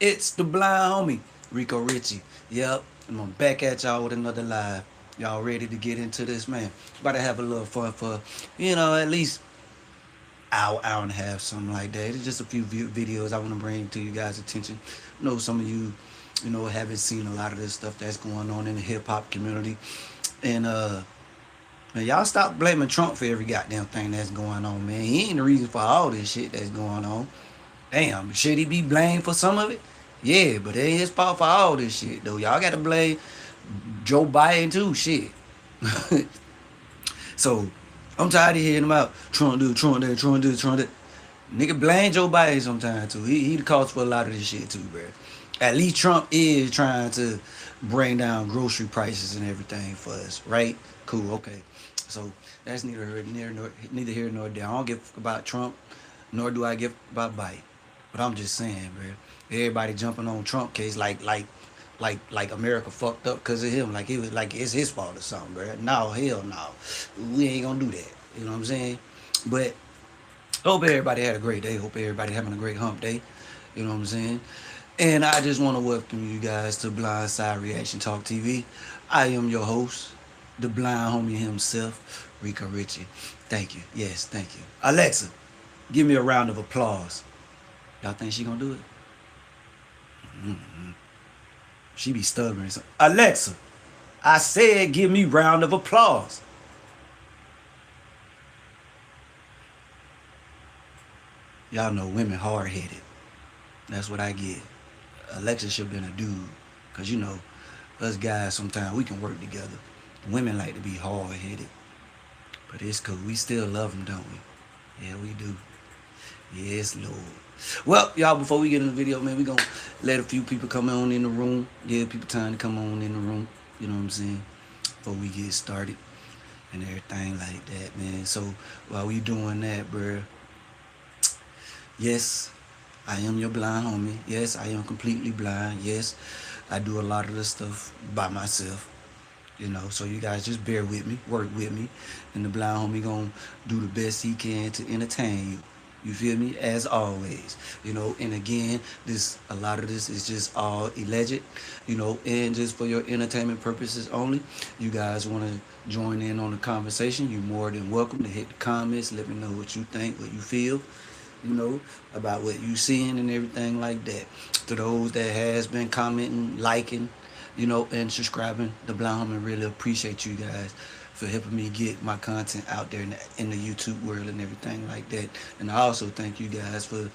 It's the blind homie, Rico Richy. Yep, I'm back at y'all with another live. Y'all ready to get into this, man? About to have a little fun for, at least hour and a half, something like that. It's just a few videos I want to bring to you guys' attention. I know some of you, haven't seen a lot of this stuff that's going on in the hip hop community, and man, y'all stop blaming Trump for every goddamn thing that's going on, man. He ain't the reason for all this shit that's going on. Damn, should he be blamed for some of it? Yeah, but it ain't his fault for all this shit, though. Y'all got to blame Joe Biden, too. Shit. So, I'm tired of hearing about Trump do, Trump that, Trump do, Trump that. Nigga, blame Joe Biden sometimes, too. He the cause for a lot of this shit, too, bro. At least Trump is trying to bring down grocery prices and everything for us, right? Cool, okay. So, that's neither here nor there. I don't give about Trump, nor do I give about Biden. But I'm just saying, bro. Everybody jumping on Trump case like America fucked up because of him. Like it was like it's his fault or something, bro. No, hell no. We ain't gonna do that. You know what I'm saying? But hope everybody had a great day. Hope everybody having a great hump day. You know what I'm saying? And I just want to welcome you guys to Blindside Reaction Talk TV. I am your host, the blind homie himself, Rico Richy. Thank you. Yes, thank you. Alexa, give me a round of applause. Y'all think she gonna do it? Mm-hmm. She be stubborn. So, Alexa, I said give me round of applause. Y'all know women hard headed. That's what I get. Alexa should have been a dude. Cause us guys sometimes we can work together. Women like to be hard headed. But it's cool. We still love them, don't we? Yeah, we do. Yes, Lord. Well, y'all, before we get in the video, man, we gonna let a few people come on in the room. Give people time to come on in the room. You know what I'm saying? Before we get started and everything like that, man. So while we doing that, bruh, yes, I am your blind homie. Yes, I am completely blind. Yes, I do a lot of this stuff by myself. So you guys just bear with me, work with me, and the blind homie gonna do the best he can to entertain you. You feel me? As always, and again, a lot of this is just all alleged, and just for your entertainment purposes only. You guys want to join in on the conversation? You're more than welcome to hit the comments. Let me know what you think, what you feel, about what you seeing and everything like that. To those that has been commenting, liking, and subscribing, the blind homie really appreciate you guys for helping me get my content out there in the YouTube world and everything like that. And I also thank you guys for,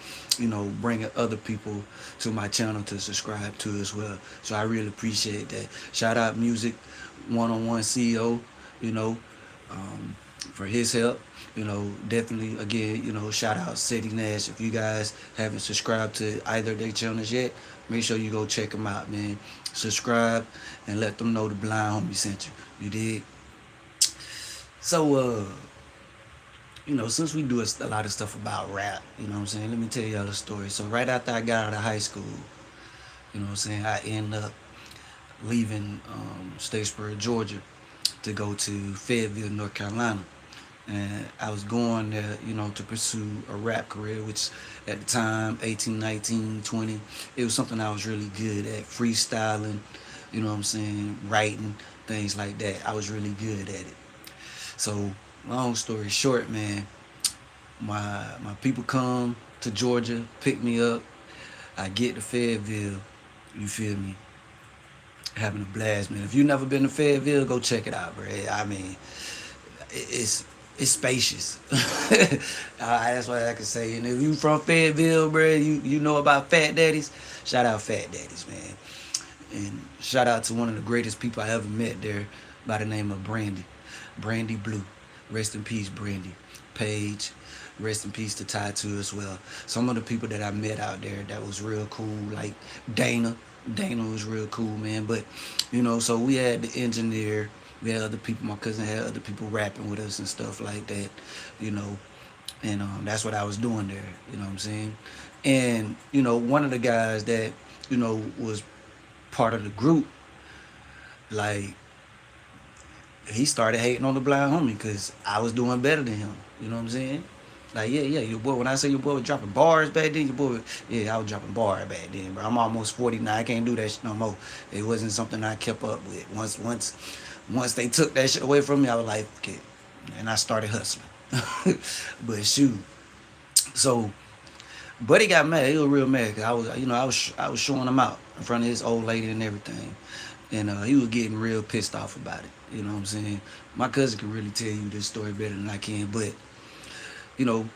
bringing other people to my channel to subscribe to as well. So I really appreciate that. Shout out Music One-on-One CEO, you know, for his help. Definitely, again, shout out City Nash. If you guys haven't subscribed to either of their channels yet, make sure you go check them out, man. Subscribe and let them know the blind homie sent you. You did. So, since we do a lot of stuff about rap, you know what I'm saying? Let me tell y'all a story. So right after I got out of high school, you know what I'm saying, I ended up leaving Statesboro, Georgia to go to Fayetteville, North Carolina. And I was going there, to pursue a rap career, which at the time, 18, 19, 20, it was something I was really good at, freestyling, you know what I'm saying, writing, things like that. I was really good at it. So, long story short, man, my people come to Georgia, pick me up. I get to Fayetteville, you feel me, having a blast, man. If you never been to Fayetteville, go check it out, bro. I mean, it's spacious. That's what I can say. And if you from Fayetteville, bro, you know about Fat Daddies. Shout out Fat Daddies, man. And shout out to one of the greatest people I ever met there by the name of Brandy Blue. Rest in peace, Brandy. Paige. Rest in peace to Ty too as well. Some of the people that I met out there that was real cool, like Dana. Dana was real cool, man. But, so we had the engineer. We had other people. My cousin had other people rapping with us and stuff like that, And that's what I was doing there, you know what I'm saying? And, one of the guys that, was part of the group, like, he started hating on the blind homie because I was doing better than him. You know what I'm saying? Like, yeah, your boy, when I say your boy was dropping bars back then, your boy, yeah, I was dropping bars back then, bro. I'm almost 49. I can't do that shit no more. It wasn't something I kept up with. Once they took that shit away from me, I was like, okay. And I started hustling. But shoot. So, Buddy got mad. He was real mad because I was showing him out in front of his old lady and everything, and he was getting real pissed off about it. You know what I'm saying? My cousin can really tell you this story better than I can, but you know,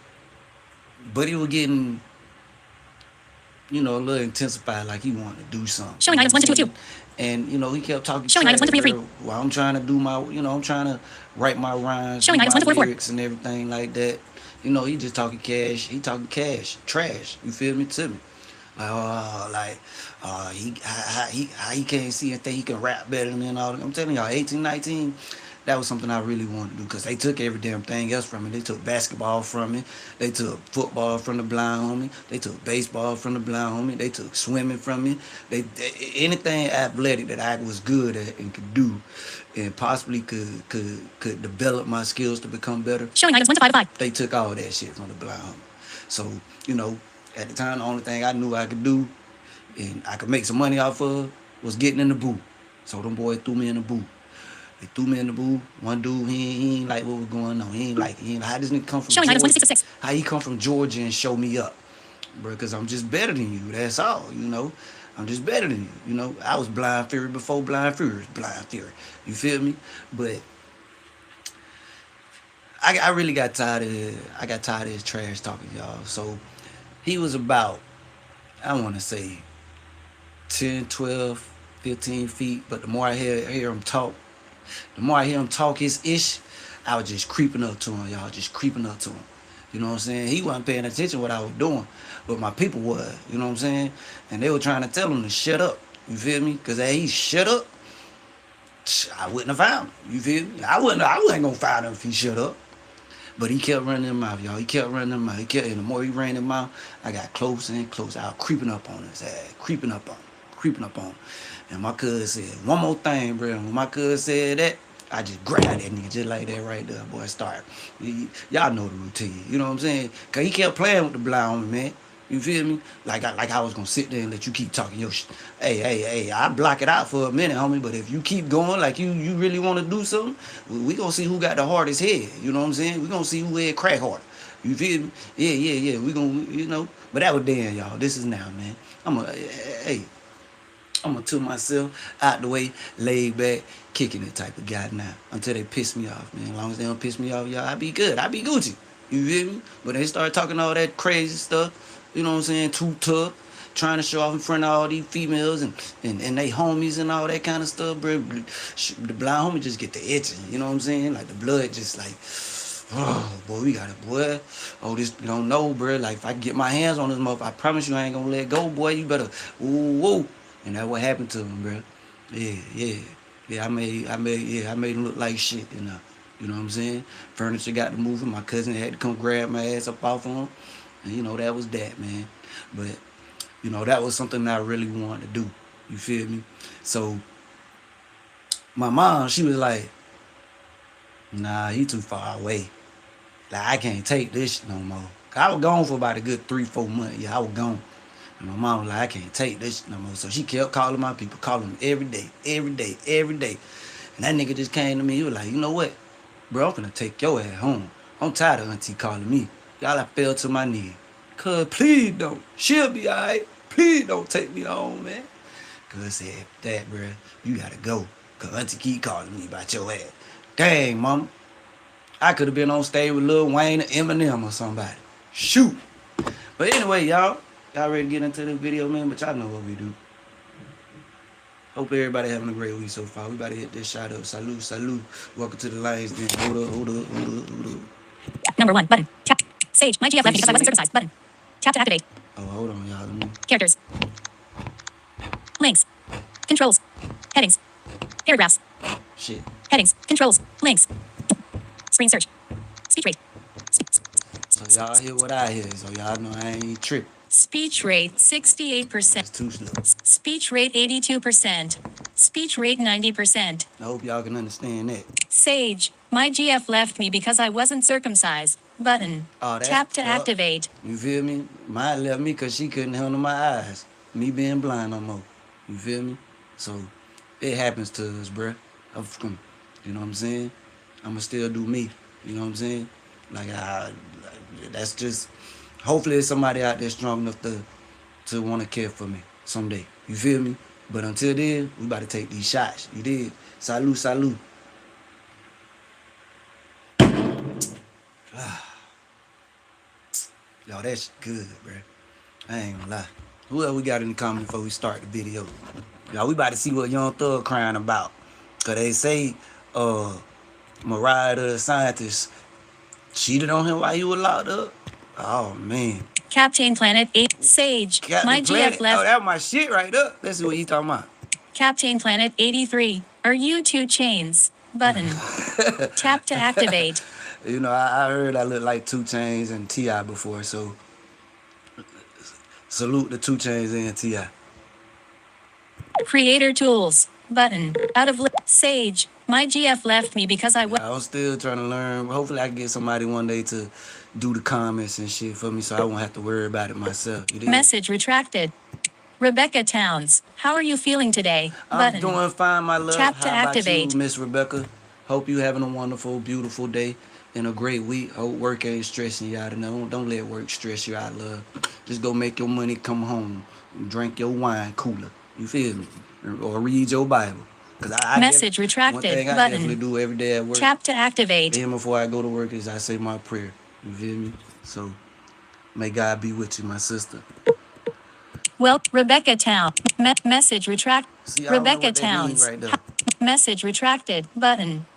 Buddy was getting a little intensified, like he wanted to do something. Showing items 1 to 2 of 2. And he kept talking Showing items 1 to 3 of 3. while I'm trying to do my, I'm trying to write my rhymes, Showing items 1 to 4 of 4. lyrics and everything like that. He just talking cash. He talking cash, trash. You feel me? To me, he can't see and think he can rap better than all. I'm telling y'all, 18, 19. That was something I really wanted to do because they took every damn thing else from me. They took basketball from me. They took football from the blind homie. They took baseball from the blind homie. They took swimming from me. Anything athletic that I was good at and could do, and possibly could develop my skills to become better. Showing items 1 to 5 of 5. They took all that shit from the blind homie. So at the time, the only thing I knew I could do and I could make some money off of was getting in the booth. So them boys threw me in the booth. They threw me in the booth. One dude, he ain't like what was going on. He ain't like how this nigga come from Showing Georgia. items 1 to 6 of 6. How he come from Georgia and show me up, bro? Because I'm just better than you. That's all, I'm just better than you. I was Blind Fury before Blind Fury was Blind Fury. You feel me? But I really got tired of it. I got tired of his trash talking, y'all. So he was about, I want to say 10, 12, 15 feet. But the more I hear him talk, his ish, I was just creeping up to him, y'all. Just creeping up to him. You know what I'm saying? He wasn't paying attention to what I was doing, but my people was. You know what I'm saying? And they were trying to tell him to shut up. You feel me? Because he shut up, I wouldn't have found him. You feel me? I wasn't gonna find him if he shut up. But he kept running him mouth, y'all. He kept running him mouth. And the more he ran him mouth, I got closer and closer. I was creeping up on his ass, creeping up on him. And my cousin said, one more thing, bro. When my cousin said that, I just grabbed that nigga just like that right there, boy. Start. Y'all know the routine. You know what I'm saying? Because he kept playing with the blind homie, man. You feel me? Like I was going to sit there and let you keep talking your shit. Hey, I block it out for a minute, homie. But if you keep going like you really want to do something, we going to see who got the hardest head. You know what I'm saying? We going to see who head crack harder. You feel me? Yeah. We going to, But that was then, y'all. This is now, man. I'm going to took myself out the way, laid back, kicking it type of guy now. Until they piss me off, man. As long as they don't piss me off, y'all, I be good. I be Gucci. You feel me? But they start talking all that crazy stuff, you know what I'm saying, too tough, trying to show off in front of all these females and they homies and all that kind of stuff, bro. The blind homie just get the itching, you know what I'm saying? Like the blood just like, oh, boy, we got it, boy. Oh, this, you don't know, bro. Like if I get my hands on this motherfucker, I promise you I ain't gonna let go, boy. You better, whoa. And that's what happened to him, bro. Yeah. I made him look like shit, you know what I'm saying? Furniture got to moving. My cousin had to come grab my ass up off of him. And that was that, man. But, that was something that I really wanted to do. You feel me? So, my mom, she was like, nah, he too far away. Like, I can't take this no more. I was gone for about a good 3-4 months. Yeah, I was gone. And my mom was like, I can't take this no more. So she kept calling my people, calling them every day. And that nigga just came to me. He was like, you know what? Bro, I'm finna take your ass home. I'm tired of auntie calling me. Y'all, I fell to my knees. Cuz, please don't. She'll be all right. Please don't take me home, man. Cuz said, that, bro, you gotta go. Cuz auntie keep calling me about your ass. Dang, mama. I could have been on stage with Lil Wayne or Eminem or somebody. Shoot. But anyway, y'all ready to get into this video, man? But y'all know what we do. Hope everybody having a great week so far. We about to hit this shot up. Salute. Welcome to the Lions Den. Hold up. Number 1, button. Tap. Sage, my GF left me because I wasn't circumcised. Button. Tap to activate. Oh, hold on, y'all. Characters. Links. Controls. Headings. Paragraphs. Shit. Headings. Controls. Links. Screen search. Speech rate. So y'all hear what I hear. So y'all know I ain't tripping. Speech rate 68%. That's too slow. Speech rate 82%. Speech rate 90%. I hope y'all can understand that. Sage, my GF left me because I wasn't circumcised. button. Oh, that's Tap to activate. You feel me? Mine left me because she couldn't handle my eyes. Me being blind no more. You feel me? So it happens to us, bruh. You know what I'm saying? I'ma still do me. You know what I'm saying? That's just. Hopefully, there's somebody out there strong enough to want to care for me someday. You feel me? But until then, we about to take these shots. You did. Salute, salute. Yo, that's good, bruh. I ain't gonna lie. Who else we got in the comments before we start the video? Y'all, we about to see what Young Thug crying about. Cause they say Mariah the scientist cheated on him while he was locked up. Oh man. Captain Planet 8 Sage. My Captain GF Planet. Oh, left. that was my shit right up. Let's see what he talking about. Captain Planet 83. Are you 2 Chains? Button. Tap to activate. You know, I heard I look like 2 Chainz and T.I. before, so salute the 2 Chainz and T.I. Creator tools. Button. Out of Sage. My GF left me because I'm still trying to learn. Hopefully I can get somebody one day to do the comments and shit for me so I won't have to worry about it myself. Message retracted. Rebecca Towns. How are you feeling today? Button. I'm doing fine, my love. Tap to How about activate. you, Miss Rebecca? Hope you having a wonderful, beautiful day and a great week. Hope work ain't stressing you out. And don't let work stress you out, love. Just go make your money, come home, and drink your wine cooler. You feel me? Or read your Bible. Cause Message retracted. One thing I button. definitely do every day at work. Tap to activate. Then before I go to work is I say my prayer. You feel me? So may God be with you, my sister. Well, Rebecca Town. Message retract. See, Rebecca Towns. Right there. Message retracted. Button.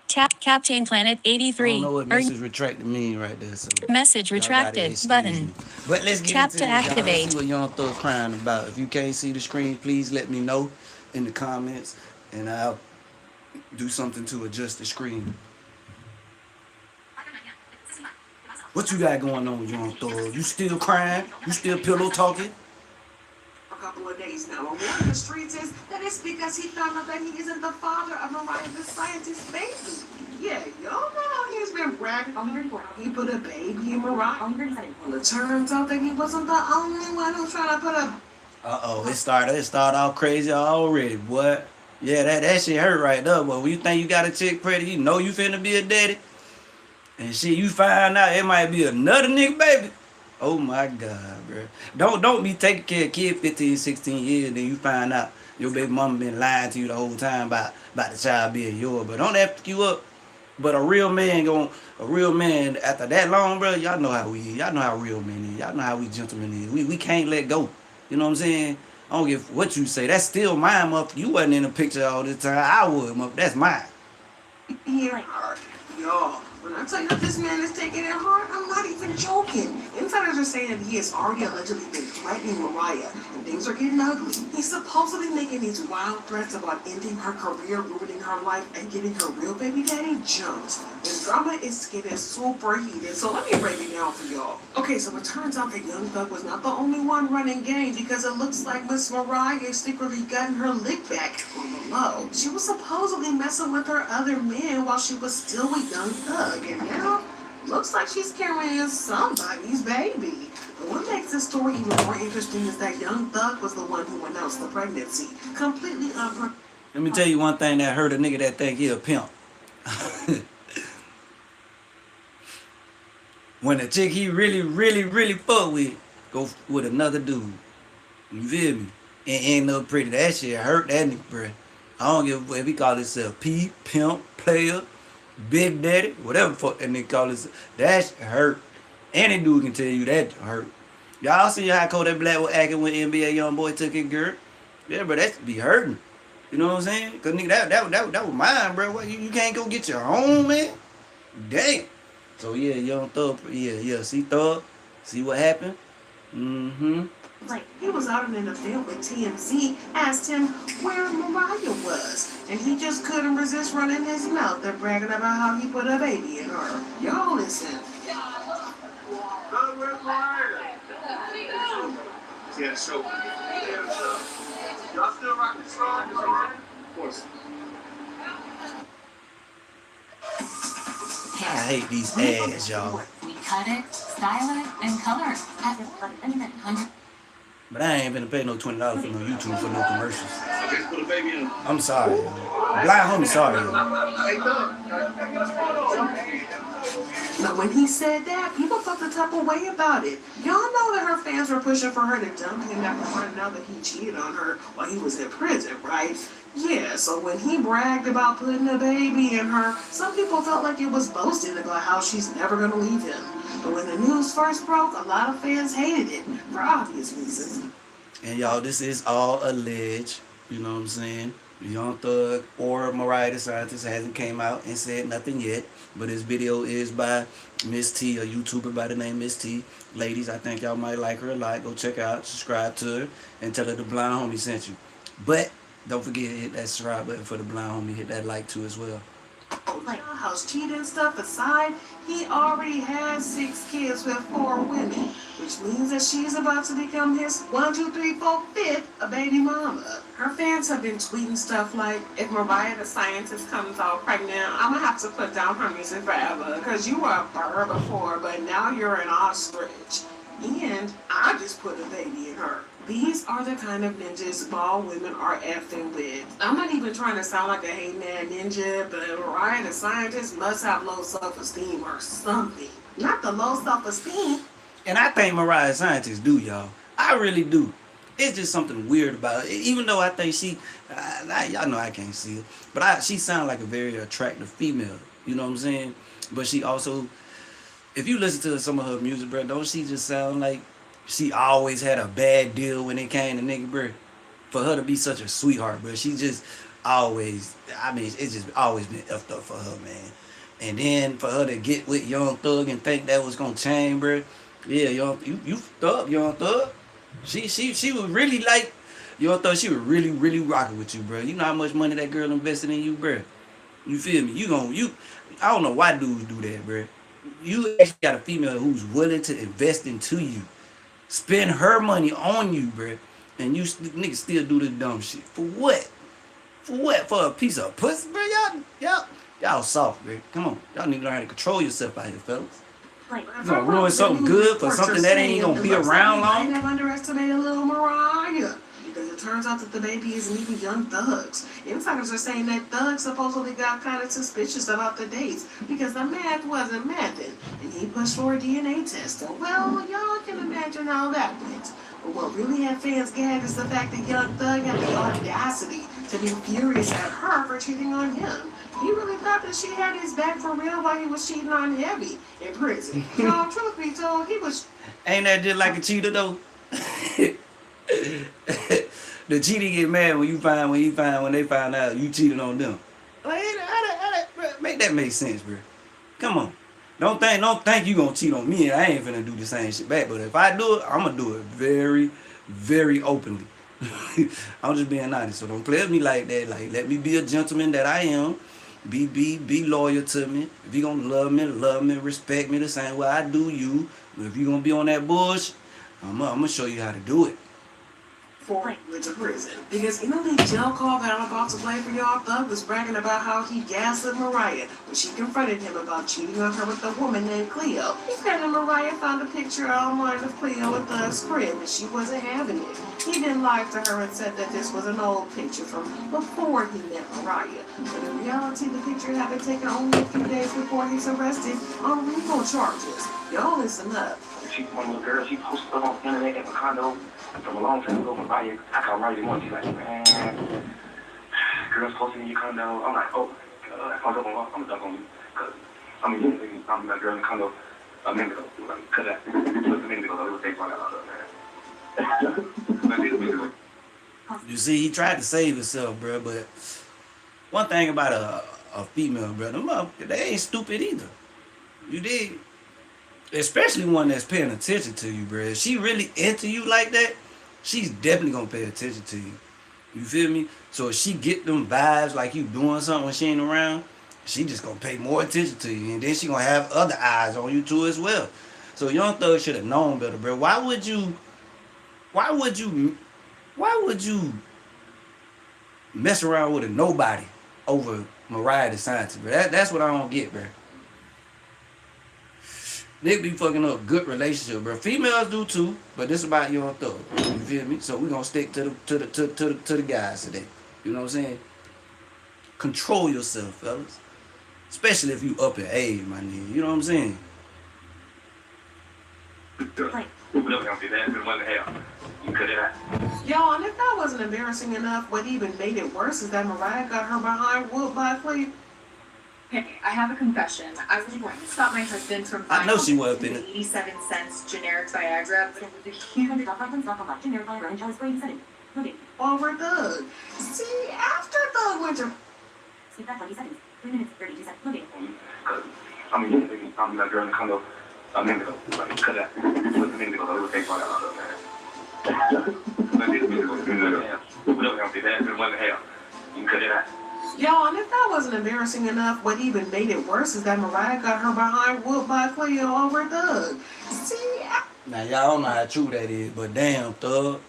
Tap Captain Planet 83. I don't know what message retracted mean right there. So message retracted. Button. But let's get Tap into to activate. Let's see what Young Thug crying about. If you can't see the screen, please let me know in the comments, and I'll do something to adjust the screen. What you got going on, Young Thug? You still crying? You still pillow talking? A couple of days now. And one of the streets is that it's because he found out that he isn't the father of Mariah the scientist's baby. Yeah, y'all know he's been bragging on her. He put a baby in Mariah. Well, it turns out that he wasn't the only one who's trying to put a... It started off crazy already, boy. Yeah, that shit hurt right there. But when you think you got a chick pretty, you know you finna be a daddy. And shit, you find out it might be another nigga baby. Oh my God, bro. Don't be taking care of kid 15, 16 years, then you find out your baby mama been lying to you the whole time about the child being yours. But don't that fuck you up. But a real man after that long, bro, y'all know how we is. Y'all know how real men is. Y'all know how we gentlemen is. We can't let go. You know what I'm saying? I don't give what you say. That's still mine, motherfucker. You wasn't in the picture all this time. I would, motherfucker. That's mine. Yeah, y'all. When I tell you that this man is taking it hard, I'm not even joking. Insiders are saying that he has already allegedly been threatening Mariah, and things are getting ugly. He's supposedly making these wild threats about ending her career, ruining her life, and getting her real baby daddy jumped. This drama is getting super heated, so let me break it down for y'all. Okay, so it turns out that Young Thug was not the only one running game, because it looks like Miss Mariah is secretly gotten her lick back on the low. She was supposedly messing with her other men while she was still with Young Thug. And now, looks like she's carrying somebody's baby. But what makes this story even more interesting is that Young Thug was the one who announced the pregnancy. Completely unprepared. Let me tell you one thing that hurt a nigga that think he a pimp. When a chick he really fuck with go with another dude. You feel me? And end up pretty. That shit hurt that nigga, bro. I don't give a fuck if he call himself P, pimp, player, Big Daddy, whatever the fuck that nigga call it, that shit hurt. Any dude can tell you that hurt. Y'all see how Kodak Black was acting when NBA YoungBoy took his girl? Yeah, but that should be hurting. You know what I'm saying? Cause nigga, that was mine, bro. What, you can't go get your own, man? Damn. So yeah, Young Thug, yeah. See Thug, see what happened? Like, he was out in the field with TMZ, asked him where Mariah was, and he just couldn't resist running his mouth and bragging about how he put a baby in her. Y'all listen. Where's Mariah? Yeah, so. Y'all still rocking strong? Of course. I hate these ads, y'all. cut it, style it, and color it at $100. But I ain't gonna pay no $20 for no YouTube for no commercials. Okay, put a baby in. I'm sorry. Blind homie, sorry. Hey, But when he said that, people felt the type of way about it. Y'all know that her fans were pushing for her to dump him after finding out that he cheated on her while he was in prison, right? Yeah, so when he bragged about putting a baby in her, some people felt like it was boasting about how she's never gonna leave him. But when the news first broke, a lot of fans hated it, for obvious reasons. And y'all, this is all alleged. You know what I'm saying? Young Thug or Mariah the Scientist hasn't came out and said nothing yet. But this video is by Miss T, a YouTuber by the name Miss T. Ladies, I think y'all might like her a lot. Go check her out, subscribe to her, and tell her the Blind Homie sent you. But don't forget to hit that subscribe button for the Blind Homie. Hit that like too as well. Like house cheating stuff aside, he already has 6 kids with 4 women, which means that she's about to become his 5th a baby mama. Her fans have been tweeting stuff like, if Mariah the Scientist comes out pregnant, I'm gonna have to put down her music forever, because you were a bird before, but now you're an ostrich. And I just put a baby in her. These are the kind of ninjas bald women are effing with. I'm not even trying to sound like a hate man ninja, but Mariah the Scientist must have low self-esteem or something. Not the low self-esteem. And I think Mariah the Scientist do, y'all. I really do. It's just something weird about it. Even though I think she, y'all know I can't see it, but she sounds like a very attractive female. You know what I'm saying? But she also, if you listen to some of her music, bro, don't she just sound like she always had a bad deal when it came to nigga, bro? For her to be such a sweetheart, bro, she just always, I mean, it's just always been effed up for her, man. And then for her to get with Young Thug and think that was gonna change, bro. Yeah, you thug, Young Thug. She was really like, Young Thug, she was really rocking with you, bro. You know how much money that girl invested in you, bro. You feel me? I don't know why dudes do that, bro. You actually got a female who's willing to invest into you. Spend her money on you, bro. And you niggas still do this dumb shit. For what? For what? For a piece of pussy, bro? Y'all soft, bro. Come on. Y'all need to learn how to control yourself out here, fellas. You gonna ruin something good for something that ain't gonna be around long? I have underestimated little Mariah. Because it turns out that the baby isn't even Young Thug's. Insiders are saying that Thug supposedly got kind of suspicious about the dates because the math wasn't mathing, and he pushed for a DNA test. So, well, y'all can imagine how that went. But what really had fans gagged is the fact that Young Thug had the audacity to be furious at her for cheating on him. He really thought that she had his back for real while he was cheating on Heavy in prison. Y'all, truth be told, he was... Ain't that just like a cheater, though? The cheater get mad when they find out you cheated on them. Like, bro, make that make sense, bro. Come on. Don't think you gonna cheat on me and I ain't finna do the same shit back. But if I do it, I'm gonna do it very, very openly. I'm just being honest. So don't play with me like that. Like, let me be a gentleman that I am. Be loyal to me. If you gonna love me, respect me the same way I do you. But if you gonna be on that bush, I'm gonna show you how to do it. Went to prison. Because in the jail call that I'm about to play for y'all, Thug was bragging about how he gaslit Mariah when she confronted him about cheating on her with a woman named Cleo. He said that Mariah found a picture online of Cleo at Thug's crib and she wasn't having it. He then lied to her and said that this was an old picture from before he met Mariah. But in reality, the picture had been taken only a few days before he's arrested on Rico charges. Y'all listen up. She's one of the girls, she posted up on the internet at a condo from a long time ago. Mariah, I called Mariah one. She's like, man, girls posting in your condo. I'm like, oh, I'm gonna dunk on you. Cause I mean, you I'm that girl in the condo a minute ago. Like, cause that was a minute ago. It was days when I got out of man. You see, he tried to save himself, bro. But one thing about a female, bro, they ain't stupid either. You dig? Especially one that's paying attention to you, bro. If she really into you like that, she's definitely gonna pay attention to you. You feel me? So if she get them vibes like you doing something when she ain't around, she just gonna pay more attention to you, and then she gonna have other eyes on you too as well. So Young Thug should have known better, bro. Why would you mess around with a nobody over Mariah the Scientist, bro? That's what I don't get, bro. Niggas be fucking up good relationship, bro. Females do too, but this about Young Thug. You feel me? So we gonna stick to the guys today. You know what I'm saying? Control yourself, fellas. Especially if you up in age, my nigga. You know what I'm saying? Y'all, and if that wasn't embarrassing enough, what even made it worse is that Mariah got her behind whooped by Cleo. Hey, I have a confession. I was going to stop my husband from I know she was buying in it. 87 cents generic Viagra, but it was a huge generic Viagra and I was going to send it. Over Thug. See, after Thug went to Sleep back 30 seconds. 3 minutes, 32 seconds. Loading. I mean, I'm that girl in the condo a minute ago. Like, cut that. It was a minute ago. It would take all that out, man. But this minute ago, whatever I'm saying, it wasn't hell. You can cut it out. Y'all, and if that wasn't embarrassing enough, what even made it worse is that Mariah got her behind whooped by Cleo over Thug. See, Now y'all don't know how true that is, but damn, Thug.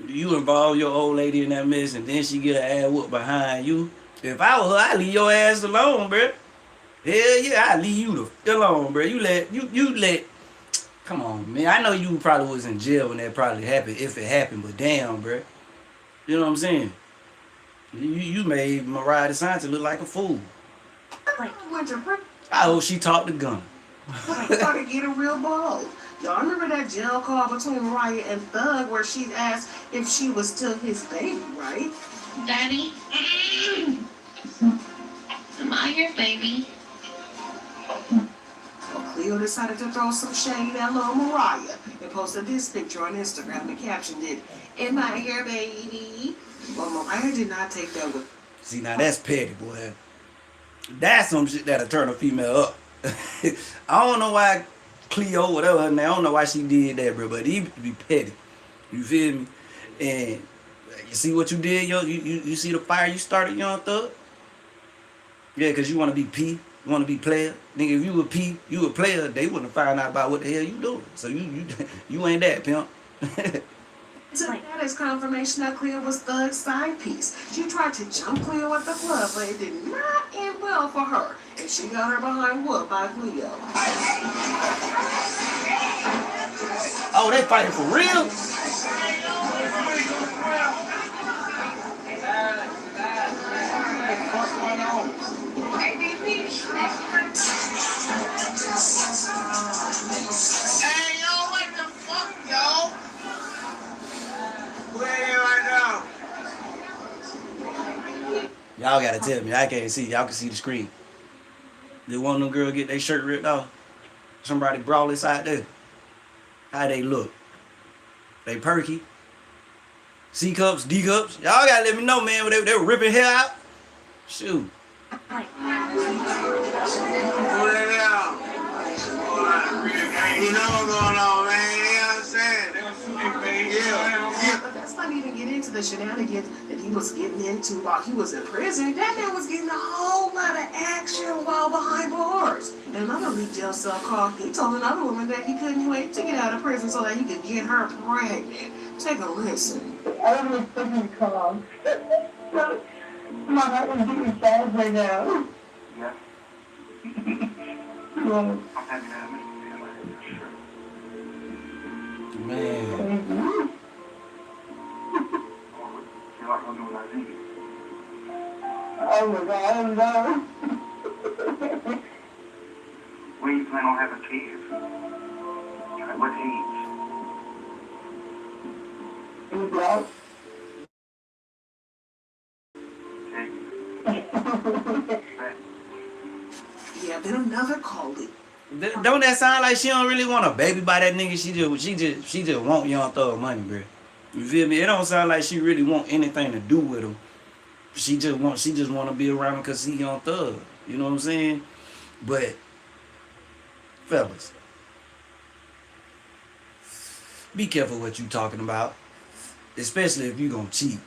You involve your old lady in that mess and then she get her ass whooped behind you. If I was her, I'd leave your ass alone, bro. Hell yeah, I'd leave you the f alone, bro. You let come on, man. I know you probably was in jail when that probably happened, if it happened, but damn, bro. You know what I'm saying? You made Mariah DeSantis look like a fool. went to prison. I hope she talked to Gunna. Started getting real bold. Y'all remember that jail call between Mariah and Thug where she asked if she was still his baby, right? Daddy, am I your baby? Well, Cleo decided to throw some shade at little Mariah and posted this picture on Instagram and captioned it, "Am I your baby?" Well, Mariah did not take that with. See, now that's petty, boy. That's some shit that'll turn a female up. I don't know why Cleo, whatever her name, I don't know why she did that, bro, but he be petty. You feel me? And you see what you did, yo? You see the fire you started, Young Thug? Yeah, because you want to be P, you want to be player. Nigga, if you were P, you a player, they wouldn't find out about what the hell you doing. So you ain't that, pimp. That is confirmation that Cleo was Thug's side piece. She tried to jump Cleo at the club, but it did not end well for her, and she got her behind whooped by Cleo. Oh, they fighting for real? Hey, yo, what the fuck, yo? Where are you right now? Y'all gotta tell me. I can't see. Y'all can see the screen. Did one of them girls get their shirt ripped off? Somebody brawl inside there. How they look? They perky? C cups, D cups? Y'all gotta let me know, man. They were ripping hair out. Shoot. Where they at? You know what's going on, man. You know what I'm saying? Yeah. But let's not even get into the shenanigans that he was getting into while he was in prison. That man was getting a whole lot of action while behind bars. And another leaked jail cell call, he told another woman that he couldn't wait to get out of prison so that he could get her pregnant. Take a listen. I was fucking calm. My heart was beating fast right now. Yeah. Well, I'm happy to have me. Man. thank you. You like I'm doing like this? Oh my God, I don't know. When you plan on having kids? Like what age? Well, Yeah, then another call leaked. Don't that sound like she don't really want a baby by that nigga? She just want Young Thug money, bro. You feel me? It don't sound like she really want anything to do with him. She just want to be around him because he Young Thug. You know what I'm saying? But fellas, be careful what you talking about, especially if you gonna cheat.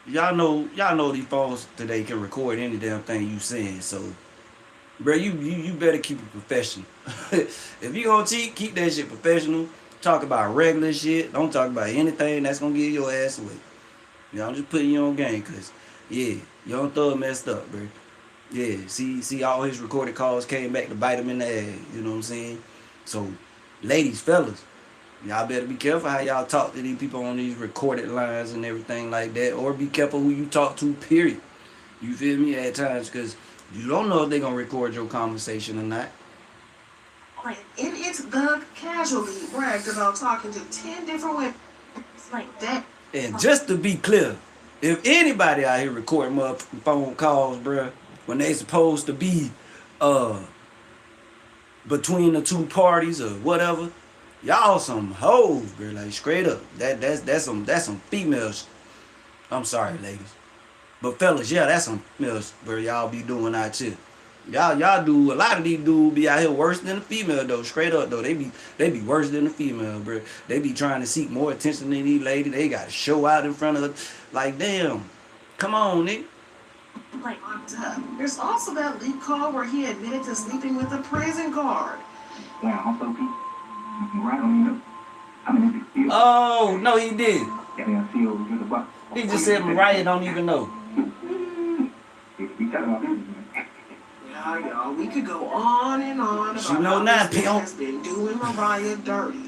Y'all know these phones today can record any damn thing you saying. So, bro, you better keep it professional. If you gonna cheat, keep that shit professional. Talk about regular shit. Don't talk about anything that's gonna get your ass away. Y'all just putting you on game, cause yeah, Young Thug messed up, bro. Yeah, see, all his recorded calls came back to bite him in the ass. You know what I'm saying? So, ladies, fellas, y'all better be careful how y'all talk to these people on these recorded lines and everything like that. Or be careful who you talk to, period. You feel me? At times, because you don't know if they're going to record your conversation or not. Like, in its Doug casually bragged about talking to 10 different women. It's like that. And just to be clear, if anybody out here recording motherfucking phone calls, bruh, when they supposed to be between the two parties or whatever, y'all some hoes, bro. Like straight up. That's some females. I'm sorry, ladies. But fellas, yeah, that's some females where y'all be doing out here. Y'all do a lot of these dudes be out here worse than the female though. Straight up though, they be worse than the female, bro. They be trying to seek more attention than these ladies. They got to show out in front of her. Like damn, come on, nigga. Like locked up. There's also that leak call where he admitted to sleeping with a prison guard. Yeah, also Pete. Right on you. I mean, it's Oh no, he did. yeah, see over in the box. He just said Mariah don't even know. You talking about business, man. Yeah, y'all, we could go on and on about You know how now, this man pimp. has been doing Mariah dirty.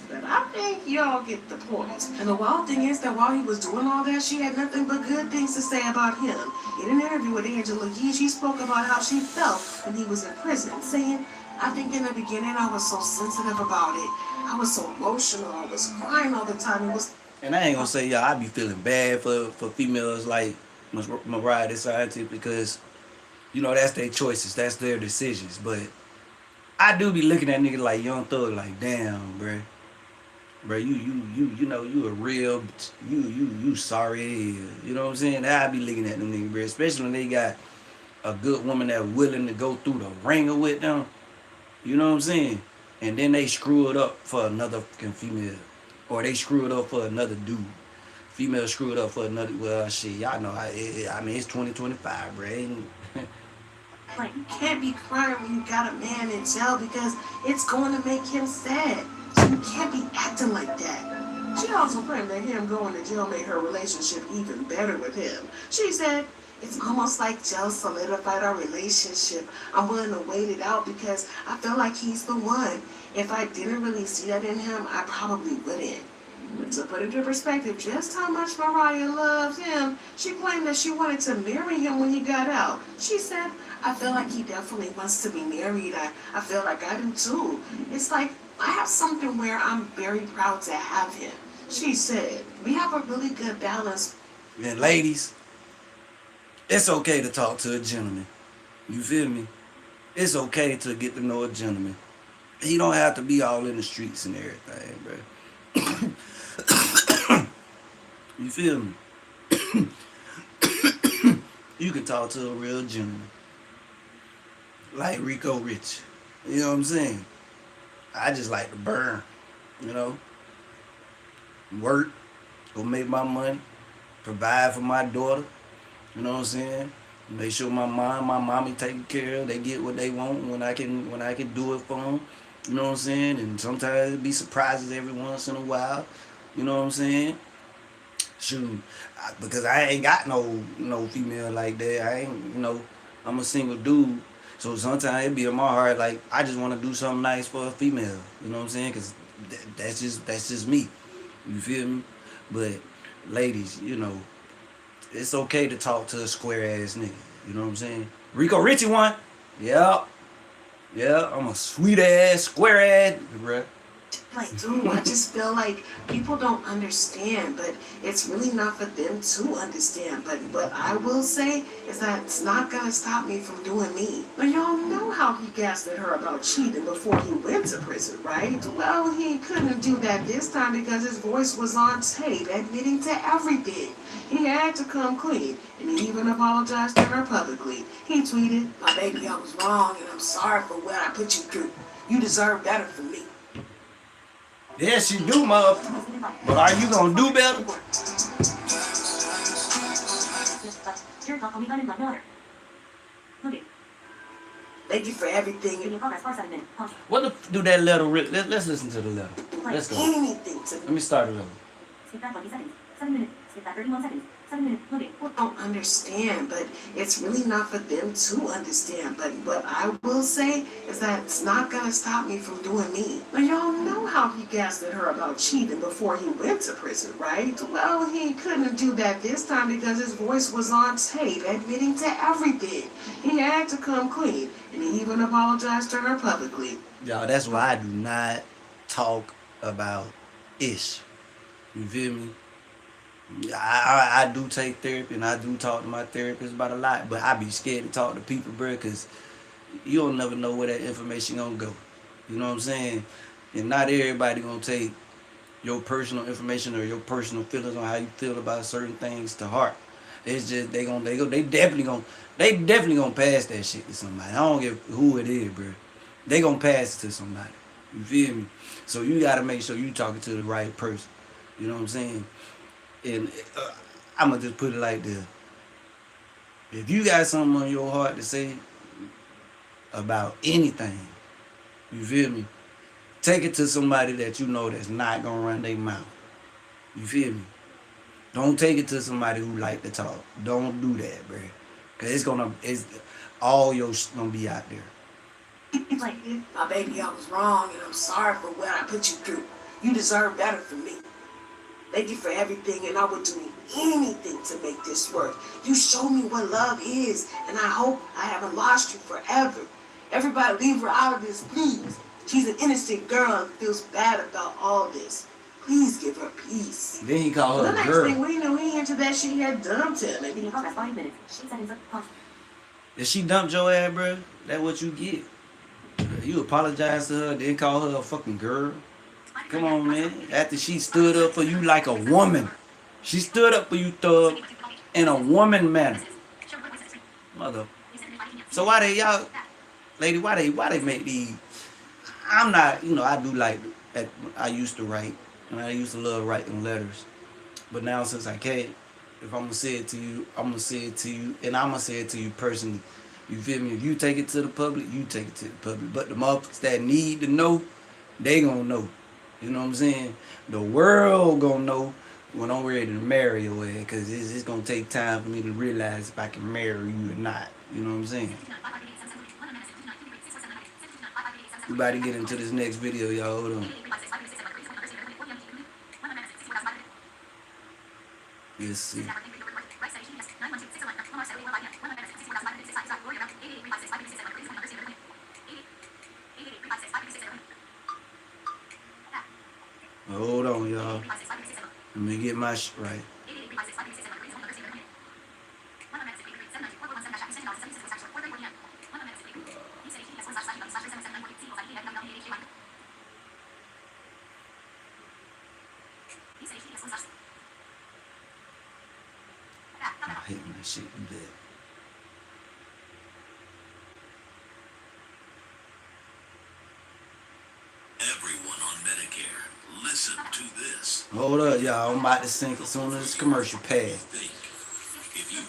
But I think y'all get the point. And the wild thing is that while he was doing all that, she had nothing but good things to say about him. In an interview with Angela Yee, she spoke about how she felt when he was in prison, saying, I think in the beginning I was so sensitive about it. I was so emotional. I was crying all the time. It was And I ain't gonna say y'all, I be feeling bad for females like Mariah this scientist because, you know, that's their choices, that's their decisions. But I do be looking at niggas like Young Thug like, damn, bruh. Bruh, you know, you a real, you sorry as hell. You know what I'm saying? I be looking at them niggas, bruh, especially when they got a good woman that's willing to go through the ringer with them. You know what I'm saying? And then they screw it up for another fucking female. Or they screw it up for another dude. Female screw it up for another, well, shit, y'all know, I mean, it's 2025, bruh. Ain't, like, you can't be crying when you got a man in jail because it's going to make him sad. So you can't be acting like that. She also claimed that him going to jail made her relationship even better with him. She said, it's almost like jail solidified our relationship. I'm willing to wait it out because I feel like he's the one. If I didn't really see that in him, I probably wouldn't. But to put into perspective just how much Mariah loves him, she claimed that she wanted to marry him when he got out. She said, I feel like he definitely wants to be married. I feel like I do too. It's like I have something where I'm very proud to have him. She said, we have a really good balance. and ladies, it's okay to talk to a gentleman. You feel me? It's okay to get to know a gentleman. He don't have to be all in the streets and everything, bro. You feel me? You can talk to a real gentleman. Like Rico Richy. You know what I'm saying? I just like to burn, you know? Work, go make my money, provide for my daughter, you know what I'm saying? Make sure my mommy taken care of, they get what they want when I can do it for them, you know what I'm saying? And sometimes it be surprises every once in a while, you know what I'm saying? Shoot, because I ain't got no female like that. I ain't, you know, I'm a single dude. So sometimes it be in my heart like I just want to do something nice for a female. You know what I'm saying? Because that's just me. You feel me? But ladies, you know, it's okay to talk to a square ass nigga. You know what I'm saying? Rico Richy one. Yeah. Yeah, I'm a sweet ass, square ass, bruh. Like, dude, I just feel like people don't understand, but it's really not for them to understand. But what I will say is that it's not gonna stop me from doing me. But y'all know how he gaslit her about cheating before he went to prison, right? Well, he couldn't do that this time because his voice was on tape, admitting to everything. He had to come clean, and he even apologized to her publicly. He tweeted, "My baby, I was wrong, and I'm sorry for what I put you through. You deserve better from me." Yes, you do, motherfucker. But are you gonna do better? Thank you for everything. What the do that letter? Let's listen to the letter. Let's go. Anything to me. Let me start it over. Skip that 31 seconds. 7 minutes. Loading. I don't understand, but it's really not for them to understand. But what I will say is that it's not gonna stop me from doing me. But y'all know how he gaslit her about cheating before he went to prison, right? Well, he couldn't do that this time because his voice was on tape, admitting to everything. He had to come clean, and he even apologized to her publicly. Y'all, that's why I do not talk about ish. You feel me? I do take therapy and I do talk to my therapist about a lot, but I be scared to talk to people, bro, because you don't never know where that information gonna go. You know what I'm saying? And not everybody gonna take your personal information or your personal feelings on how you feel about certain things to heart. It's just they definitely gonna pass that shit to somebody. I don't give who it is, bro. They gonna pass it to somebody. You feel me? So you gotta make sure you talking to the right person. You know what I'm saying? And I'm gonna just put it like this: if you got something on your heart to say about anything, you feel me? Take it to somebody that you know that's not gonna run their mouth. You feel me? Don't take it to somebody who like to talk. Don't do that, bro. Cause it's all your shit gonna be out there. Like, my baby, I was wrong, and I'm sorry for what I put you through. You deserve better from me. Thank you for everything, and I would do anything to make this work. You showed me what love is, and I hope I haven't lost you forever. Everybody leave her out of this, please. She's an innocent girl and feels bad about all this. Please give her peace. Then he called The her a next girl. thing we knew, he into that she had dumped him. And Video progress 5 minutes. 8 seconds. Pause. If she dumped your ass, bro, that's what you get. You apologize to her, then call her a fucking girl. Come on, man. After she stood up for you like a woman. She stood up for you, thug, in a woman manner. Mother. So why they, y'all, lady, why they make these? I'm not, I do like, I used to write, and I used to love writing letters. But now since I can't, if I'm gonna say it to you, I'm gonna say it to you, and I'm gonna say it to you personally. You feel me? If you take it to the public, you take it to the public. But the motherfuckers that need to know, they gonna know. You know what I'm saying? The world gonna know when I'm ready to marry your ass, because it's gonna take time for me to realize if I can marry you or not. You know what I'm saying? We about to get into this next video, y'all. Hold on. Let's see. Hold on, y'all. Let me get my shit right. I hate when that shit do that. Everyone on Medicare, listen to this. Hold up, y'all. I'm about to sync as soon as this commercial pass. Think. If you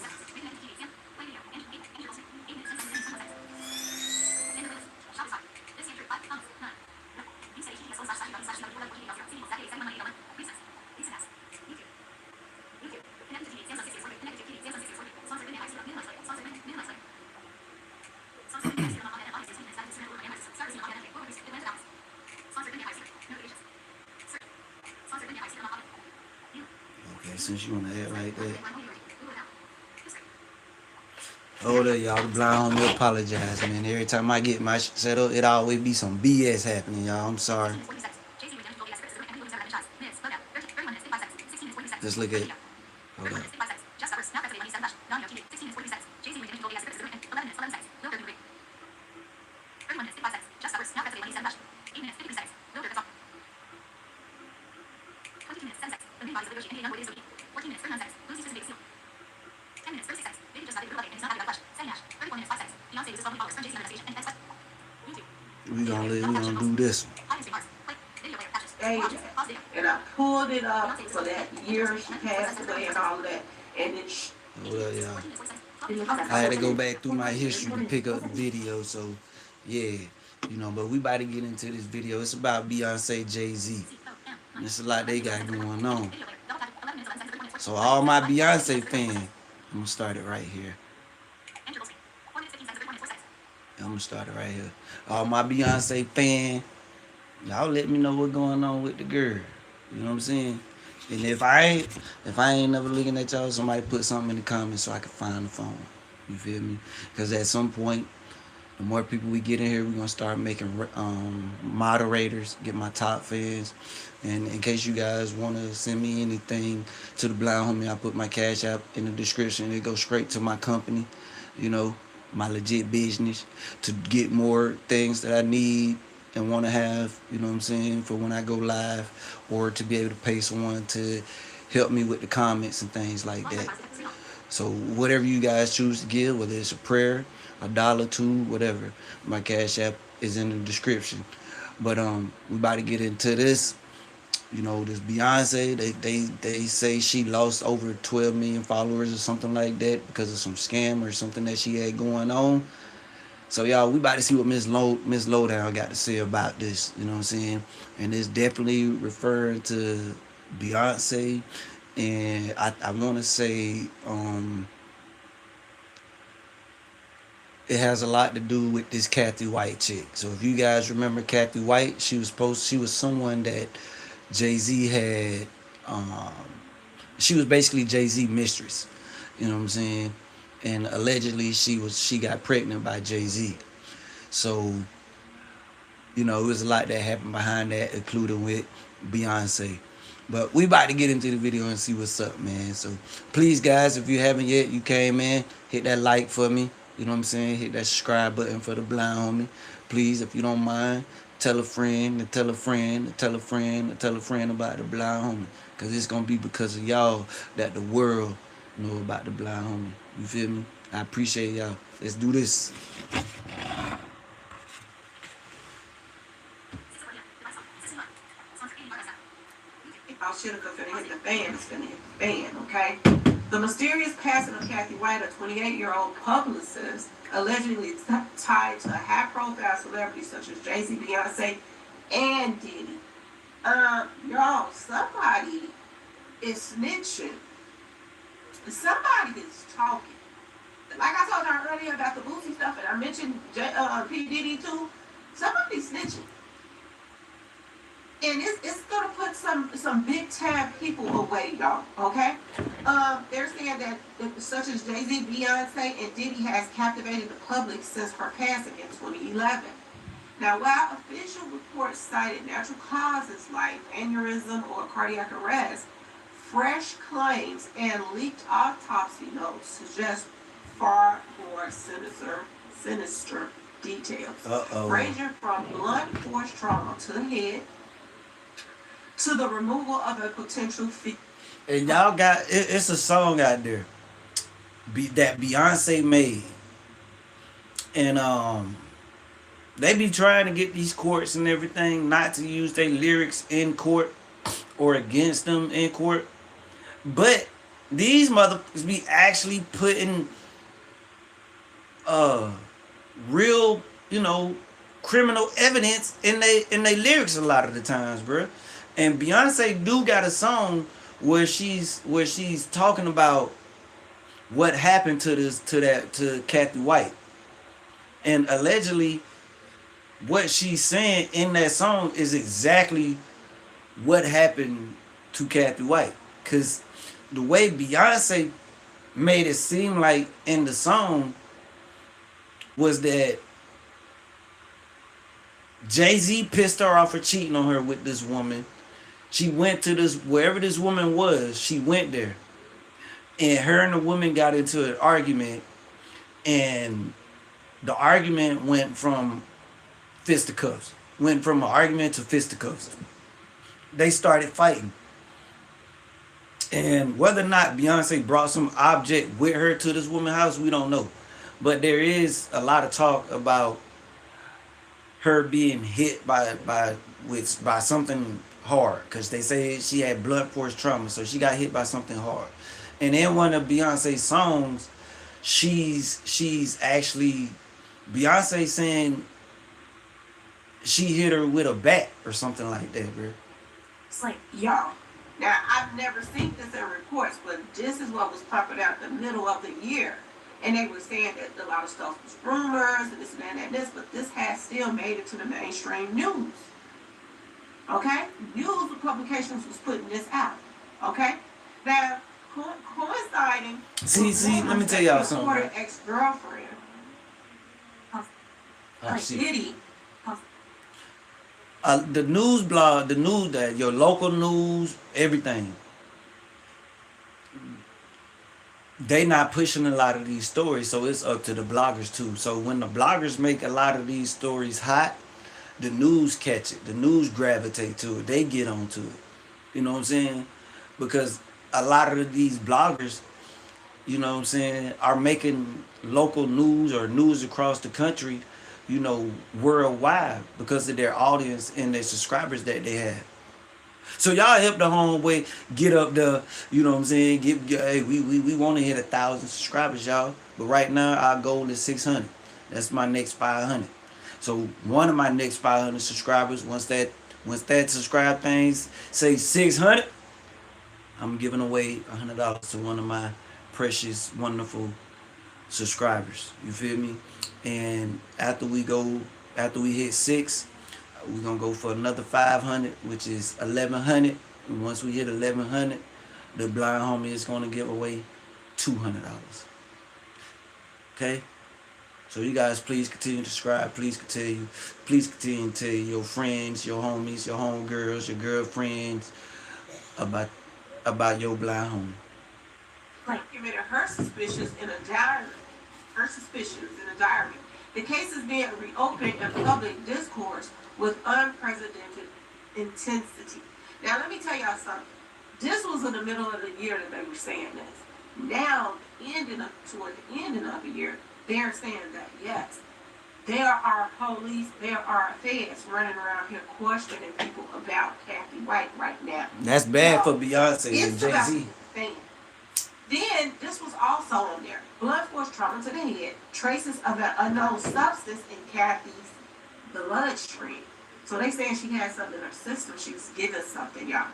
Okay, since you wanna act like that. Hold up, y'all. The blind homie apologize, man. Every time I get my shit set up, it always be some BS happening, y'all. I'm sorry. Just look at it. Hold up. We gonna do this one. And I pulled it up for that year she passed away and all that. And then Hold up, y'all. I had to go back through my history to pick up the video, so yeah, but we about to get into this video. It's about Beyonce, Jay-Z. There's a lot they got going on. So all my Beyonce fans, I'm gonna start it right here. I'm gonna start it right here. All my Beyonce fans, y'all let me know what's going on with the girl. You know what I'm saying? And if I ain't never looking at y'all, somebody put something in the comments so I can find the phone. You feel me? Because at some point, the more people we get in here, we're gonna start making moderators, get my top fans. And in case you guys wanna send me anything to the Blind Homie, I put my Cash App in the description. It goes straight to my company, you know, my legit business, to get more things that I need and want to have, you know what I'm saying, for when I go live, or to be able to pay someone to help me with the comments and things like that. So whatever you guys choose to give, whether it's a prayer, $1, $2, whatever, my Cash App is in the description. But we about to get into this. You know, this Beyonce, they say she lost over 12 million followers or something like that because of some scam or something that she had going on. So y'all, we about to see what Miss Lowdown got to say about this. You know what I'm saying? And it's definitely referring to Beyonce. And I want to say it has a lot to do with this Kathy White chick. So if you guys remember Kathy White, she was someone that Jay-Z had, she was basically Jay-Z mistress. You know what I'm saying? And allegedly she got pregnant by Jay-Z. So, you know, it was a lot that happened behind that, including with Beyonce. But we about to get into the video and see what's up, man. So please, guys, if you haven't yet, you came in, hit that like for me. You know what I'm saying? Hit that subscribe button for the Blind Homie. Please, if you don't mind, tell a friend, and tell a friend, and tell a friend, and tell a friend about the Blind Homie. Because it's going to be because of y'all that the world know about the Blind Homie. You feel me? I appreciate y'all. Let's do this. Shinika finna hit the fan. It's finna hit the fan, okay? The mysterious passing of Kathy White, a 28-year-old publicist, allegedly tied to high-profile celebrities such as Jay-Z, Beyonce, and Diddy. Y'all, somebody is snitching. Somebody is talking. Like I told y'all earlier about the Boosie stuff, and I mentioned P. Diddy too. Somebody's snitching. And it's gonna put some big time people away, y'all. Okay? They're saying that such as Jay-Z, Beyonce, and Diddy has captivated the public since her passing in 2011. Now, while official reports cited natural causes like aneurysm or cardiac arrest, fresh claims and leaked autopsy notes suggest far more sinister details, ranging from blunt force trauma to the head to the removal of a potential feet. And y'all got it's a song out there that Beyonce made, and they be trying to get these courts and everything not to use their lyrics in court or against them in court, but these motherfuckers be actually putting real, you know, criminal evidence in they lyrics a lot of the times, bro. And Beyonce do got a song where she's talking about what happened to Kathy White, and allegedly what she's saying in that song is exactly what happened to Kathy White. Cause the way Beyonce made it seem like in the song was that Jay-Z pissed her off for cheating on her with this woman. She went to wherever this woman was, she went there. And her and the woman got into an argument. And the argument went from fisticuffs. Went from an argument to fisticuffs. They started fighting. And whether or not Beyonce brought some object with her to this woman's house, we don't know. But there is a lot of talk about her being hit by something hard, because they say she had blunt force trauma, so she got hit by something hard. And in one of Beyonce's songs, she's actually Beyonce saying she hit her with a bat or something like that, bro. It's like, y'all, Now, I've never seen this in reports, but this is what was popping out in the middle of the year. And they were saying that a lot of stuff was rumors and this and that and this, but this has still made it to the mainstream news. Okay? News publications was putting this out. Okay? Now, coinciding. See, let me tell y'all something. Right? Ex-girlfriend. Oh, shit. Diddy. The news blog, the news that your local news, everything. They not pushing a lot of these stories, so it's up to the bloggers too. So when the bloggers make a lot of these stories hot, the news catch it. The news gravitate to it. They get onto it. You know what I'm saying? Because a lot of these bloggers, you know what I'm saying, are making local news or news across the country, you know, worldwide because of their audience and their subscribers that they have. So y'all help the homeboy get up there, you know what I'm saying? Hey, we want to hit 1,000 subscribers, y'all. But right now our goal is 600. That's my next 500. So one of my next 500 subscribers, once that subscribe things say 600, I'm giving away $100 to one of my precious, wonderful subscribers. You feel me? And after we hit 6, we're gonna go for another 500, which is 1,100. And once we hit 1,100, the blind homie is gonna give away $200. Okay? So you guys please continue to subscribe. Please continue to tell your friends, your homies, your homegirls, your girlfriends about your blind homie. Documented her suspicions in a diary. The case is being reopened in public discourse with unprecedented intensity. Now, let me tell y'all something. This was in the middle of the year that they were saying this. Now, toward the ending of the year, they're saying that, yes, there are police, there are feds running around here questioning people about Kathy White right now. That's bad for Beyonce and Jay-Z. Then, this was also on there. Blunt force trauma to the head. Traces of an unknown substance in Kathy's bloodstream. So they saying she had something in her system. She was given something, y'all.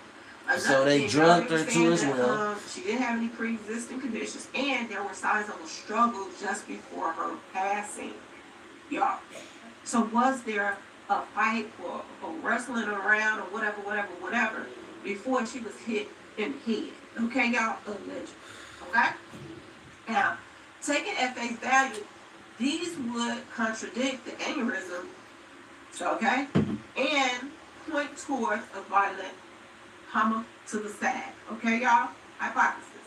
So they drugged her too as well. She didn't have any pre-existing conditions. And there were signs of a struggle just before her passing, y'all. So was there a fight or wrestling around or whatever, before she was hit in the head? Okay, y'all? Alleged. Okay? Now, taken at face value, these would contradict the aneurysm, okay, and point towards a violent homicide, okay, y'all? Hypothesis.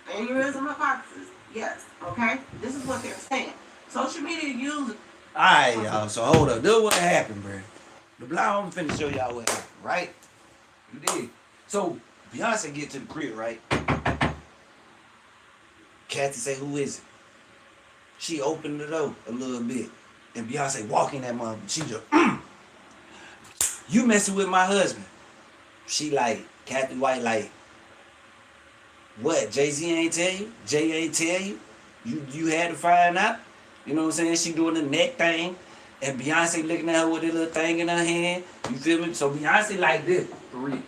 Aneurysm hypothesis, yes, okay? This is what they're saying. Social media users. Alright, y'all, so hold up. This is what happened, bro. The blind homie finna show y'all what happened, right? You did. So, Beyonce get to the crib, right? Kathy say, who is it? She opened the door a little bit. And Beyonce walk in that mother. She just, you messing with my husband. She like, Kathy White like, what? Jay-Z ain't tell you? Jay ain't tell you? You had to find out? You know what I'm saying? She doing the neck thing. And Beyonce looking at her with a little thing in her hand. You feel me? So Beyonce like this, for real.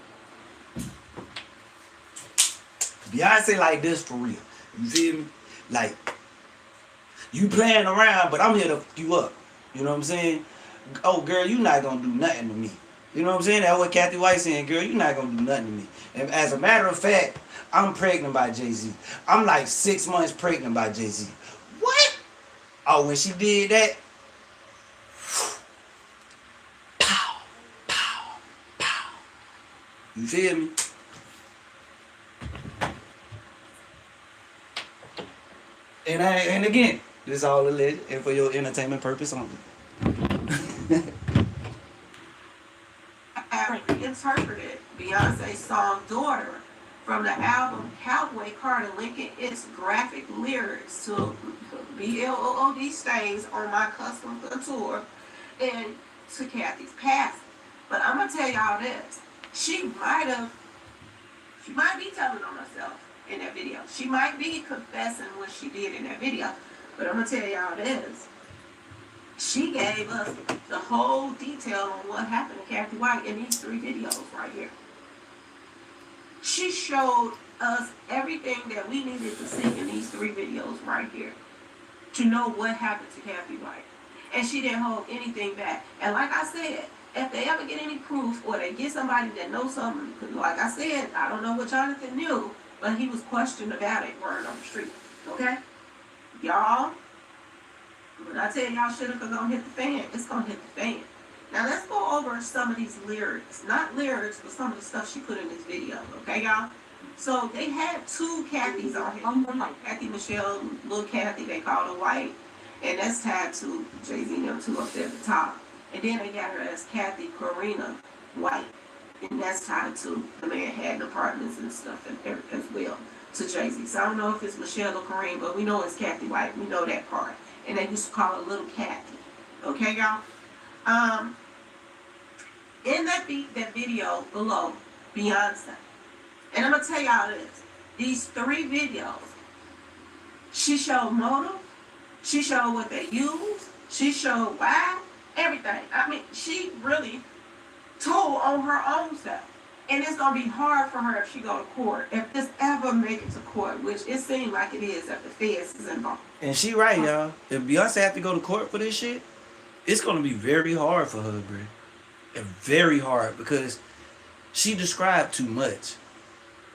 Beyonce like this, for real. You feel me? Like, you playing around, but I'm here to fuck you up. You know what I'm saying? Oh, girl, you not gonna do nothing to me. You know what I'm saying? That's what Kathy White saying, girl, you not gonna do nothing to me. And as a matter of fact, I'm pregnant by Jay-Z. I'm like 6 months pregnant by Jay-Z. What? Oh, when she did that, pow, pow, pow. You feel me? And again, this is all alleged and for your entertainment purpose only. Interpreted Beyonce's song Daughter from the album Cowboy Carter, linking its graphic lyrics to BLOOD stains on my custom couture and to Kathy's passing. But I'm gonna tell y'all this. She might be telling on herself in that video. She might be confessing what she did in that video. But I'm gonna tell y'all this. She gave us the whole detail on what happened to Kathy White in these 3 videos right here. She showed us everything that we needed to see in these 3 videos right here to know what happened to Kathy White. And she didn't hold anything back. And like I said, if they ever get any proof or they get somebody that knows something, because like I said, I don't know what Jonathan knew, but he was questioned about it word on the street. Okay? Y'all, when I tell y'all shit is gonna hit the fan, it's gonna hit the fan. Now let's go over some of these lyrics. Not lyrics, but some of the stuff she put in this video. Okay, y'all? So they had 2 Kathys on here. Kathy Michelle, little Kathy, they called her White. And that's tied to Jay-Z and them 2 up there at the top. And then they got her as Kathy Karina White. And that's tied to the Manhattan Apartments and stuff as well to Jay-Z. So I don't know if it's Michelle or Kareem, but we know it's Kathy White. We know that part. And they used to call her Little Kathy. Okay, y'all? In that video below, Beyonce. And I'm going to tell y'all this. These 3 videos, she showed motive. She showed what they used. She showed why. Everything. I mean, she really told on her own self. And it's going to be hard for her if she go to court. If this ever make it to court, which it seems like it is if the feds is involved. And she right, y'all. If Beyonce have to go to court for this shit, it's going to be very hard for her, bro. Very hard, because she described too much.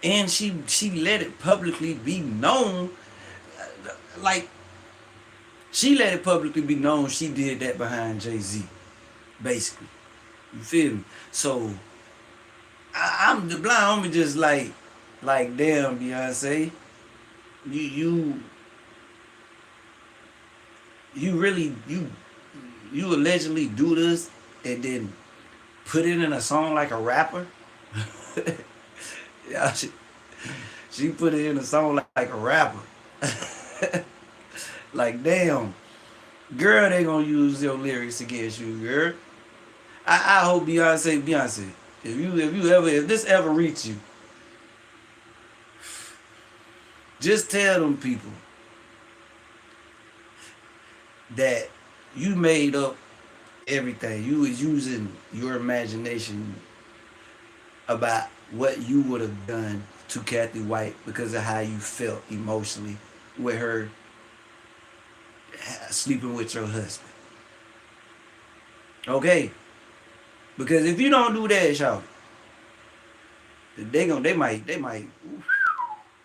And she let it publicly be known. Like, she let it publicly be known she did that behind Jay-Z. Basically. You feel me? So, I'm the blind homie just like damn, Beyonce. You really, you allegedly do this and then put it in a song like a rapper? Yeah, she put it in a song like a rapper. Like, damn. Girl, they gonna use your lyrics against you, girl. I hope Beyonce, if this ever reach you, just tell them people that you made up everything. You was using your imagination about what you would have done to Kathy White because of how you felt emotionally with her sleeping with your husband. Okay? Because if you don't do that, y'all, they might,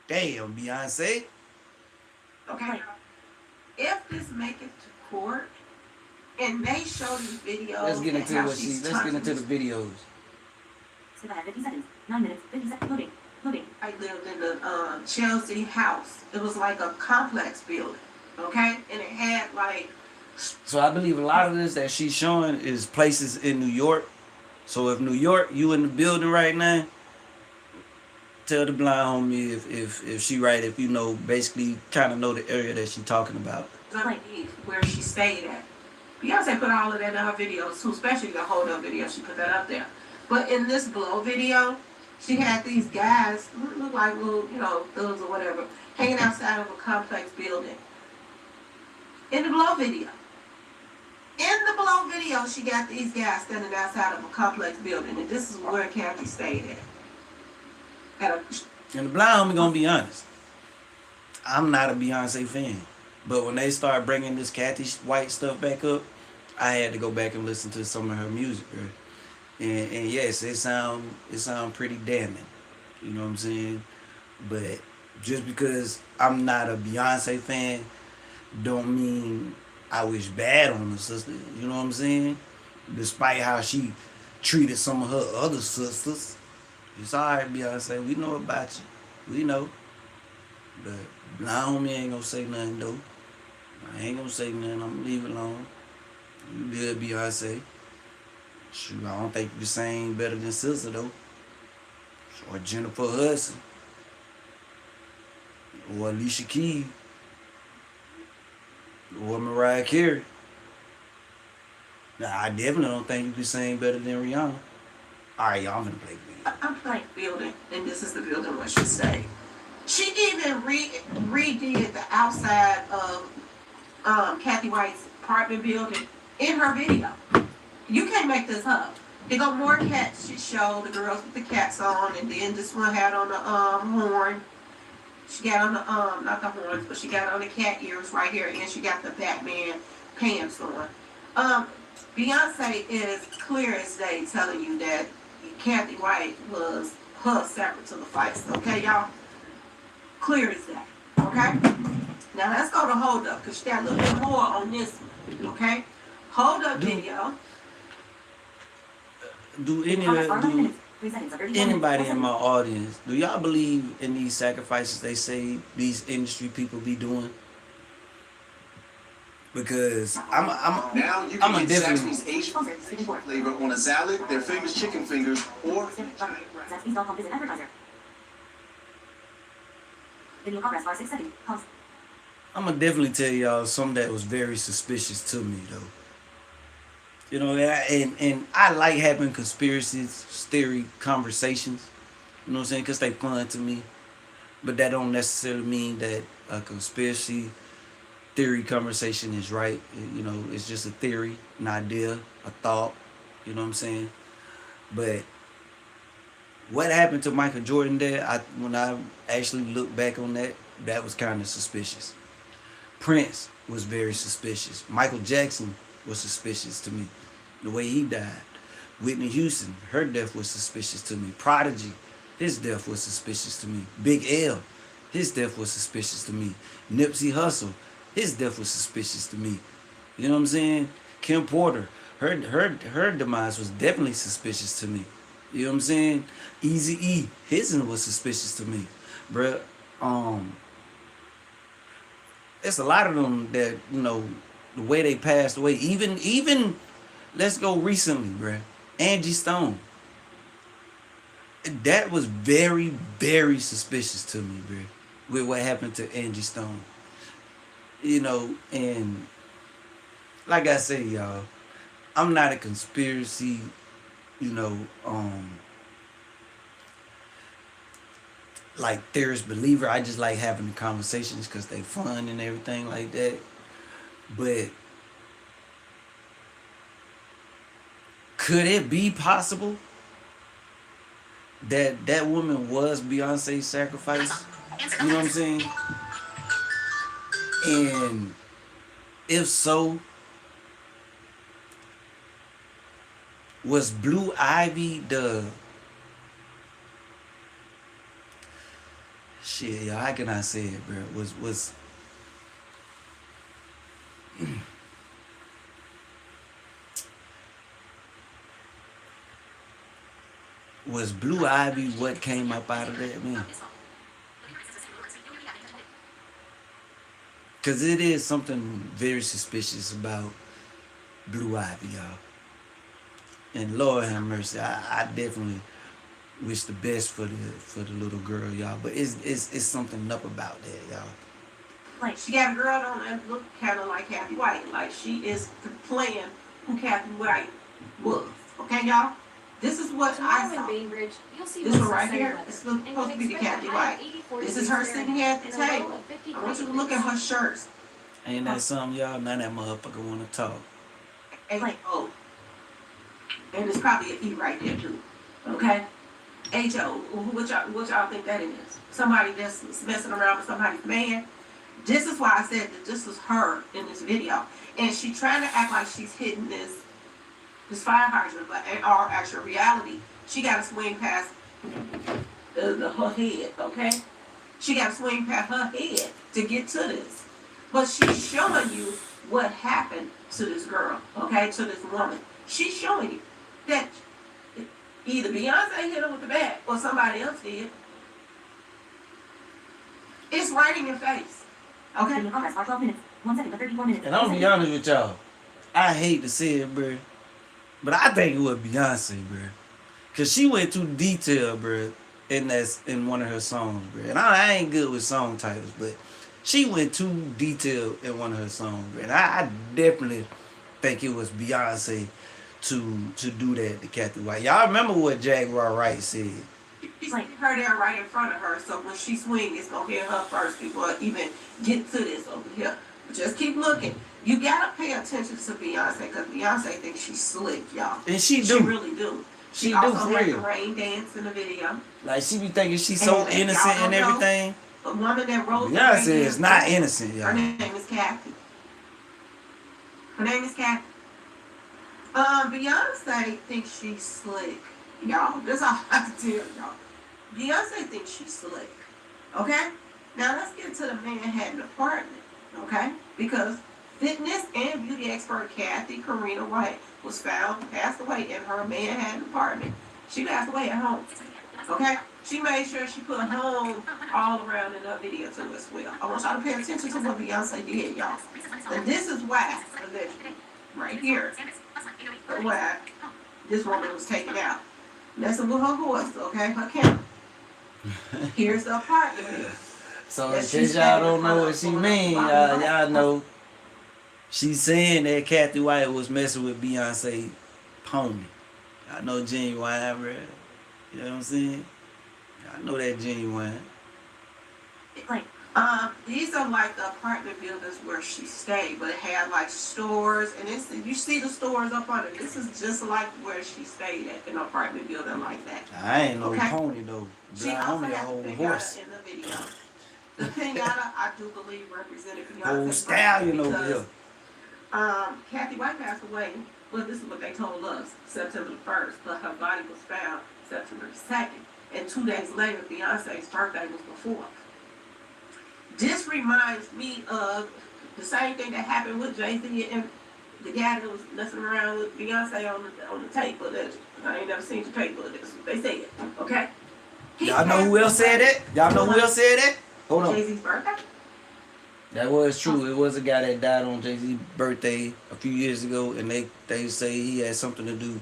damn, Beyonce. Okay. If this make it to court and they show these videos, Let's get into the videos. 50 seconds. 9 minutes. 50 seconds. Loading. I lived in the Chelsea house. It was like a complex building, okay? And it had like... So I believe a lot of this that she's showing is places in New York. So if New York, you in the building right now, tell the blind homie if she right, if you know, basically kind of know the area that she's talking about. Where she stayed at. Beyonce put all of that in her videos too, especially the hold up video. She put that up there. But in this Blow video, she had these guys, look like little, thugs or whatever, hanging outside of a complex building. In the Blow video. In the Blow video, she got these guys standing outside of a complex building, and this is where Kathy stayed at. And the blind homie gonna be honest. I'm not a Beyonce fan. But when they start bringing this Kathy White stuff back up, I had to go back and listen to some of her music, right? And yes, it sound pretty damning. You know what I'm saying? But just because I'm not a Beyonce fan, don't mean I wish bad on her sister. You know what I'm saying? Despite how she treated some of her other sisters. It's alright, Beyonce. We know about you. We know. But blind homie ain't gonna say nothing, though. I ain't gonna say nothing. I'm gonna leave it alone. You good, Beyonce. Shoot, I don't think you can sing better than Sister, though. Or Jennifer Hudson. Or Alicia Keys. Or Mariah Carey. Now, I definitely don't think you can sing better than Rihanna. Alright, y'all, I'm gonna play video. I'm playing building, and this is the building where she stayed. She even redid the outside of Kathy White's apartment building in her video. You can't make this up. They got more cats she showed, the girls with the cats on, and then this one had on the horn. She got on the not the horns, but she got on the cat ears right here, and she got the Batman pants on. Beyonce is clear as day telling you that Kathy White was her separate to the fights. Okay, y'all? Clear as day. Okay? Now let's go to Hold Up, because she got a little bit more on this one. Okay? Hold Up video. Do anybody in my audience, do y'all believe in these sacrifices they say these industry people be doing? Because now you can get Zaxby's Asian flavor on a salad, their famous chicken fingers, or I'm gonna definitely tell y'all something that was very suspicious to me though. You know, and I like having conspiracies, theory conversations. You know what I'm saying? Because they fun to me. But that don't necessarily mean that a conspiracy theory conversation is right. You know, it's just a theory, an idea, a thought. You know what I'm saying? But what happened to Michael Jordan there, when I actually look back on that, that was kind of suspicious. Prince was very suspicious. Michael Jackson was suspicious to me, the way he died. Whitney Houston, her death was suspicious to me. Prodigy, his death was suspicious to me. Big L, his death was suspicious to me. Nipsey Hussle, his death was suspicious to me. You know what I'm saying? Kim Porter, her demise was definitely suspicious to me. You know what I'm saying? Eazy-E, his was suspicious to me. Bruh, it's a lot of them that, you know, the way they passed away. Even let's go recently, bruh. Angie Stone. That was very, very suspicious to me, bruh, with what happened to Angie Stone. You know, and like I say, y'all, I'm not a conspiracy, you know, like theorist believer. I just like having the conversations because they fun and everything like that. But could it be possible that that woman was Beyonce's sacrifice? You know what I'm saying? And if so, was Blue Ivy the shit? Yeah, how can I say it, bro? Was Blue Ivy what came up out of that, man? Because it is something very suspicious about Blue Ivy, y'all. And Lord have mercy, I definitely wish the best for the little girl, y'all. But it's something up about that, y'all. Like, she got a girl on that look kind of like Kathy White. Like, she is playing who Kathy White was. Okay, y'all? This is what I saw. This one right here is supposed to be the Kathy White. This is her sitting here at the table. I want you to look at her shirts. Ain't that something, y'all? Now that motherfucker want to talk. H-O. And it's probably an E right there, too. Okay? H-O. What y'all think that is? Somebody that's messing around with somebody's man? This is why I said that this was her in this video. And she trying to act like she's hitting this fire hydrant, but in our actual reality, she got to swing past her head, okay? She got to swing past her head to get to this. But she's showing you what happened to this girl, okay, to this woman. She's showing you that either Beyonce hit her with the bat or somebody else did. It's right in your face, okay? And I'm gonna be honest with y'all. I hate to say it, bro, but I think it was Beyonce, bro. Cause she went too detailed, bro, in one of her songs, bro. And I ain't good with song titles, but she went too detailed in one of her songs, bro. And I definitely think it was Beyonce to do that to Kathy White. Y'all remember what Jaguar Wright said? She's her there right in front of her, so when she swings, it's gonna hit her first before it even get to this over here. But just keep looking. You gotta pay attention to Beyonce because Beyonce thinks she's slick, y'all. And she do. She really do. She do also for had the real. rain dance in the video. Like she be thinking she's so And innocent y'all and don't know, everything. the woman that wrote the Beyonce rain is dance, not innocent, y'all. her name is Kathy. Her name is Kathy. Beyonce thinks she's slick, y'all. That's all I have to tell y'all. Beyonce thinks she's slick. Okay? Now let's get to the Manhattan apartment. Okay? Because fitness and beauty expert Kathy Karina White was found passed away in her Manhattan apartment. She passed away at home. Okay? She made sure she put home all around in her video too as well. I want y'all to pay attention to what Beyonce did, y'all. And this is why, allegedly, right here, why this woman was taken out. Messing with her horse, okay? Her camera. Here's the apartment. So that in she case stayed y'all in don't know front what of she for mean, a lot y'all know she's saying that Kathy White was messing with Beyonce pony. I know genuine, bro. You know what I'm saying? I know that genuine. These are like the apartment buildings where she stayed, but it had like stores, and it's, you see the stores up on it. This is just like where she stayed at, an apartment building like that. I ain't no Okay. pony though. She also BlindHomie a had whole the horse. pinata in the video. The pinata, I do believe, represented Beyonce's Whole stallion birthday over here. because Kathy White passed away. Well, this is what they told us, September the 1st, but her body was found September the 2nd. And 2 days later, Beyonce's birthday was the 4th. This reminds me of the same thing that happened with Jay-Z and the guy that was messing around with Beyonce on the tape of that. I ain't never seen the tape of this. They said, okay? Y'all know who else said that? Y'all know who else said that? Hold on. Jay-Z's birthday? That was true. It was a guy that died on Jay-Z's birthday a few years ago, and they say he had something to do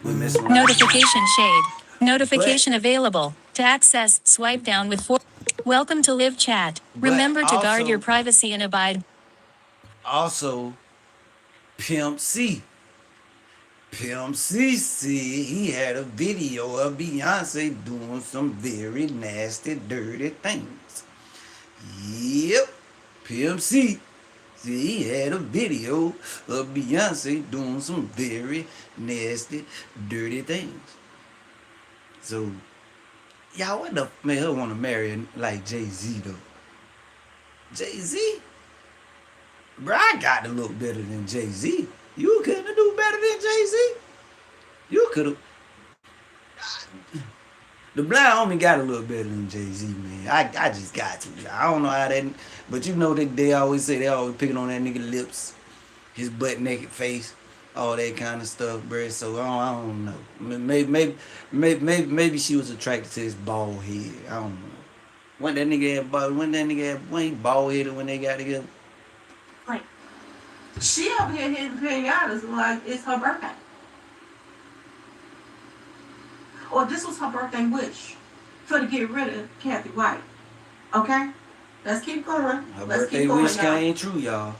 with messing around. Notification shade. Notification available. To access, swipe down with 4. Welcome to live chat. Remember to guard your privacy and abide. Also, Pimp C. Pimp C said he had a video of Beyonce doing some very nasty, dirty things. Yep, Pimp C said he had a video of Beyonce doing some very nasty, dirty things. So, y'all, what the f made her want to marry like Jay-Z though? Jay-Z? Bro, I got to look better than Jay-Z. You couldn't do better than Jay-Z. You could have. The BlindHomie got a little better than Jay-Z, man. I just got to. I don't know how that, but you know that they always say they always picking on that nigga lips, his butt naked face, all that kind of stuff, bro. So I don't know. Maybe she was attracted to his bald head. I don't know. When he bald headed when they got together. She up here hitting pinatas like it's her birthday. Or this was her birthday wish for to get rid of Kathy White. Okay? Let's keep going. Her Let's birthday keep going, wish y'all. came true, y'all.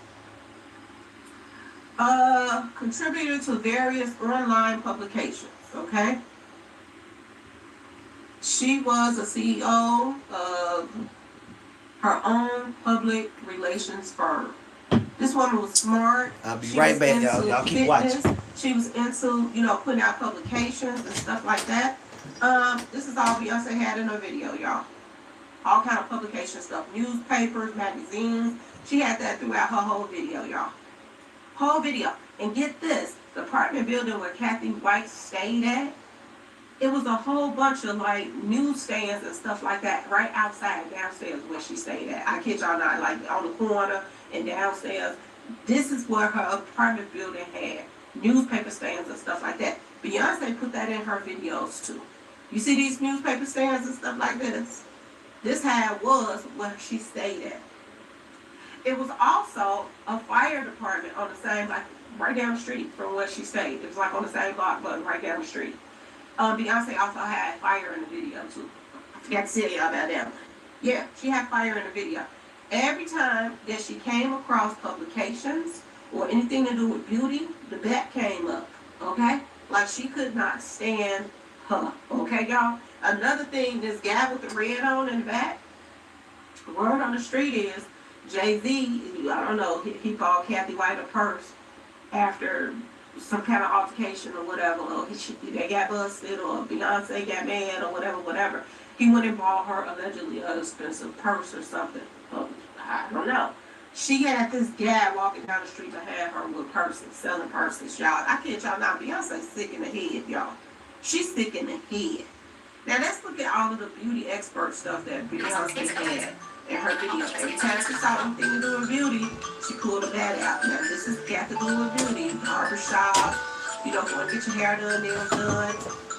Contributed to various online publications, okay? She was a CEO of her own public relations firm. This woman was smart. I'll be right back, y'all. Y'all keep watching. She was into, putting out publications and stuff like that. This is all Beyonce had in her video, y'all. All kind of publication stuff. Newspapers, magazines. She had that throughout her whole video, y'all. Whole video. And get this, the apartment building where Kathy White stayed at, it was a whole bunch of like newsstands and stuff like that right outside downstairs where she stayed at. I kid y'all not, like on the corner and downstairs. This is where her apartment building had newspaper stands and stuff like that. Beyonce put that in her videos too. You see these newspaper stands and stuff like this? This how it was where she stayed at. It was also a fire department on the same, like right down the street from where she stayed. It was like on the same block, but right down the street. Beyonce also had fire in the video too. I forgot to tell y'all about that one. Yeah, she had fire in the video. Every time that she came across publications or anything to do with beauty, the back came up, okay? Like she could not stand her, okay, y'all? Another thing, this guy with the red on in the back, the word on the street is Jay-Z, I don't know, he bought Kathy White a purse after some kind of altercation or whatever, or they got busted, or Beyonce got mad, or whatever. He went and bought her allegedly an expensive purse or something. I don't know. She had this guy walking down the street behind her with purses, selling purses, y'all. I kid y'all not, Beyonce's sick in the head, y'all. She's sick in the head. Now let's look at all of the beauty expert stuff that Beyonce had in her video. Every time she saw anything to do with beauty, she pulled a bat out. Now this has got to do with beauty, barbershop, you know, going to get your hair done, nails done.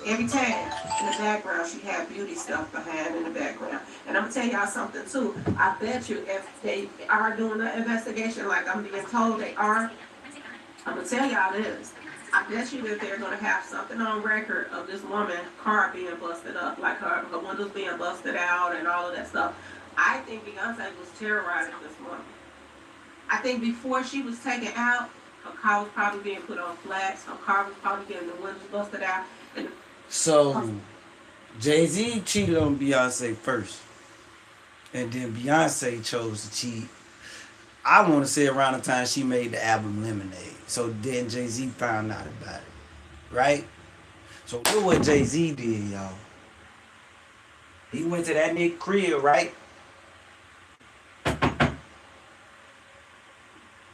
Every time in the background, she had beauty stuff behind in the background. And I'm gonna tell y'all something too. I bet you if they are doing an investigation like I'm being told they are, I'm gonna tell y'all this. I bet you that they're gonna have something on record of this woman car being busted up, like her windows being busted out and all of that stuff. I think Beyonce was terrorizing this woman. I think before she was taken out, her car was probably being put on flats. Her car was probably getting the windows busted out. And So, Jay-Z cheated on Beyonce first. And then Beyonce chose to cheat. I want to say around the time she made the album Lemonade. So then Jay-Z found out about it. Right? So look what Jay-Z did, y'all. He went to that nigga crib, right?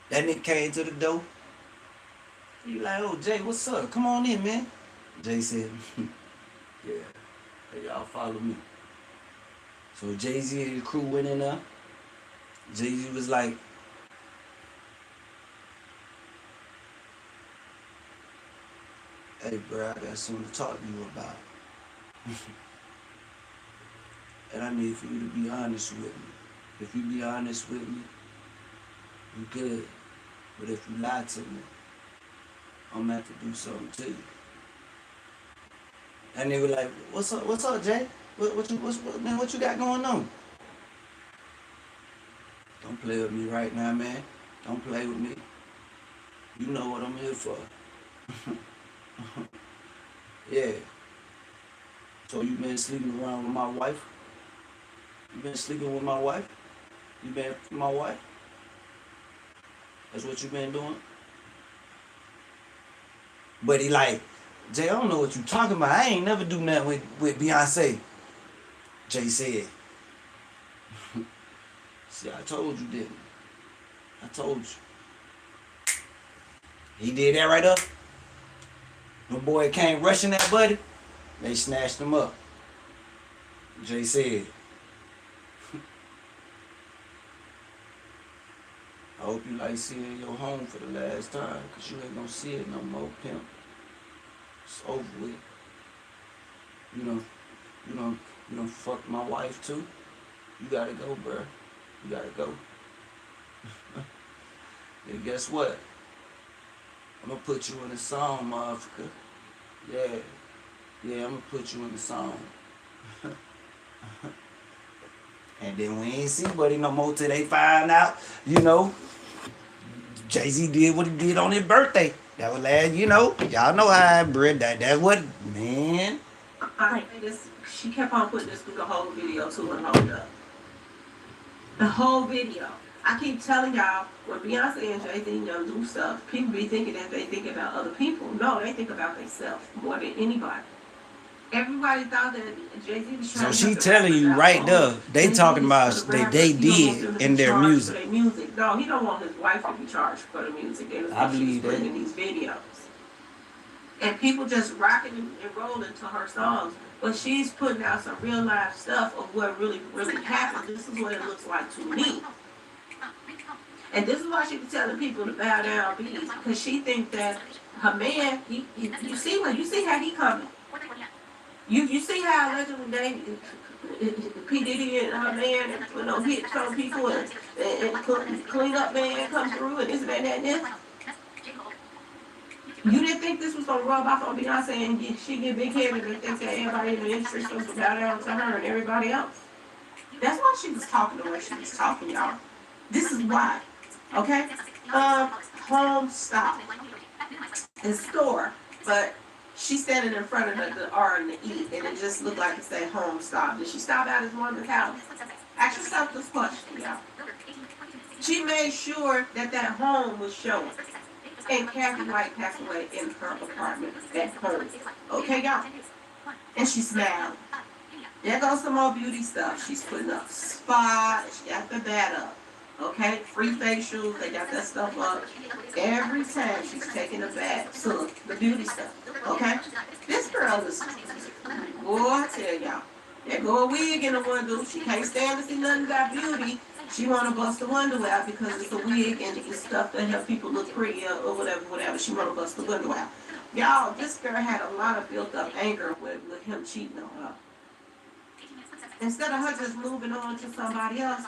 That nigga came to the door. He like, oh, Jay, what's up? Come on in, man. Jay said, yeah, hey, y'all follow me. So Jay-Z and his crew went in there. Jay-Z was like, hey, bro, I got something to talk to you about. And I need for you to be honest with me. If you be honest with me, you good. But if you lie to me, I'm gonna have to do something to you. And they were like, what's up, Jay? What you got going on? Don't play with me right now, man. Don't play with me. You know what I'm here for. Yeah. So you been sleeping around with my wife? You been sleeping with my wife? You been with my wife? That's what you been doing? But he like, Jay, I don't know what you talking about. I ain't never do nothing with Beyonce. Jay said. See, I told you, didn't I? I told you. He did that right up. The boy came rushing that buddy. They snatched him up. Jay said. I hope you like seeing your home for the last time, because you ain't gonna see it no more, pimp. It's over with. You know, fuck my wife too. You gotta go, bruh. You gotta go. And guess what? I'm gonna put you in a song, motherfucker. Yeah, I'm gonna put you in the song. And then we ain't see Buddy no more till they find out, you know, Jay-Z did what he did on his birthday. That was last, you know, y'all know how I bred that. That's what, man. She kept on putting this through the whole video too and hold up. The whole video. I keep telling y'all, when Beyonce and Jay-Z do stuff, people be thinking that they think about other people. No, they think about themselves more than anybody. Everybody thought that Jay-Z was trying So to she make the telling you rappers right out there, wrong. they And talking he's about for the they rappers, he don't want did them to in be their charged music. for their music. No, he don't want his wife to be charged for the music. I believe that. In these videos. And people just rocking and rolling to her songs. But she's putting out some real life stuff of what really happened. This is what it looks like to me. And this is why she be telling people to bow down, because she thinks that her man, you see how he coming. You see how allegedly P. Diddy and her man, hit some people and clean up man come through and this and that and this. You didn't think this was gonna rub off on Beyonce and she get big headed and think that everybody in the industry is supposed to bow down to her and everybody else. That's why she was talking the way she was talking, y'all. This is why. Okay? Home stop. And store. But she's standing in front of the R and the E and it just looked like it said home stop. Did she stop at his woman's house? Ask yourself this question, y'all. She made sure that that home was showing. And Kathy White passed away in her apartment at home. Okay, y'all? And she smiled. There goes some more beauty stuff. She's putting up spa. She got the that up. Okay? Free facials. They got that stuff up. Every time she's taking a bath. So, the beauty stuff. Okay? This girl is, boy, I tell y'all. There go a wig in the window. She can't stand to see nothing about beauty. She want to bust the window out because it's a wig and it's stuff that help people look prettier or whatever. She want to bust the window out. Y'all, this girl had a lot of built up anger with him cheating on her. Instead of her just moving on to somebody else,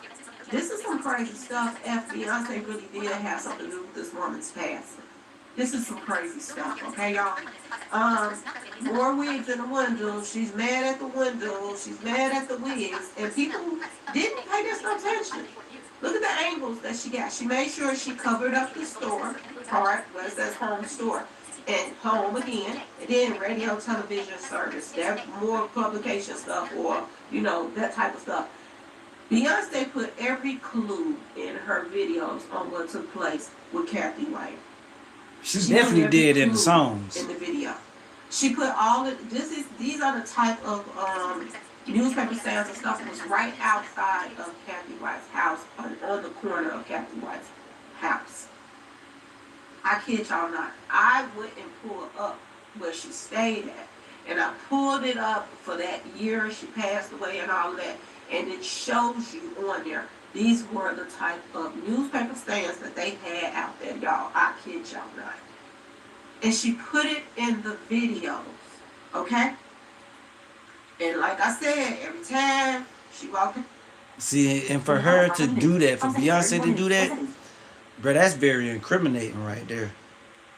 this is some crazy stuff. Beyonce really did have something to do with this woman's past. This is some crazy stuff, okay, y'all? More wigs in the window. She's mad at the window. She's mad at the wigs. And people didn't pay this no attention. Look at the angles that she got. She made sure she covered up the store part, where it says home store, and home again, and then radio, television service. That more publication stuff or, you know, that type of stuff. Beyonce put every clue in her videos on what took place with Kathy White. She definitely did in the songs. In the video. She put all of these are the type of newspaper stands and stuff that was right outside of Kathy White's house, on the corner of Kathy White's house. I kid y'all not. I went and pulled up where she stayed at. And I pulled it up for that year she passed away and all that. And it shows you on there. These were the type of newspaper stands that they had out there, y'all. I kid y'all not. And she put it in the videos, okay? And like I said, every time she walked in. See, and for her to do that, for Beyonce to do that, bro, that's very incriminating right there.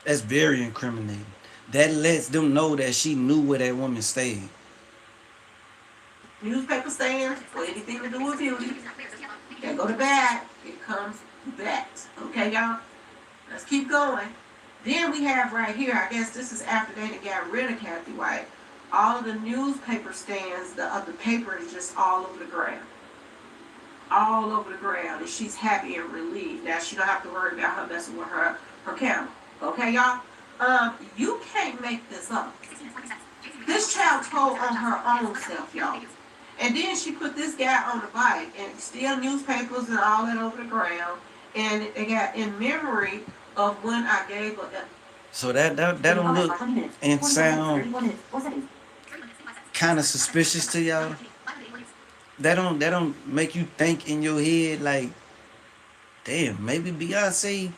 That's very incriminating. That lets them know that she knew where that woman stayed. Newspaper stands or anything to do with beauty. They go to bed, it comes back. Okay, y'all? Let's keep going. Then we have right here, I guess this is after they got rid of Kathy White, all of the newspaper stands, the paper is just all over the ground. All over the ground. And she's happy and relieved. Now she don't have to worry about her messing with her camera. Okay, y'all? You can't make this up. This child told on her own self, y'all. And then she put this guy on the bike and still newspapers and all that over the ground. And they got in memory of when I gave her that. So that don't look and sound kind of suspicious to y'all. That don't make you think in your head like, damn, maybe Beyonce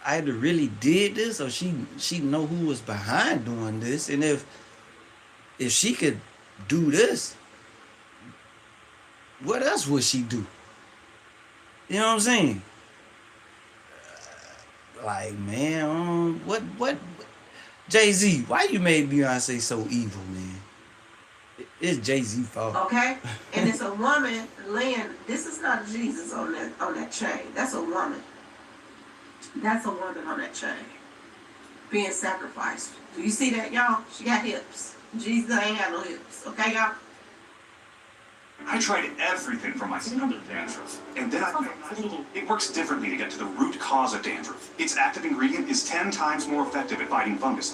either really did this or she know who was behind doing this. And if she could do this, what else would she do? You know what I'm saying? Like, man, what? Jay-Z, why you made Beyonce so evil, man? It's Jay-Z's fault. Okay? And it's a woman laying, this is not Jesus on that chain. That's a woman. That's a woman on that chain. Being sacrificed. Do you see that, y'all? She got hips. Jesus ain't got no hips. Okay, y'all? I tried everything for my standard dandruff, and then it works differently to get to the root cause of dandruff. Its active ingredient is 10 times more effective at fighting fungus.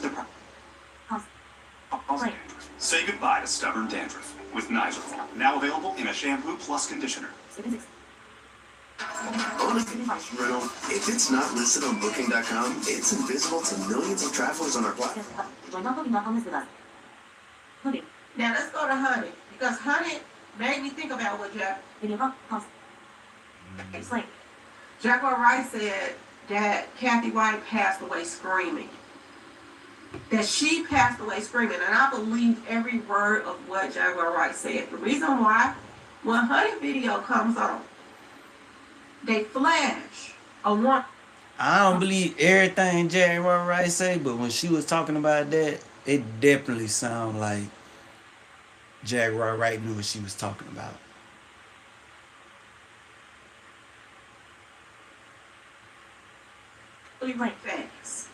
Say goodbye to stubborn dandruff with Nizoral, now available in a shampoo plus conditioner. If it's not listed on Booking.com, it's invisible to millions of travelers on our platform. Now let's go to Honey, because Honey made me think about what Jaguar Wright said that Kathy White passed away screaming. That she passed away screaming, and I believe every word of what Jaguar Wright said. The reason why, when Honey video comes on, they flash a one. I don't believe everything Jaguar Wright say, but when she was talking about that, it definitely sounded like Jaguar Wright knew what she was talking about. Really like facts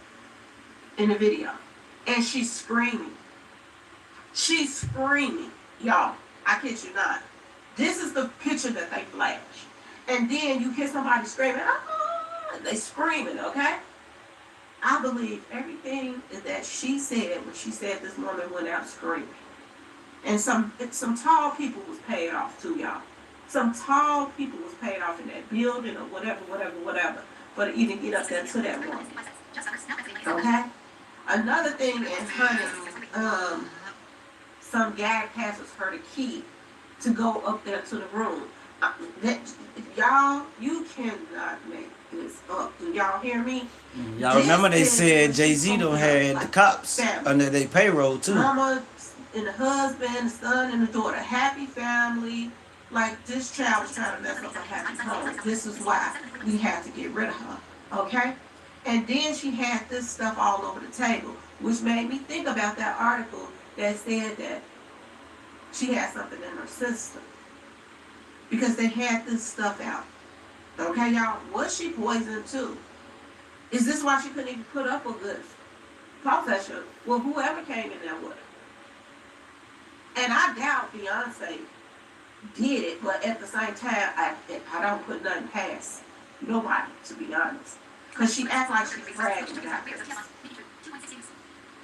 in the video, and she's screaming. She's screaming, y'all. I kid you not. This is the picture that they flash, and then you hear somebody screaming, ah, they screaming, okay? I believe everything that she said when she said this woman went out screaming. And some tall people was paid off too, y'all. Some tall people was paid off in that building or whatever, for to even get up there to that woman. Okay? Another thing in Huntington, some guy passes her the key to go up there to the room. Y'all, you cannot make this up. Do y'all hear me? Y'all remember they said Jay-Z don't have the cops under their payroll too. Mama and the husband, the son and the daughter, happy family. Like this child was trying to mess up a happy home. This is why we had to get rid of her. Okay? And then she had this stuff all over the table, which made me think about that article that said that she had something in her system. Because they had this stuff out. Okay, y'all? Was she poisoned too? Is this why she couldn't even put up with this confession? Well, whoever came in there with her. And I doubt Beyonce did it, but at the same time, I don't put nothing past nobody, to be honest. Because she acts like she's bragging about this.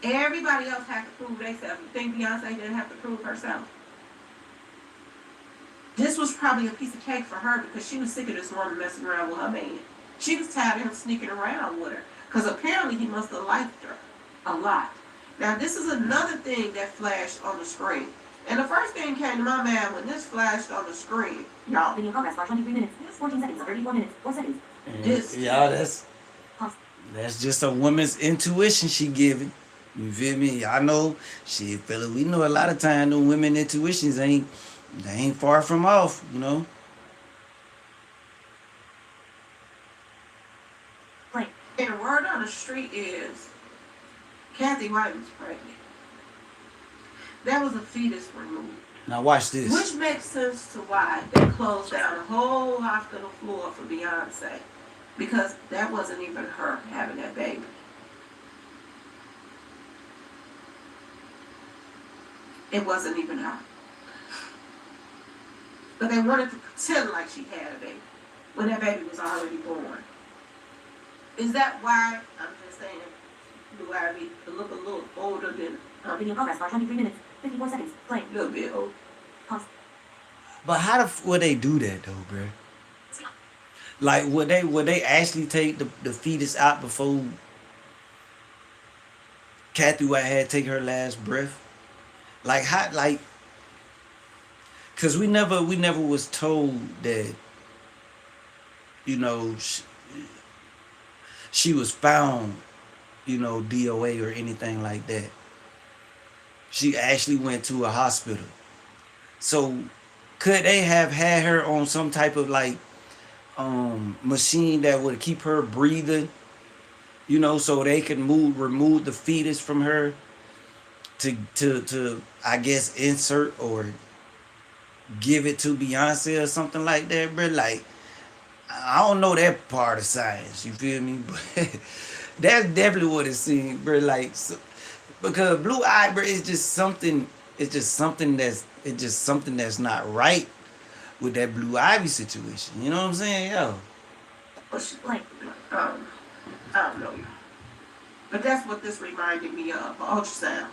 Everybody else had to prove themselves. You think Beyonce didn't have to prove herself? This was probably a piece of cake for her because she was sick of this woman messing around with her man. She was tired of him sneaking around with her because apparently he must have liked her a lot. Now, this is another thing that flashed on the screen. And the first thing came to my mind when this flashed on the screen, y'all. Video progress bar 23 minutes, 14 seconds, 34 minutes, 4 seconds. Y'all, that's just a woman's intuition she giving. You feel me? Y'all know, shit, fella, we know a lot of times the women intuitions ain't far from off, you know. Right. And the word on the street is Kathy White was pregnant. That was a fetus removed. Now watch this. Which makes sense to why they closed down the whole hospital floor for Beyonce. Because that wasn't even her having that baby. It wasn't even her. But they wanted to pretend like she had a baby when that baby was already born. Is that why, I'm just saying, Blue Ivy look a little older than Video progress bar 23 minutes, 54 seconds, play. a little bit old. Pause. But how would they do that though, bro? Like would they actually take the fetus out before Kathy White had to take her last breath? Like how, like, cause we never was told that, you know, she was found, you know, DOA or anything like that. She actually went to a hospital. So could they have had her on some type of like machine that would keep her breathing, you know, so they could remove the fetus from her to I guess insert or give it to Beyonce or something like that, bro? Like, I don't know that part of science, you feel me? But that's definitely what it seems, bro. Like, so, because Blue Eye, bro, it's just something that's not right with that Blue Ivy situation. You know what I'm saying, yo? Like, I don't know. But that's what this reminded me of, ultrasound.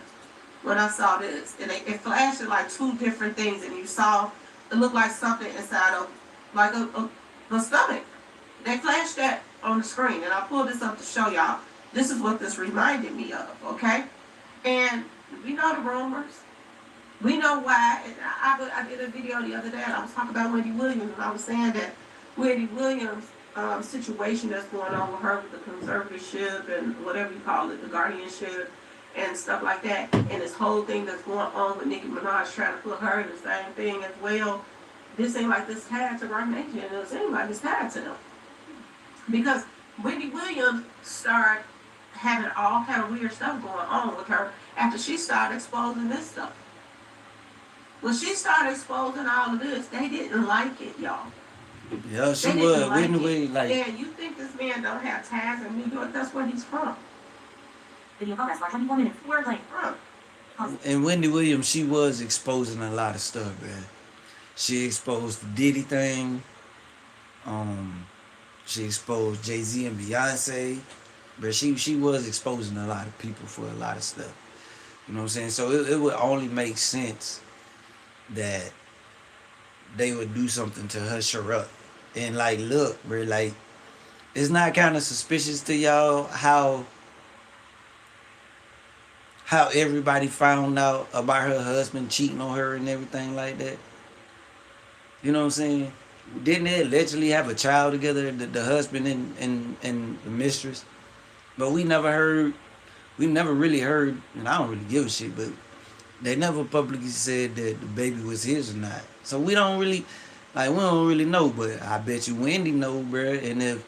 When I saw this, and it flashed at like two different things, and you saw, it looked like something inside of, like a stomach. They flashed that on the screen, and I pulled this up to show y'all. This is what this reminded me of, okay? And we know the rumors. We know why. And I did a video the other day, and I was talking about Wendy Williams, and I was saying that Wendy Williams' situation that's going on with her with the conservatorship and whatever you call it, the guardianship and stuff like that, and this whole thing that's going on with Nicki Minaj trying to put her in the same thing as well. This ain't like this tied to Rock Nation. It seems like it's tied to them. Because Wendy Williams started having all kind of weird stuff going on with her after she started exposing this stuff. When she started exposing all of this, they didn't like it, y'all. Yeah, she was. Like, yeah, you think this man don't have ties in New York? That's where he's from. Video progress bar 24 minutes, Where's he from? and Wendy Williams, she was exposing a lot of stuff, man. She exposed the Diddy thing. She exposed Jay-Z and Beyonce, but she was exposing a lot of people for a lot of stuff. You know what I'm saying? So it would only make sense that they would do something to hush her up. And like, look, bro, like, it's not kind of suspicious to y'all how everybody found out about her husband cheating on her and everything like that. You know what I'm saying? Didn't they allegedly have a child together, the husband and the mistress? But we never really heard, and I don't really give a shit, but they never publicly said that the baby was his or not. So we don't really know, but I bet you Wendy know, bruh. And if,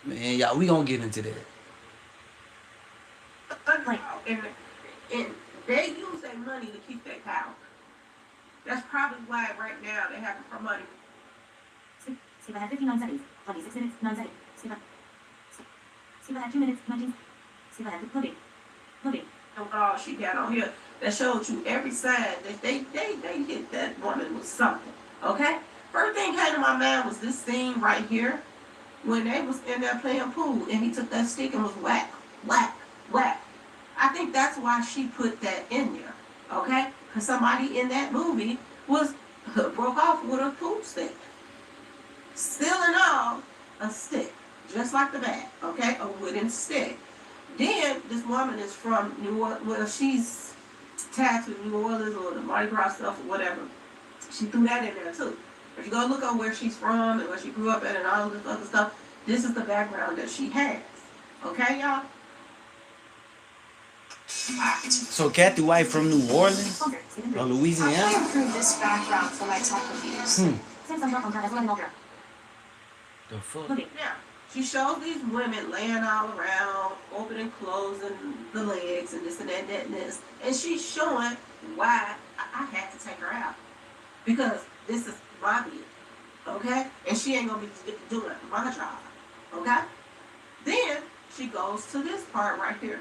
man, y'all, we gonna get into that. And they use their money to keep their power. That's probably why right now they have her money. Skip ahead 59 seconds. 26 minutes, 9 seconds. Skip ahead 2 minutes, 19. Skip ahead. Loading. Oh, she got on here that showed you every sign that they hit that woman with something. Okay? First thing came to my mind was this scene right here when they was in there playing pool and he took that stick and was whack, whack, whack. I think that's why she put that in there. Okay? Because somebody in that movie was broke off with a pool stick. Still and all, a stick. Just like the bat. Okay? A wooden stick. Then this woman is from New Orleans. Well, she's tagged with New Orleans or the Mardi Gras stuff or whatever. She threw that in there too. If you go look at where she's from and where she grew up at and all this other stuff, this is the background that she has. Okay, y'all? So Kathy White from New Orleans or Louisiana? How can I improve this background for my tech reviews? The fuck? Now, she shows these women laying all around, opening and closing the legs and this and that and this. And she's showing why I had to take her out. Because this is my business, okay? And she ain't gonna be doing my job, okay? Then she goes to this part right here.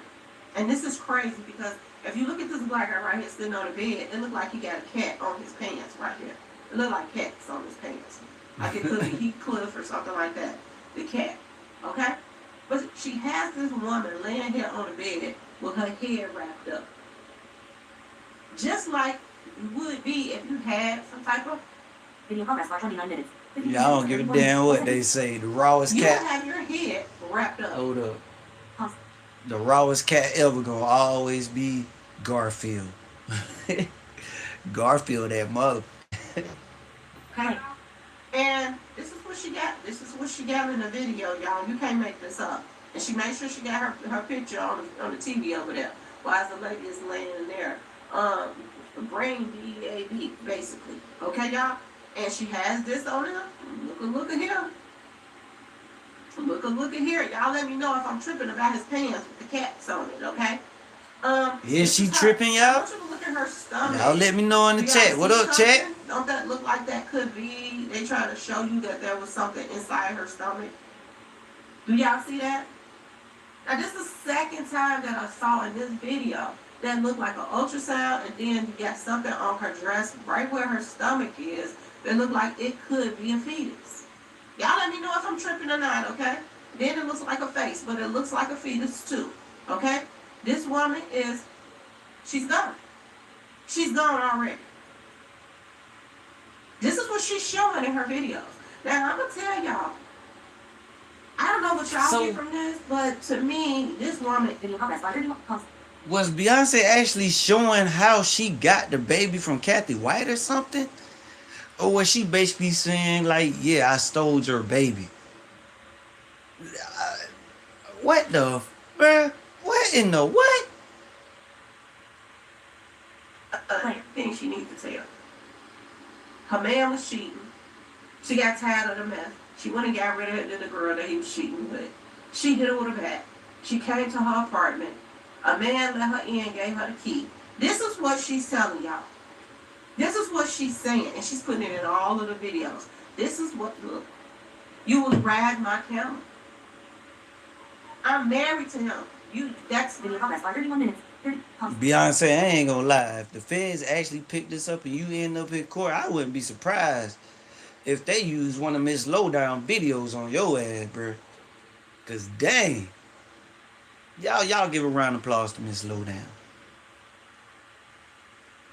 And this is crazy because if you look at this black guy right here sitting on the bed, it looked like he got a cat on his pants right here. It looked like cats on his pants. Like it could be Heathcliff or something like that. The cat, okay? But she has this woman laying here on the bed with her hair wrapped up. Just like you would be if you had some type of Video progress for 29 minutes. Yeah, I don't give a damn what they say. The rawest you cat. have your head wrapped up. Hold up. The rawest cat ever gonna always be Garfield. Garfield, that mother. Okay. And this is what she got. This is what she got in the video, y'all. You can't make this up. And she made sure she got her picture on the TV over there. While the lady is laying in there. Brain BAB, basically. Okay, y'all? And she has this on her. Look at here. Look at here. Y'all let me know if I'm tripping about his pants with the cats on it, okay? Is she tripping, y'all? I want you to look at her stomach. Y'all let me know in the chat. What up, chat? Don't that look like that could be, they trying to show you that there was something inside her stomach? Do y'all see that? Now this is the second time that I saw in this video that looked like an ultrasound, and then you got something on her dress right where her stomach is that looked like it could be a fetus. Y'all let me know if I'm tripping or not, okay? Then it looks like a face, but it looks like a fetus too, okay? This woman she's gone. She's gone already. This is what she's showing in her videos. Now, I'm going to tell y'all, I don't know what y'all get from this, but to me, this woman... Was Beyonce actually showing how she got the baby from Kathy White or something? Or was she basically saying, like, yeah, I stole your baby? What the... Bruh? What in the what? Thing she needs to tell. Her man was cheating. She got tired of the mess. She went and got rid of the girl that he was cheating with. She hit her with a bat. She came to her apartment. A man let her in, gave her the key. This is what she's telling y'all. This is what she's saying, and she's putting it in all of the videos. This is what, look, you will ride my camera. I'm married to him. That's video progress for 31 minutes. Beyonce, I ain't gonna lie. If the feds actually picked this up and you end up in court, I wouldn't be surprised if they use one of Miss Lowdown videos on your ass, bro. Cause dang. Y'all give a round of applause to Miss Lowdown.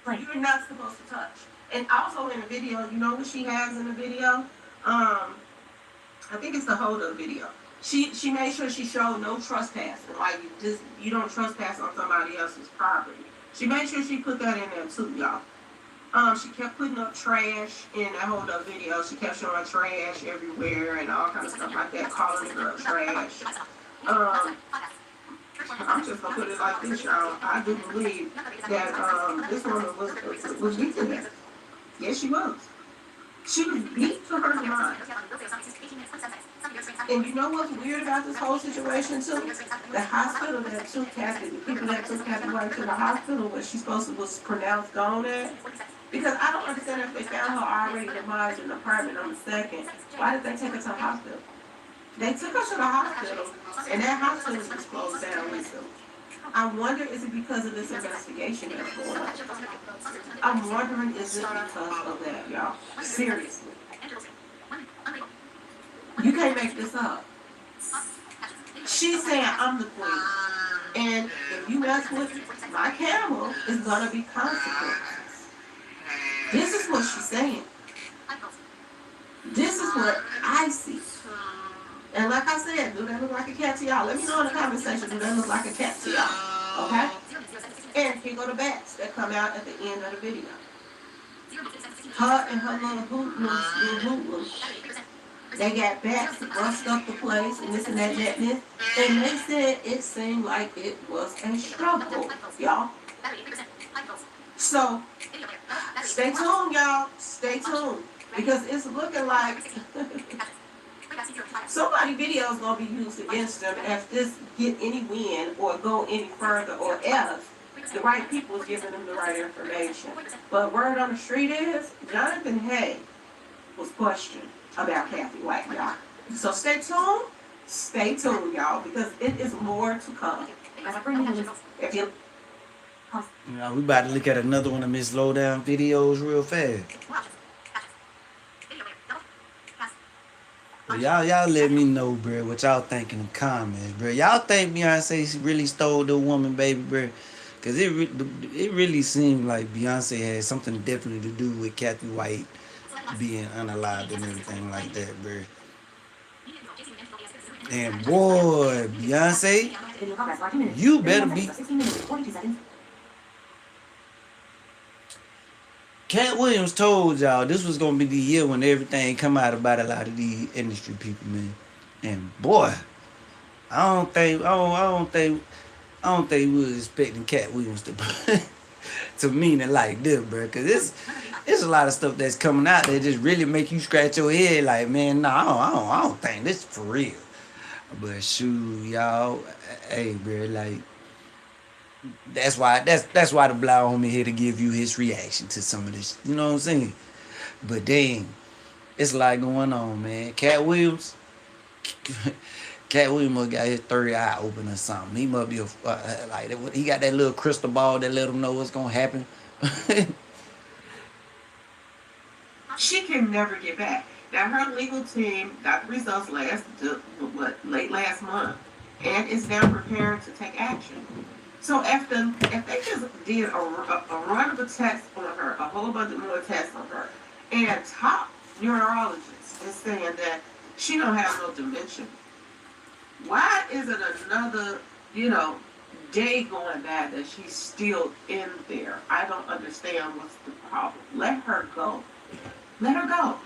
You're not supposed to touch. And also in the video, you know what she has in the video? I think it's the hold up video. She made sure she showed no trespassing. Like you don't trespass on somebody else's property. She made sure she put that in there too, y'all. She kept putting up trash in that hold up video. She kept showing trash everywhere and all kinds of stuff like that, calling the girl trash. I'm just gonna put it like this, y'all. I do believe that this woman was beat to death. Yes, she was. She was beat to her mind. And you know what's weird about this whole situation too? The hospital that took Kathy, the people that took Kathy White to the hospital where she's supposed to was pronounced gone at. Because I don't understand if they found her already demised in the apartment on the 2nd. Why did they take her to the hospital? They took her to the hospital, and that hospital was closed down recently. I wonder, is it because of this investigation that's going on? I'm wondering, is it because of that, y'all? Seriously. You can't make this up. She's saying, I'm the queen. And if you mess with my camel, it's going to be consequences. This is what she's saying. This is what I see. And like I said, do that look like a cat to y'all? Let me know in the comment section, do that look like a cat to y'all? Okay? And here go the bats that come out at the end of the video. Her and her little hootlums, they got bats that bust up the place and this and that and that and this. And they said it seemed like it was a struggle, y'all. So, stay tuned, y'all. Stay tuned. Because it's looking like somebody's video is going to be used against them if this get any win or go any further or else the right people is giving them the right information. But word on the street is Jonathan Hay was questioned about Kathy White, y'all. So stay tuned, y'all, because it is more to come. If you we about to look at another one of Miss Lowdown videos real fast. Well, y'all let me know, bro, what y'all think in the comments, bro. Y'all think Beyonce really stole the woman, baby, bro? Because it really seemed like Beyonce had something definitely to do with Kathy White being unalived and everything like that, bro. And boy, Beyonce, you better be... Cat Williams told y'all this was gonna be the year when everything come out about a lot of these industry people, man. And boy, I don't think we was expecting Cat Williams to mean it like this, bro. Cause it's a lot of stuff that's coming out that just really make you scratch your head, like, man, nah, I don't think this is for real. But shoot, y'all, hey, bro, like. That's why the Blind Homie here to give you his reaction to some of this. You know what I'm saying? But dang, it's a lot going on, man. Cat Williams must got his third eye open or something. He must be he got that little crystal ball that let him know what's gonna happen. She can never get back. Now her legal team got the results late last month, and is now preparing to take action. So if they just did a run of a test on her, a whole bunch of more tests on her, and top neurologist is saying that she don't have no dementia, why is it another, day going by that she's still in there? I don't understand what's the problem. Let her go. Let her go.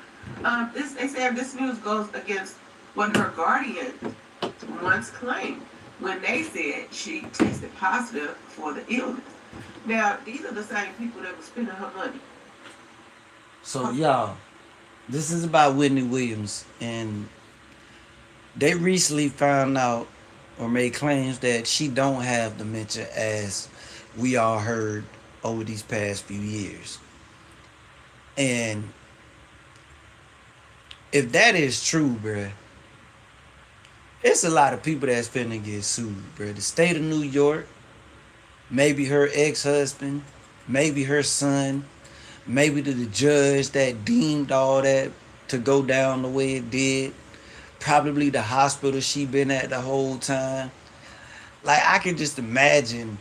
They say this news goes against what her guardian once claimed when they said she tested positive for the illness. Now, these are the same people that were spending her money. So, y'all, this is about Whitney Williams, and they recently found out or made claims that she don't have dementia, as we all heard over these past few years. And if that is true, bruh, it's a lot of people that's finna get sued, bruh. The state of New York, maybe her ex-husband, maybe her son, maybe the judge that deemed all that to go down the way it did. Probably the hospital she been at the whole time. Like, I can just imagine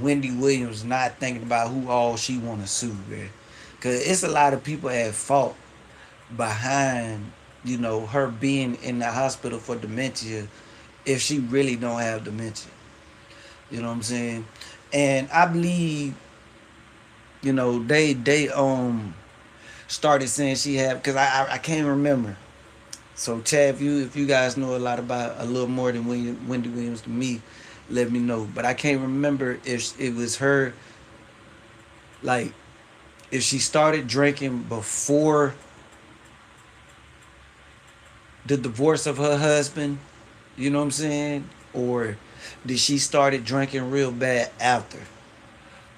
Wendy Williams not thinking about who all she want to sue, man. Because it's a lot of people at fault behind, you know, her being in the hospital for dementia if she really don't have dementia. You know what I'm saying? And I believe, you know, they started saying she had, because I can't remember. So Chad, if you guys know a lot about a little more than Wendy Williams to me, let me know. But I can't remember if it was her, like, if she started drinking before the divorce of her husband, you know what I'm saying? Or did she started drinking real bad after?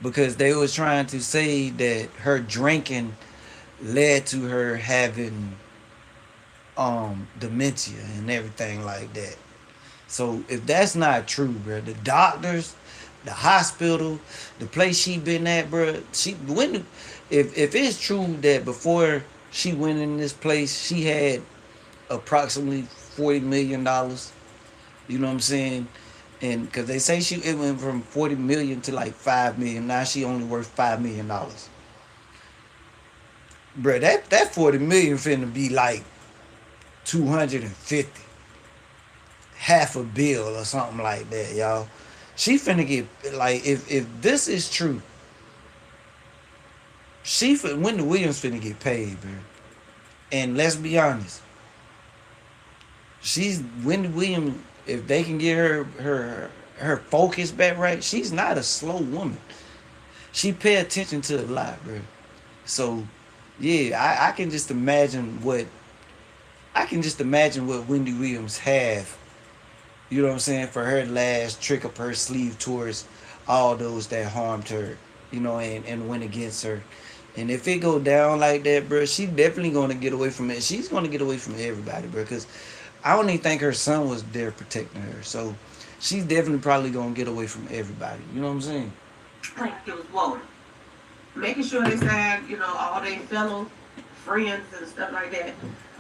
Because they was trying to say that her drinking led to her having dementia and everything like that. So if that's not true, bro, the doctors, the hospital, the place she been at, bro, if it's true that before she went in this place, she had approximately $40 million. You know what I'm saying? And because they say it went from 40 million to like 5 million. Now she only worth $5 million. Bro, that 40 million finna be like 250, half a bill or something like that, y'all. She finna get, like, if this is true, Wendy Williams finna get paid, bro. And let's be honest, Wendy Williams. If they can get her focus back right, she's not a slow woman. She pay attention to a lot, bro. So yeah, I can just imagine what Wendy Williams have, you know what I'm saying, for her last trick up her sleeve towards all those that harmed her, you know, and went against her. And if it go down like that, bro, she definitely gonna get away from it. She's gonna get away from everybody, bro, because I don't even think her son was there protecting her. So she's definitely probably gonna get away from everybody. You know what I'm saying? Like it was woke. Making sure they said, you know, all their fellow friends and stuff like that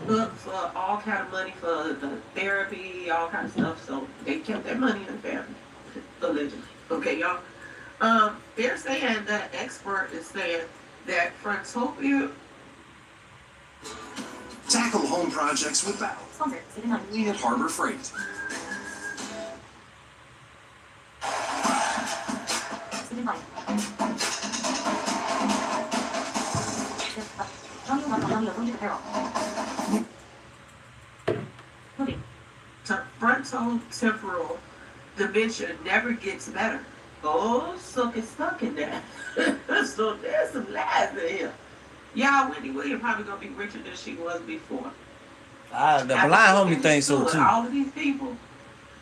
look for all kind of money for the therapy, all kind of stuff. So they kept that money in the family, allegedly. Okay, y'all. They're saying that expert is saying that Frontopia. Tackle home projects without at Harbor Freight. Frontotemporal dementia never gets better. Oh, suck it stuck in there. So there's some lies in here. Y'all, Wendy Williams probably gonna be richer than she was before. The blind homie thinks so too. All of these people,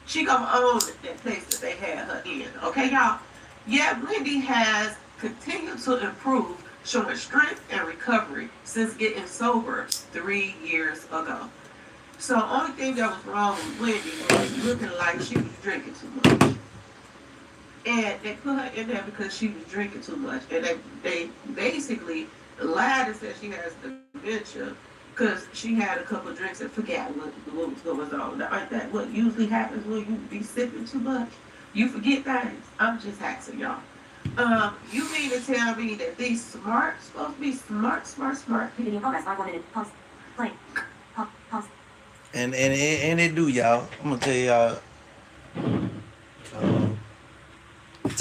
she gonna own that place that they had her in. Okay, y'all? Yeah, Wendy has continued to improve, showing strength and recovery since getting sober 3 years ago. So the only thing that was wrong with Wendy was looking like she was drinking too much. And they put her in there because she was drinking too much. And they basically lied and said she has dementia because she had a couple of drinks and forgot what was going on. Like that, what usually happens when you be sipping too much? You forget things. I'm just asking y'all. You mean to tell me that these supposed to be smart? And it do, y'all. I'm gonna tell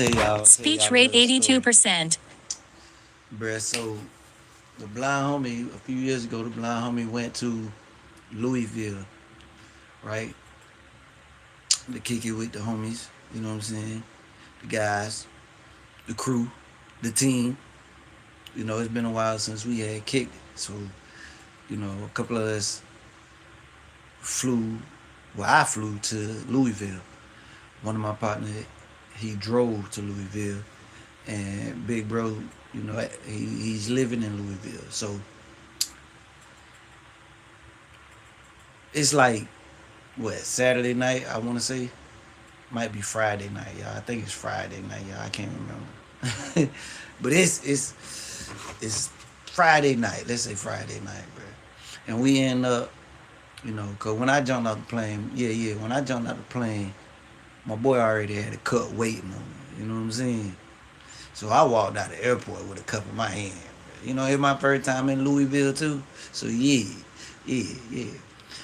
y'all. Speech rate 82%. Bruh, so the blind homie, a few years ago, the blind homie went to Louisville, right? To kick it with the homies, you know what I'm saying? The guys, the crew, the team. You know, it's been a while since we had kicked it. So, you know, a couple of us I flew to Louisville. One of my partners, he drove to Louisville. And big bro, you know, he's living in Louisville. So it's like, what, Saturday night, I want to say? Might be Friday night, y'all. I think it's Friday night, y'all. I can't remember. But it's Friday night. Let's say Friday night, bro. And we end up, cause when I jumped out the plane, when I jumped out the plane, my boy already had a cut waiting on me. You know what I'm saying? So I walked out the airport with a cup in my hand. It's my first time in Louisville too. So yeah.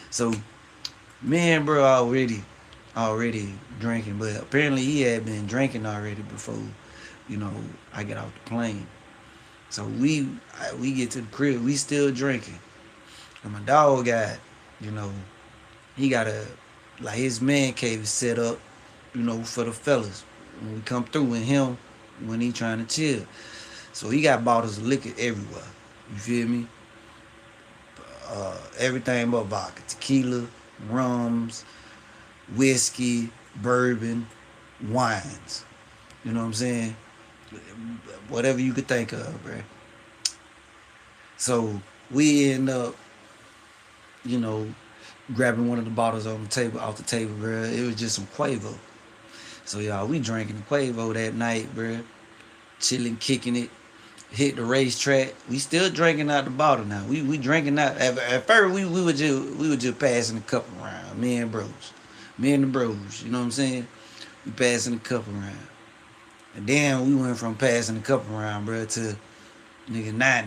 So me and bro already drinking, but apparently he had been drinking already before, I get off the plane. So we get to the crib, we still drinking. And my dog got, you know, he got his man cave is set up, for the fellas when we come through with him when he trying to chill. So he got bottles of liquor everywhere. You feel me? Everything but vodka, tequila, rums, whiskey, bourbon, wines. You know what I'm saying? Whatever you could think of, bruh. So we end up, grabbing one of the bottles off the table, bruh. It was just some Quavo. So y'all, we drinking Quavo that night, bruh. Chilling, kicking it. Hit the racetrack. We still drinking out the bottle now. We drinking out. At first we were just passing a cup around. Me and the bros. You know what I'm saying? We passing a cup around. And then we went from passing the cup around, bro, to now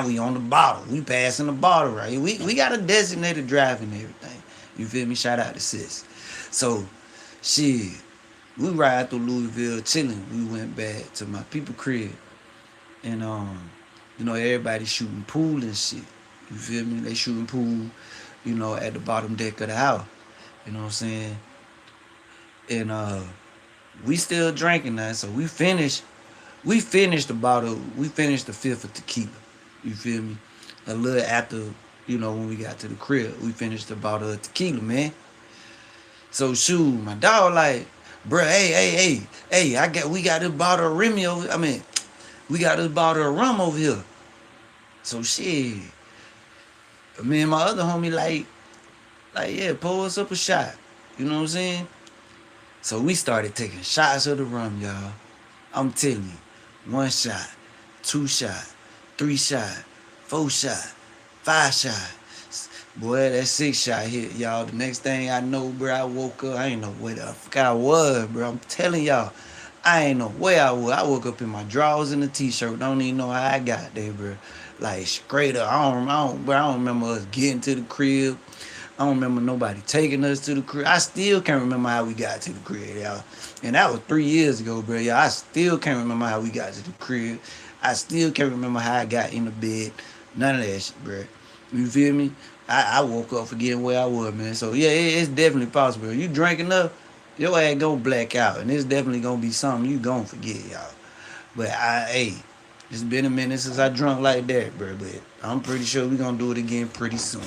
we on the bottle. We passing the bottle, right? We got a designated drive and everything. You feel me? Shout out to sis. So, shit, we ride through Louisville chilling. We went back to my people crib. And, everybody shooting pool and shit. You feel me? They shooting pool, at the bottom deck of the house. You know what I'm saying? And, we still drinking now, so we finished the bottle. We finished the fifth of tequila. You feel me? A little after, when we got to the crib, we finished the bottle of tequila, man. So shoot, my dog like, bruh, hey, we got this bottle of Remy over. We got this bottle of rum over here. So shit, me and my other homie like, yeah, pour us up a shot. You know what I'm saying? So we started taking shots of the rum, y'all. I'm telling you, 1 shot, 2 shot, 3 shot, 4 shot, 5 shot. Boy, that 6 shot hit, y'all. The next thing I know, bro, I woke up. I ain't know where the fuck I was, bro. I'm telling y'all, I ain't know where I was. I woke up in my drawers and a t-shirt. Don't even know how I got there, bro. Like straight up. I don't remember us getting to the crib. I don't remember nobody taking us to the crib. I still can't remember how we got to the crib, y'all. And that was 3 years ago, bro. Y'all, I still can't remember how we got to the crib. I still can't remember how I got in the bed. None of that shit, bro. You feel me? I woke up forgetting where I was, man. So, yeah, it's definitely possible. You drink enough, your ass gonna black out. And it's definitely gonna be something you gonna forget, y'all. But, it's been a minute since I drunk like that, bro. But I'm pretty sure we gonna do it again pretty soon.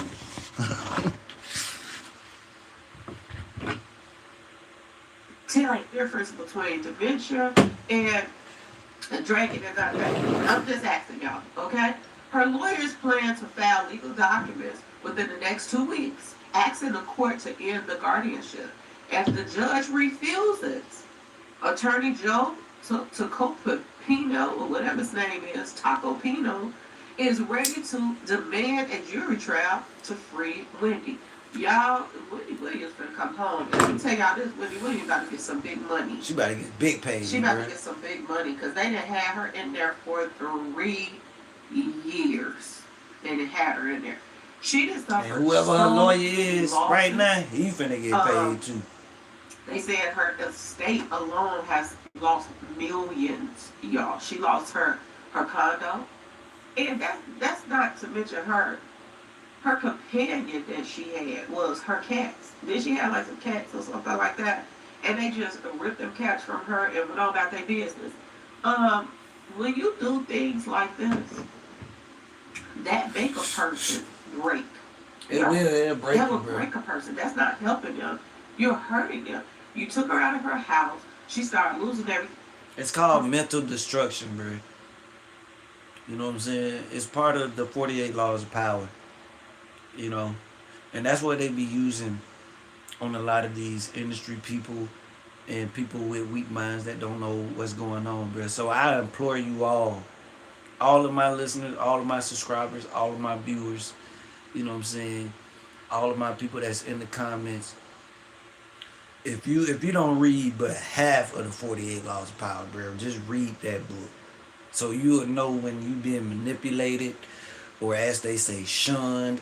See, like, difference between dementia and drinking and not drinking. I'm just asking y'all, okay? Her lawyers plan to file legal documents within the next 2 weeks, asking the court to end the guardianship. If the judge refuses, Attorney Joe Tacopino, or whatever his name is, Taco Pino, is ready to demand a jury trial to free Wendy. Y'all, Wendy Williams gonna come home. And let me tell y'all this, Wendy Williams about to get some big money. She about to get big pay. She about to get some big money because they done had her in there for 3 years. They done had her in there. She just suffered. And whoever her lawyer is right now, he finna get paid too. They said her estate alone has lost millions, y'all. She lost her condo. And that's not to mention her companion that she had was her cats. Then she had like some cats or something like that. And they just ripped them cats from her and went on about their business. When you do things like this, that make a person break. It'll break that you, will bro. break a person. That's not helping them. You're hurting them. You took her out of her house. She started losing everything. It's called mental destruction, bro. You know what I'm saying? It's part of the 48 laws of power. And that's what they be using on a lot of these industry people and people with weak minds that don't know what's going on, bro. So I implore you all, all of my listeners, all of my subscribers, all of my viewers, you know what I'm saying, all of my people that's in the comments. If you don't read but half of the 48 Laws of Power, bro, just read that book. So you'll know when you being manipulated, or as they say, shunned,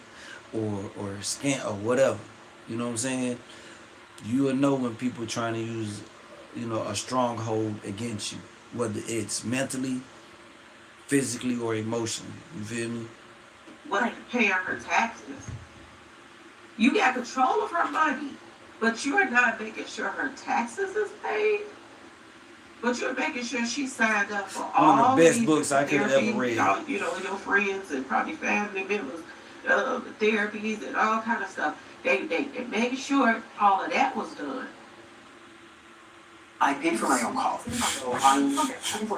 or scant or whatever. You know what I'm saying? You will know when people trying to use, a stronghold against you, whether it's mentally, physically, or emotionally. You feel me? What paying her taxes? You got control of her money, but you are not making sure her taxes is paid. But you're making sure she signed up for all One of the best these books I could have therapies, ever read. Your friends and probably family members, therapies and all kind of stuff. They made sure all of that was done. I paid for my own college, so I'm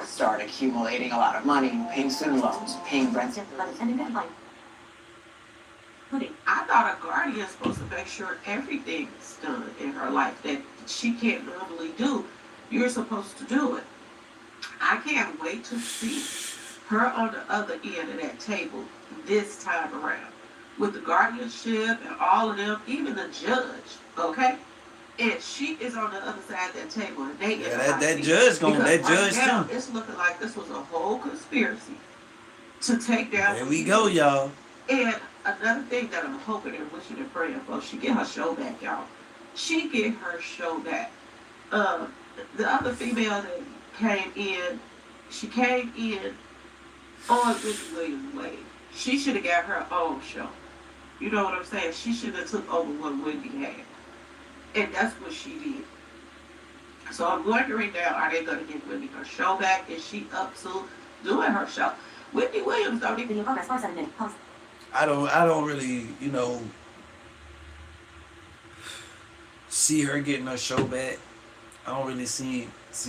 start accumulating a lot of money, paying student loans, paying rent. I thought a guardian is supposed to make sure everything's done in her life that she can't normally do. You're supposed to do it. I can't wait to see her on the other end of that table this time around with the guardianship and all of them, even the judge, okay? And she is on the other side of that table, and they that judge now, too. it's looking like this was a whole conspiracy to take down. There we go, y'all. And another thing that I'm hoping and wishing and praying for, she get her show back, y'all. She get her show back. The other female that came in, she came in on Wendy Williams' way. She should have got her own show. You know what I'm saying? She should have took over what Wendy had. And that's what she did. So I'm wondering now, are they going to give Wendy her show back? Is she up to doing her show? Wendy Williams don't even... I don't really, see her getting her show back. I don't really see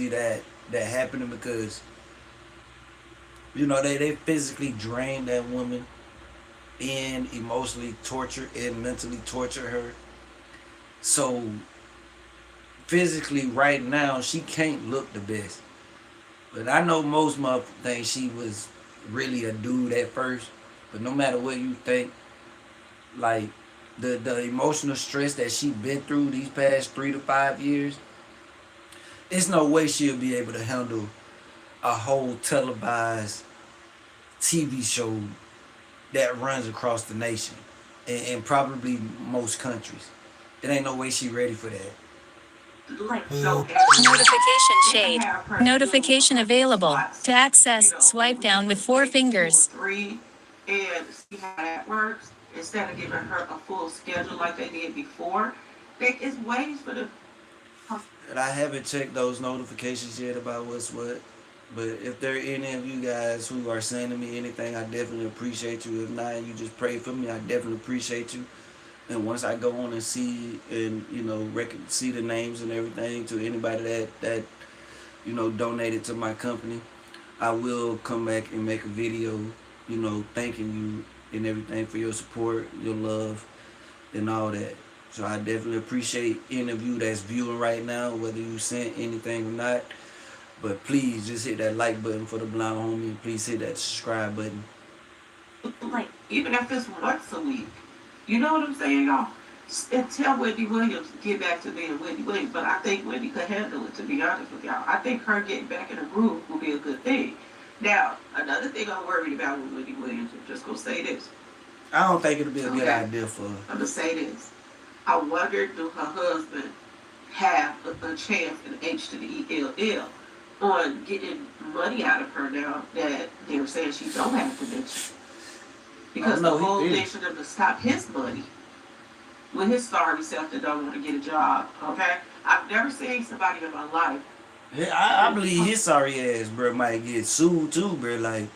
that happening because, they physically drain that woman and emotionally torture and mentally torture her. So physically right now she can't look the best. But I know most motherfuckers think she was really a dude at first. But no matter what you think, like the emotional stress that she been through these past 3 to 5 years, there's no way she'll be able to handle a whole televised TV show that runs across the nation and probably most countries. It ain't no way she ready for that. Notification shade. Notification available. To access, swipe down with 4 fingers. And see how that works. Instead of giving her a full schedule like they did before, there is ways for them. And I haven't checked those notifications yet about what's what. But if there are any of you guys who are sending me anything, I definitely appreciate you. If not, you just pray for me. I definitely appreciate you. And once I go on and see and see the names and everything to anybody that donated to my company, I will come back and make a video, thanking you and everything for your support, your love, and all that. So I definitely appreciate any of you that's viewing right now, whether you sent anything or not. But please just hit that like button for the Blind Homie, and please hit that subscribe button. Even if it's once a week. You know what I'm saying, y'all? And tell Wendy Williams to get back to being Wendy Williams. But I think Wendy could handle it, to be honest with y'all. I think her getting back in the groove will be a good thing. Now, another thing I'm worried about with Wendy Williams, I'm just going to say this. I don't think it'll be a good idea for her. I'm going to say this. I wonder, do her husband have a chance in H to the ELL on getting money out of her now that they're saying she don't have connection? Because the whole thing should have to stop his money with his sorry self that don't want to get a job, okay? I've never seen somebody in my life. Yeah, I believe his sorry ass, bro, might get sued too, bro. Like,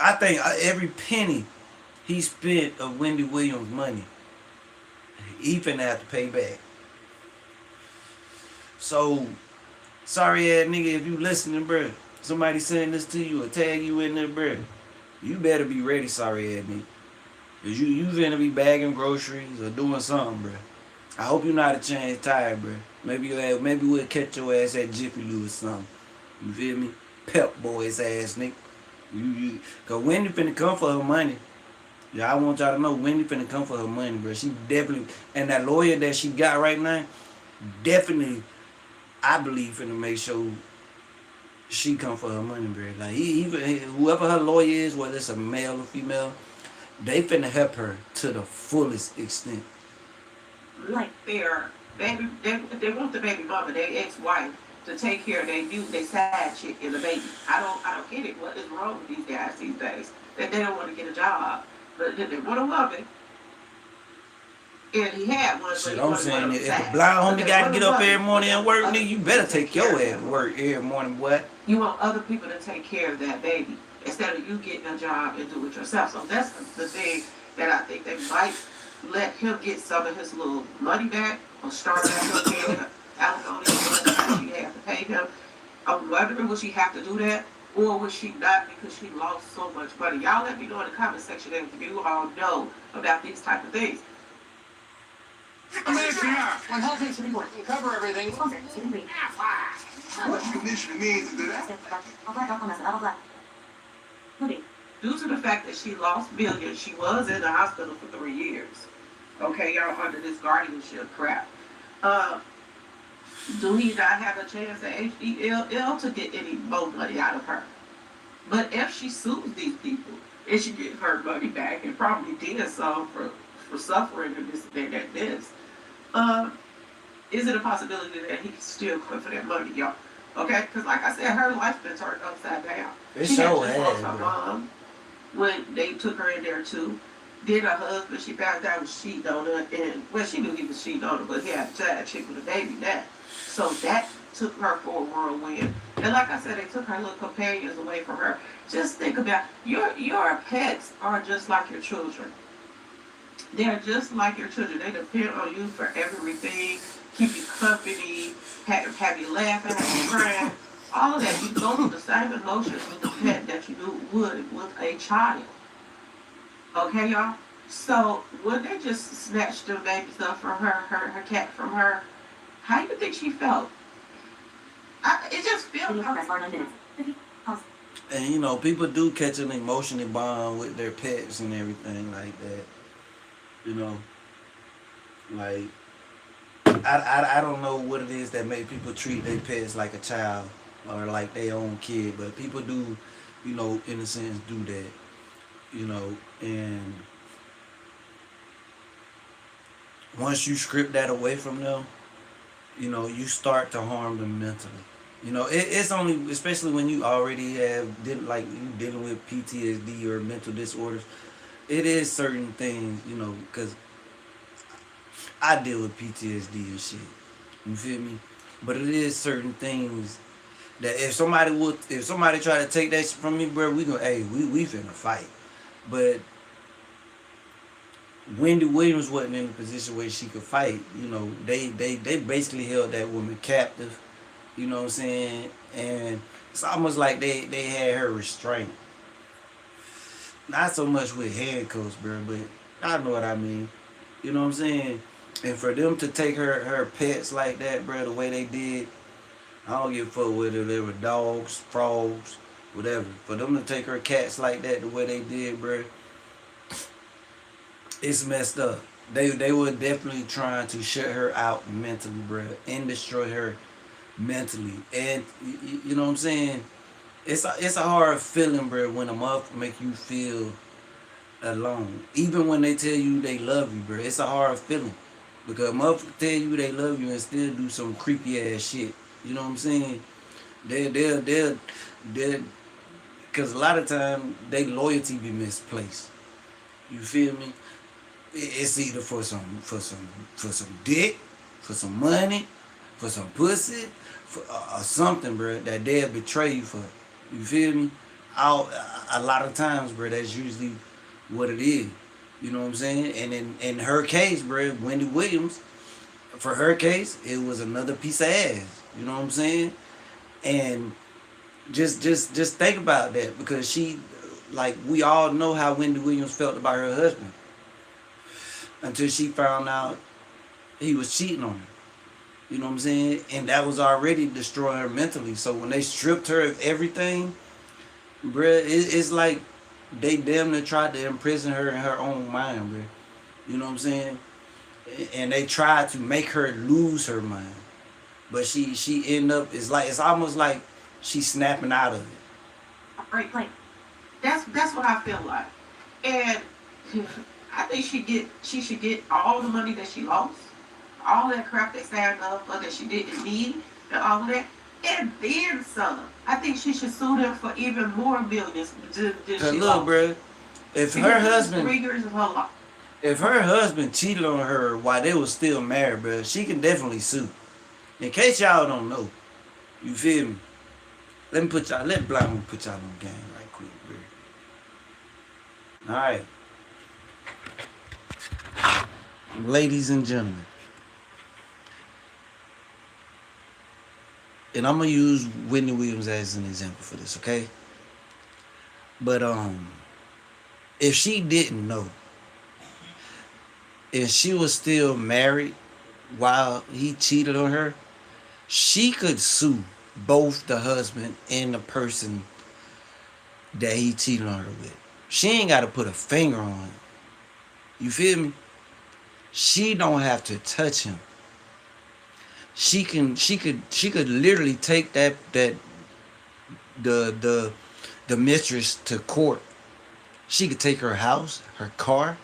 I think every penny he spent of Wendy Williams' money, he finna have to pay back. So, sorry ass nigga, if you listening, bro, somebody saying this to you or tag you in there, bro, you better be ready, sorry ass nigga. Cause you finna be bagging groceries or doing something, bro. I hope you're not a change tire, bro. Maybe we'll catch your ass at Jiffy Lube or something. You feel me? Pep Boys ass nigga. Cause Wendy finna come for her money. Yeah, I want y'all to know Wendy finna come for her money, bro. She definitely, and that lawyer that she got right now, definitely, I believe finna make sure she come for her money, bro. Like whoever her lawyer is, whether it's a male or female, they finna help her to the fullest extent. Like their baby, they want the baby mother, their ex-wife, to take care of their side chick and the baby. I don't get it. What is wrong with these guys these days? That they don't want to get a job, but they want a woman. And he had one. Shit, I'm saying if the blind homie got to get up every morning and work, nigga, you better take your ass to work every morning, boy. You want other people to take care of that baby instead of you getting a job and do it yourself. So that's the thing that I think they might let him get some of his little money back or start back again. Alimony, she have to pay him. I'm wondering, would she have to do that, or would she not because she lost so much money? Y'all let me know in the comment section if you all know about these type of things. I'm in here. When helping to cover everything. What condition means to do that? Due to the fact that she lost millions, she was in the hospital for 3 years. Okay, y'all under this guardianship crap. Do he not have a chance at HDLL to get any more money out of her? But if she sues these people, and she get her money back, and probably did so for suffering and this and that, this, is it a possibility that he can still come for that money, y'all? Okay, because like I said, her life's been turned upside down. She so had lost just her mom when they took her in there too. Then her husband, she found out was cheating on her, and well, she knew he was cheating on her, but he had a child chick with a baby now. So that took her for a whirlwind. And like I said, they took her little companions away from her. Just think about your pets are just like your children. They're just like your children. They depend on you for everything, keep you company, have you laughing, have you crying, all of that. You go through the same emotions with the pet that you would with a child. Okay, y'all? So when they just snatched the baby stuff from her cat from her, how do you think she felt? It just felt And you know, people do catch an emotional bond with their pets and everything like that. You know, like I don't know what it is that make people treat their pets like a child or like their own kid, but people do, you know, in a sense do that. You know, and once you strip that away from them, you know, you start to harm them mentally. You know, it's only, especially when you already have, like, you dealing with PTSD or mental disorders, it is certain things, you know, because I deal with PTSD and shit. You feel me? But it is certain things that if somebody try to take that shit from me, bro, we finna fight. But Wendy Williams wasn't in a position where she could fight. You know, they basically held that woman captive. You know what I'm saying? And it's almost like they had her restrained. Not so much with handcuffs, bro, but I know what I mean. You know what I'm saying? And for them to take her pets like that, bro, the way they did, I don't give a fuck whether they were dogs, frogs, whatever. For them to take her cats like that the way they did, bro, it's messed up. They were definitely trying to shut her out mentally, bro, and destroy her mentally. And you know what I'm saying? It's a hard feeling, bro, when a motherfucker make you feel alone. Even when they tell you they love you, bro, it's a hard feeling. Because a motherfucker tell you they love you and still do some creepy ass shit. You know what I'm saying? They'll because a lot of time they loyalty be misplaced. You feel me? It's either for some dick, for some money, for some pussy, or something, bro, that they'll betray you for. You feel me? A lot of times, bro, that's usually what it is. You know what I'm saying? And in her case, bro, Wendy Williams, for her case, it was another piece of ass. You know what I'm saying? And just think about that, because she, like, we all know how Wendy Williams felt about her husband until she found out he was cheating on her. You know what I'm saying? And that was already destroying her mentally. So when they stripped her of everything, bruh, it's like they damn near tried to imprison her in her own mind, bruh. You know what I'm saying? And they tried to make her lose her mind. But she end up, it's almost like she's snapping out of it. Great plan. That's what I feel like. And I think she should get all the money that she lost, all that crap they signed up for that she didn't need, and all of that, and then some. I think she should sue them for even more millions than she Cause look, lost. bruh, if Because her this is husband 3 years of her life. if her husband cheated on her while they was still married, bruh, she can definitely sue. In case y'all don't know, you feel me? Let BlindHomie put y'all on game right quick, bruh. Alright. Ladies and gentlemen. And I'm gonna use Whitney Williams as an example for this, okay? But if she didn't know, if she was still married while he cheated on her, she could sue both the husband and the person that he cheated on her with. She ain't got to put a finger on it. You feel me? She don't have to touch him. She could literally take the mistress to court. She could take her house, her car,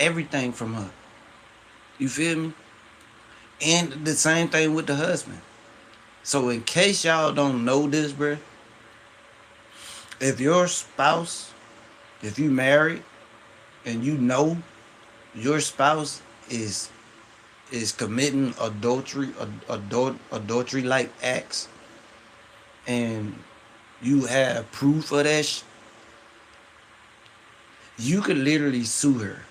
everything from her. You feel me? And the same thing with the husband. So in case y'all don't know this, bruh, if your spouse, if you married and you know your spouse is committing adultery like acts, and you have proof of that, you could literally sue her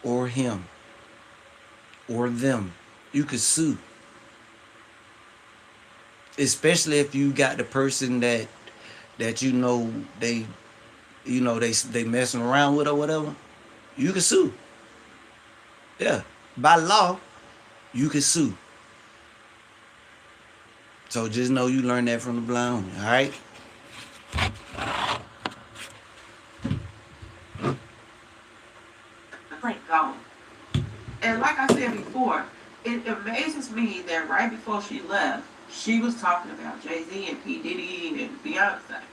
or him or them. You could sue. Especially if you got the person that you know they messing around with or whatever. You can sue. Yeah. By law, you can sue. So just know you learned that from the blind homie, alright? Like gone. And like I said before, it amazes me that right before she left, she was talking about Jay-Z and P. Diddy and Beyonce.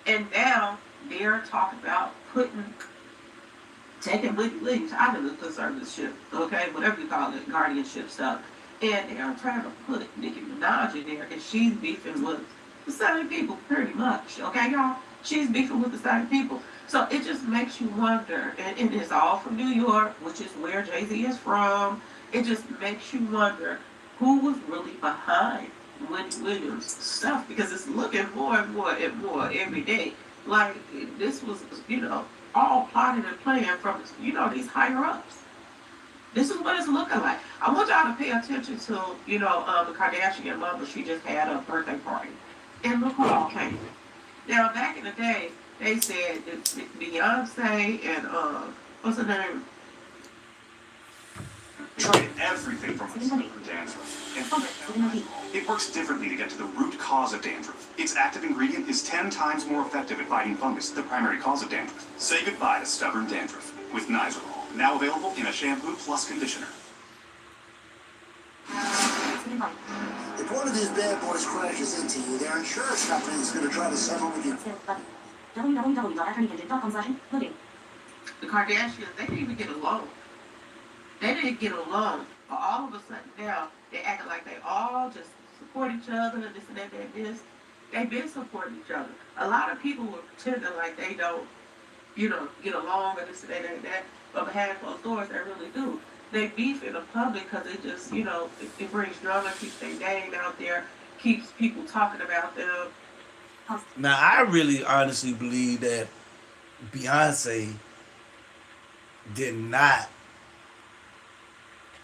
And now they're talking about taking leaves out of the conservatorship, okay, whatever you call it, guardianship stuff. And they're trying to put Nicki Minaj in there, and she's beefing with the same people, pretty much, okay, y'all? She's beefing with the same people. So it just makes you wonder, and it's all from New York, which is where Jay-Z is from. It just makes you wonder who was really behind Whitney Williams' stuff, because it's looking more and more and more every day. Like this was, all plotted and planned from, these higher ups. This is what it's looking like. I want y'all to pay attention to, the Kardashian mother. She just had a birthday party, and look who all came. Now, back in the day, they said that Beyonce and what's her name? Tried everything from dandruff. And it works differently to get to the root cause of dandruff. Its active ingredient is 10 times more effective at fighting fungus, the primary cause of dandruff. Say goodbye to stubborn dandruff with Nizoral, now available in a shampoo plus conditioner. If one of these bad boys crashes into you, their insurance company is going to try to settle with you. www.attorneygidget.com/loading. The Kardashians, they didn't even get along. They didn't get along. But all of a sudden now, they acting like they all just support each other, this and that, and this. They've been supporting each other. A lot of people were pretending like they don't, get along or this and that and that. But behind closed doors, they really do. They beef in the public because it just, it brings drama, keeps their name out there, keeps people talking about them. Now, I really honestly believe that Beyonce did not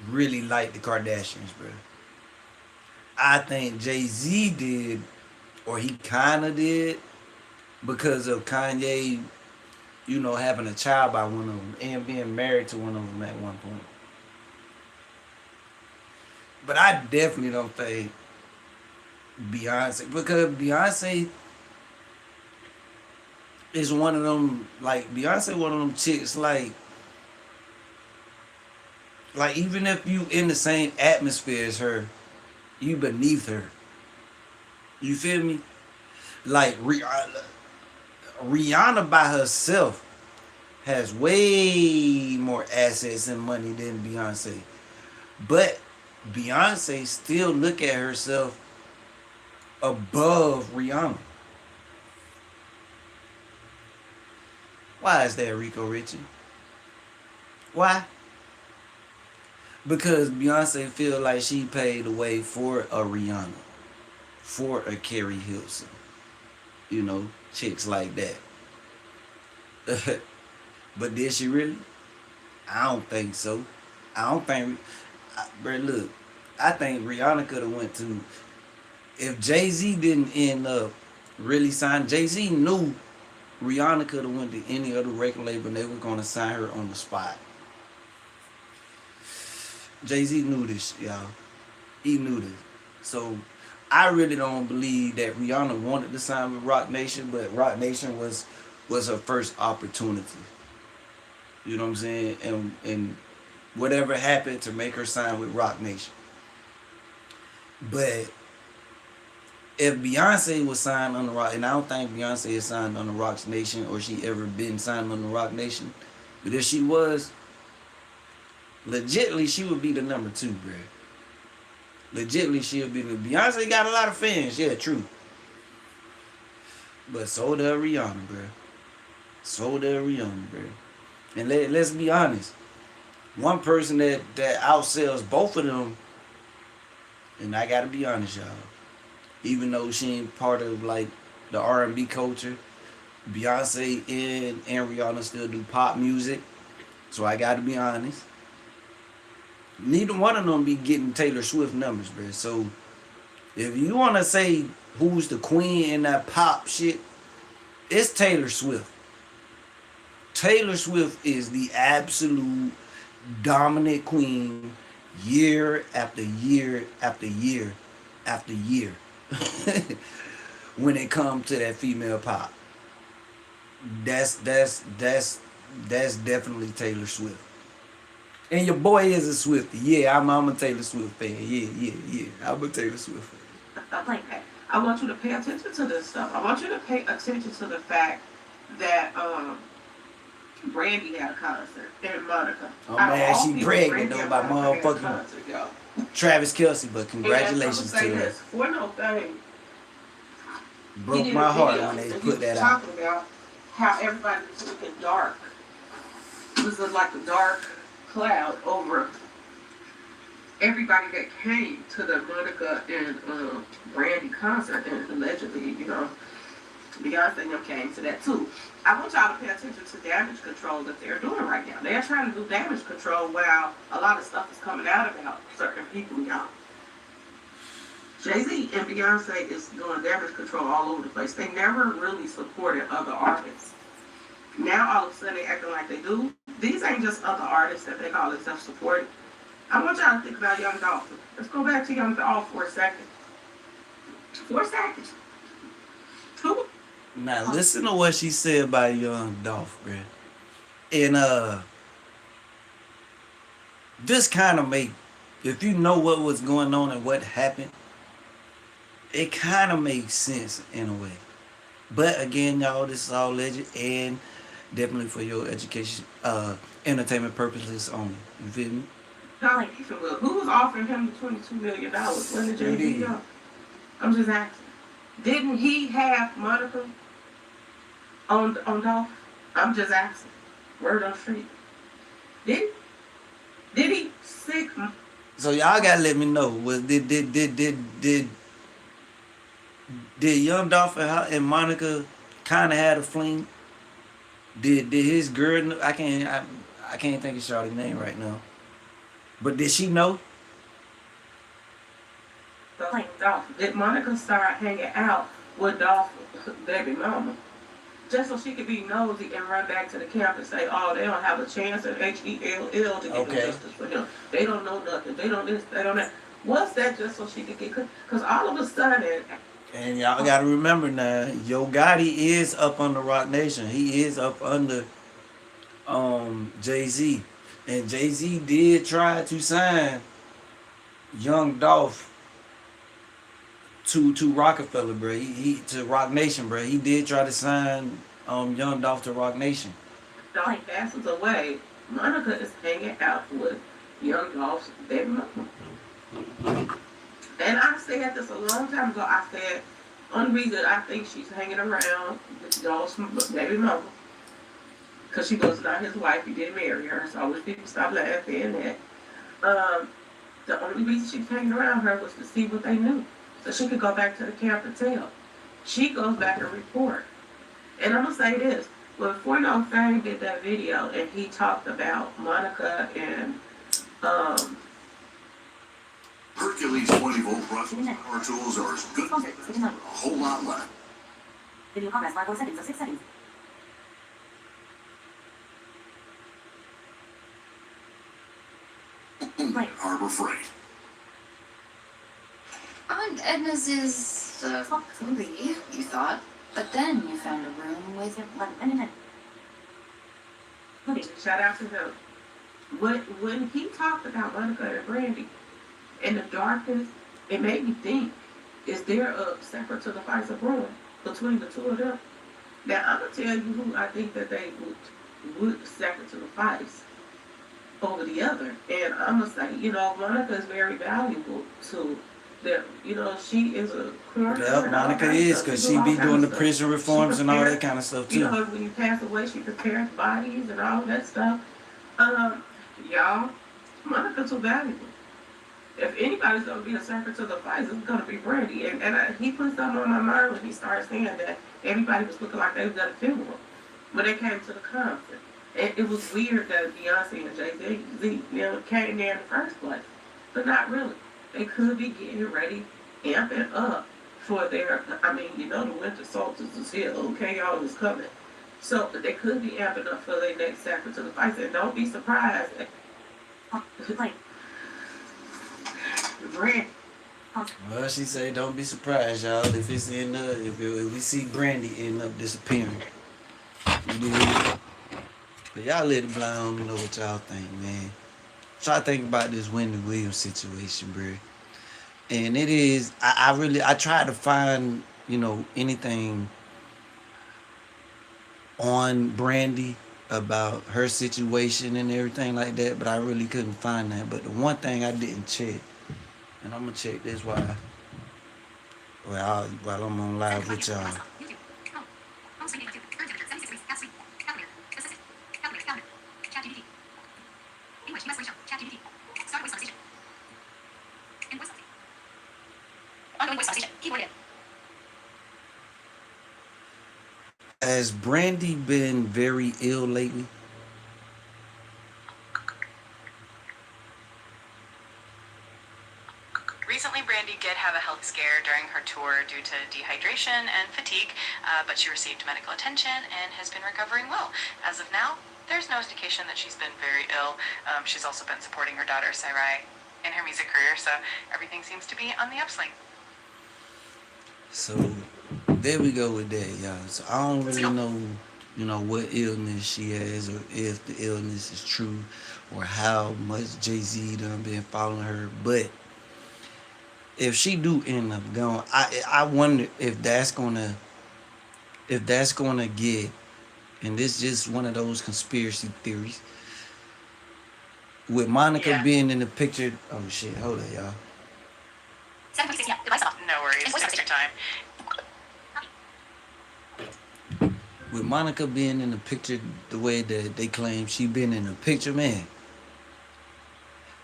really like the Kardashians, bro. I think Jay-Z did, or he kind of did, because of Kanye, having a child by one of them and being married to one of them at one point. But I definitely don't think Beyonce, because Beyonce is one of them, like, Beyonce one of them chicks, like even if you in the same atmosphere as her, you beneath her. You feel me? Like Rihanna by herself has way more assets and money than Beyonce. But Beyonce still look at herself above Rihanna. Why is that, Rico Richy? Why? Because Beyonce feel like she paid the way for a Rihanna, for a Carrie Hilson. You know, chicks like that. But did she really? I don't think so. I don't think, bro, look, I think Rihanna could have went to, if Jay-Z didn't end up really signing, Jay-Z knew Rihanna could have went to any other record label and they were going to sign her on the spot. Jay-Z knew this, y'all. He knew this. So I really don't believe that Rihanna wanted to sign with Roc Nation, but Roc Nation was her first opportunity. You know what I'm saying? And whatever happened to make her sign with Roc Nation. But if Beyonce was signed on the Roc, and I don't think Beyonce is signed on the Roc Nation or she ever been signed on the Roc Nation, but if she was, legitly she would be the number 2, bro. Legitly she would be the, Beyonce got a lot of fans, yeah, true. But so does Rihanna, bro. So does Rihanna, bro. And let's be honest. One person that outsells both of them, and I gotta be honest, y'all, even though she ain't part of like the R&B culture, Beyonce and Rihanna still do pop music. So I gotta be honest. Neither one of them be getting Taylor Swift numbers, bro. So if you wanna say who's the queen in that pop shit, it's Taylor Swift. Taylor Swift is the absolute dominant queen year after year after year after year when it comes to that female pop. That's definitely Taylor Swift. And your boy is a Swiftie. Yeah, I'm a Taylor Swift fan. Yeah. I'm a Taylor Swift fan. Stuff like that. I want you to pay attention to this stuff. I want you to pay attention to the fact that Brandy had a concert and Monica. Oh man, she pregnant though by motherfucking Travis Kelce, but congratulations to her. For no thing. Broke my heart when they put that out. Talking about how everybody was looking dark. It was like a dark cloud over everybody that came to the Monica and Brandy concert, and allegedly, you know, Beyonce and them came to that too. I want y'all to pay attention to damage control that they're doing right now. They're trying to do damage control while a lot of stuff is coming out about certain people, y'all. Jay-Z and Beyonce is doing damage control all over the place. They never really supported other artists. Now all of a sudden they acting like they do. These ain't just other artists that they call themselves supporting. I want y'all to think about Young Dolph. Let's go back to Young Dolph for a second. 4 seconds. Who? Now listen to what she said about Young Dolph, bro. And this kind of make, if you know what was going on and what happened, it kind of makes sense in a way. But again, y'all, this is all legend and definitely for your education, entertainment purposes only. You feel me? Who was offering him the $22 million? When did Jay-Z go? I'm just asking. Didn't he have Monica on Dolph? I'm just asking. Word on the street. Did he sick? So y'all gotta let me know. Was did Young Dolph and Monica kind of had a fling? Did his girl? I can't think of Shawty's name right now. But did she know? Dolph. Did Monica start hanging out with Dolph's baby mama? Just so she could be nosy and run back to the camp and say, oh, they don't have a chance at HELL to get justice for him. They don't know nothing. They don't this, they don't that. Was that just so she could get? Because all of a sudden, And y'all gotta remember now, Yo Gotti is up under Rock Nation. He is up under Jay-Z. And Jay-Z did try to sign Young Dolph to Rockefeller, bro. He to Rock Nation, bro. He did try to sign Young Dolph to Rock Nation. Dolph passes away. Monica is hanging out with Young Dolph's baby mama. And I said this a long time ago. I said, only reason I think she's hanging around with Dolph's baby mama, because she was not his wife. He didn't marry her. So I wish people stop laughing at that. The only reason she's hanging around her was to see what they knew, so she could go back to the camp and tell. She goes back and report. And I'm gonna say this: when 40 Fame did that video and he talked about Monica and Hercules 20-volt power tools are as good, a whole lot less. Video progress 5 more seconds of 6 seconds. Harbor Freight. Aunt Edna's is free, you thought. But then you found a room with shout out to him. When he talked about Monica and Brandy in the darkness, it made me think, is there a separate to the fights of brewing between the two of them? Now I'm gonna tell you who I think that they would separate to the fights over the other. And I'm gonna say, Monica is very valuable to them. She is a coroner. Yeah, Monica is, because she be doing the prison reforms and all that kind of stuff too. When you pass away, she prepares bodies and all that stuff. Y'all, Monica's so valuable. If anybody's gonna be a secret to the fights, it's gonna be Brandy. And he put something on my mind when he started saying that everybody was looking like they was at a funeral when they came to the concert. It was weird that Beyonce and Jay-Z came there in the first place, but not really. They could be getting ready, amping up for their, the winter solstice is here, okay, y'all is coming. So they could be amping up for their next secret to the fights, and don't be surprised. Brandy. Well, she say, don't be surprised, y'all, if it's if we see Brandy end up disappearing. But y'all let it blind on me know what y'all think, man. Try to think about this Wendy Williams situation, bro. And it is, I try to find, anything on Brandy about her situation and everything like that, but I really couldn't find that. But the one thing I didn't check, and I'm gonna check this while I'm on live with y'all. Has Brandy been very ill lately? Recently, Brandy did have a health scare during her tour due to dehydration and fatigue, but she received medical attention and has been recovering well. As of now, there's no indication that she's been very ill. She's also been supporting her daughter, Sarai, in her music career, so everything seems to be on the upswing. So there we go with that, y'all. So I don't really know, what illness she has, or if the illness is true, or how much Jay-Z done been following her. But if she do end up going, I wonder if that's gonna get, and this is just one of those conspiracy theories, with Monica being in the picture. Oh shit, hold on, y'all. No worries, take your time. With Monica being in the picture the way that they claim she been in the picture, man.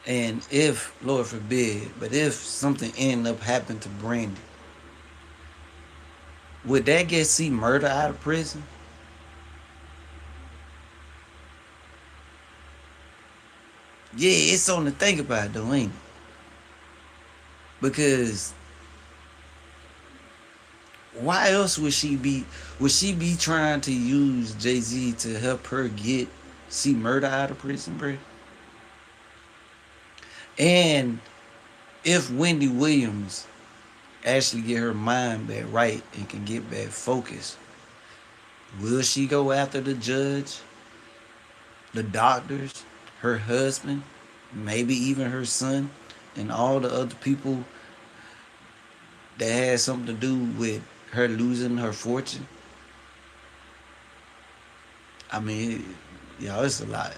And if, Lord forbid, but if something end up happening to Brandy, would that get C murder out of prison? Yeah, it's something to think about though, ain't it? Because why else would she be trying to use Jay-Z to help her get C murder out of prison, bro? And if Wendy Williams actually get her mind back right and can get back focused, will she go after the judge, the doctors, her husband, maybe even her son, and all the other people that had something to do with her losing her fortune? I mean, y'all, it's a lot.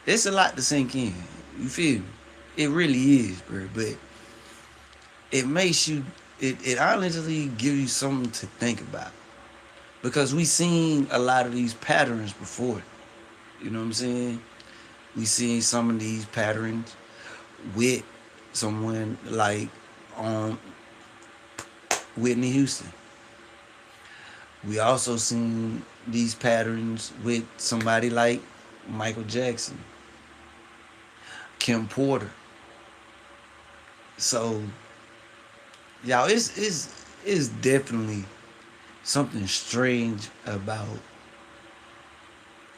It's a lot to sink in. You feel me? It really is, bro. But it makes you, it honestly gives you something to think about. Because we seen a lot of these patterns before. You know what I'm saying? We seen some of these patterns with someone like Whitney Houston. We also seen these patterns with somebody like Michael Jackson, Kim Porter. So, y'all, it's definitely something strange about,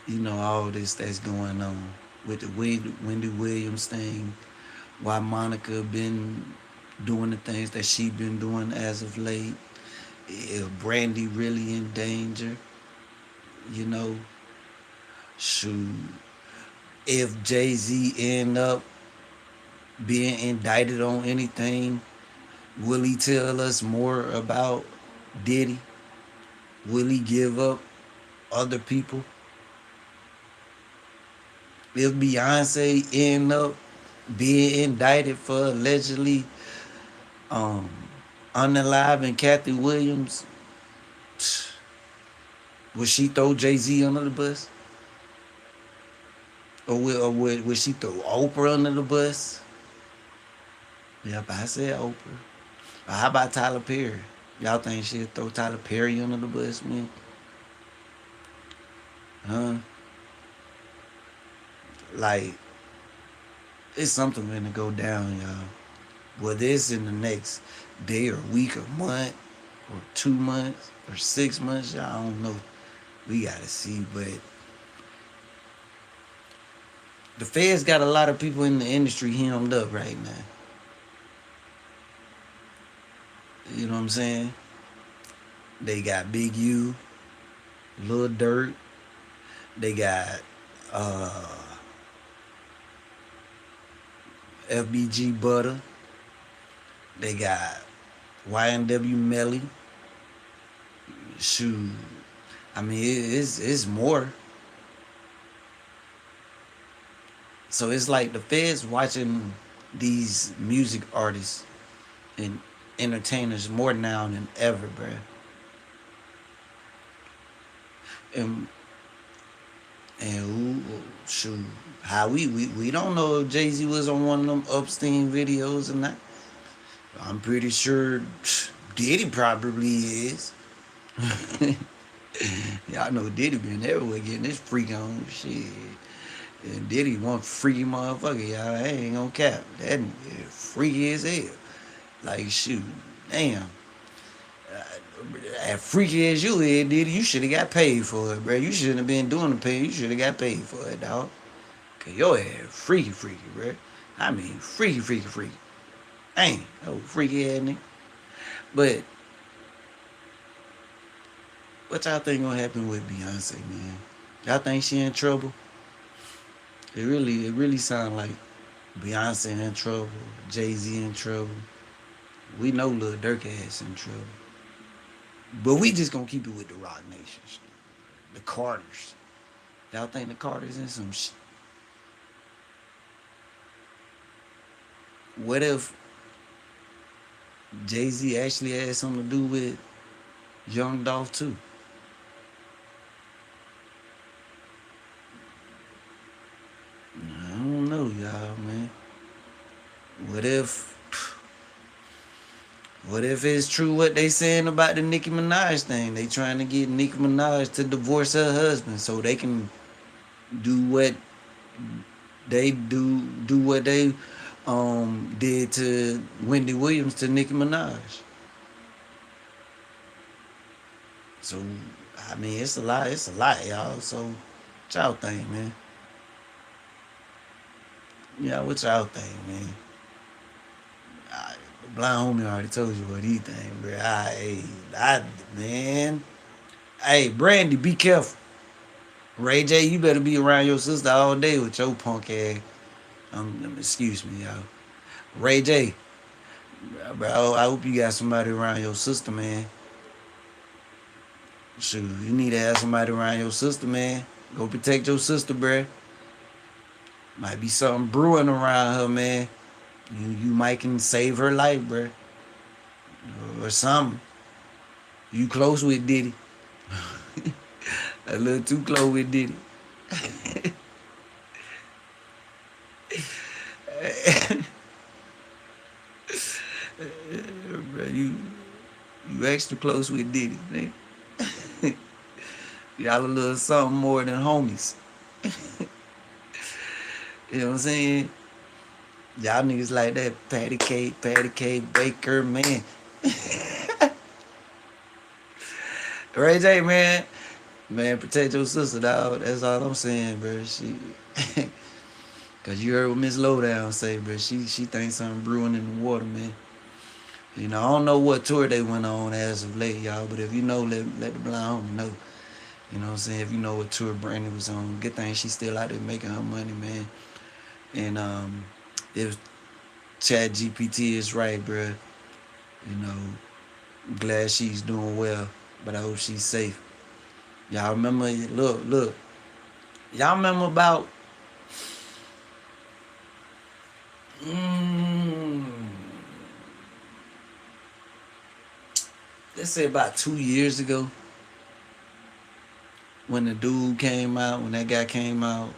you know, all this that's going on with the Wendy Williams thing. Why Monica been doing the things that she been doing as of late. Is Brandy really in danger? You know, shoot. If Jay-Z end up being indicted on anything, will he tell us more about Diddy? Will he give up other people? If Beyonce end up being indicted for allegedly unaliving Kathy Williams, will she throw Jay-Z under the bus? Or will she throw Oprah under the bus? Yep, I said Oprah. Or how about Tyler Perry? Y'all think she'll throw Tyler Perry under the bus, man? Huh? Like, it's something gonna go down, y'all. Whether it's in the next day or week or month or 2 months or 6 months, y'all, I don't know. We gotta see, but the feds got a lot of people in the industry hemmed up right now. You know what I'm saying? They got Big U, Lil Durk. They got FBG Butter. They got YNW Melly. Shoot. I mean, it's more. So it's like the feds watching these music artists and entertainers more now than ever, bruh. And shoot, how we don't know if Jay-Z was on one of them Epstein videos or not. I'm pretty sure Diddy probably is. Y'all know Diddy been everywhere getting this freak on shit. And Diddy one freaky motherfucker, y'all. I ain't gonna cap. That freaky as hell. Like, shoot, damn. As freaky as you is, Diddy, you should have got paid for it, bro. You shouldn't have been doing the pay. You should have got paid for it, dog. Cause your ass freaky, bro. I mean, freaky. Ain't oh freaky ass nigga. But what y'all think gonna happen with Beyonce, man? Y'all think she in trouble? It really sound like Beyonce in trouble, Jay-Z in trouble. We know Lil Durk ass in trouble. But we just gonna keep it with the Rock Nation shit. The Carters. Y'all think the Carters in some shit? What if Jay-Z actually had something to do with Young Dolph too? I don't know, y'all, man. What if it's true what they saying about the Nicki Minaj thing? They trying to get Nicki Minaj to divorce her husband so they can do what they did to Wendy Williams to Nicki Minaj. So I mean, it's a lot, y'all. So what y'all think, man? Yeah, what y'all think, man? Blind homie already told you what he think, bro. Man. Hey, Brandy, be careful. Ray J, you better be around your sister all day with your punk ass. Excuse me, y'all. Ray J, bro, I hope you got somebody around your sister, man. Shoot, you need to have somebody around your sister, man. Go protect your sister, bruh. Might be something brewing around her, man. You might can save her life, bruh. Or something. You close with Diddy. A little too close with Diddy. Bro, you extra close with Diddy, man. Y'all a little something more than homies. You know what I'm saying? Y'all niggas like that patty cake, baker, man. Ray J, man. Man, protect your sister, dog. That's all I'm saying, bro. Cause you heard what Miss Lowdown say, bro. She thinks something brewing in the water, man. You know, I don't know what tour they went on as of late, y'all. But if you know, let the blind homie know. You know what I'm saying? If you know what tour Brandy was on, good thing she's still out there making her money, man. And if Chat GPT is right, bro, you know, I'm glad she's doing well, but I hope she's safe. Y'all remember? Look. Y'all remember about? Let's say about 2 years ago, when the dude came out, when that guy came out,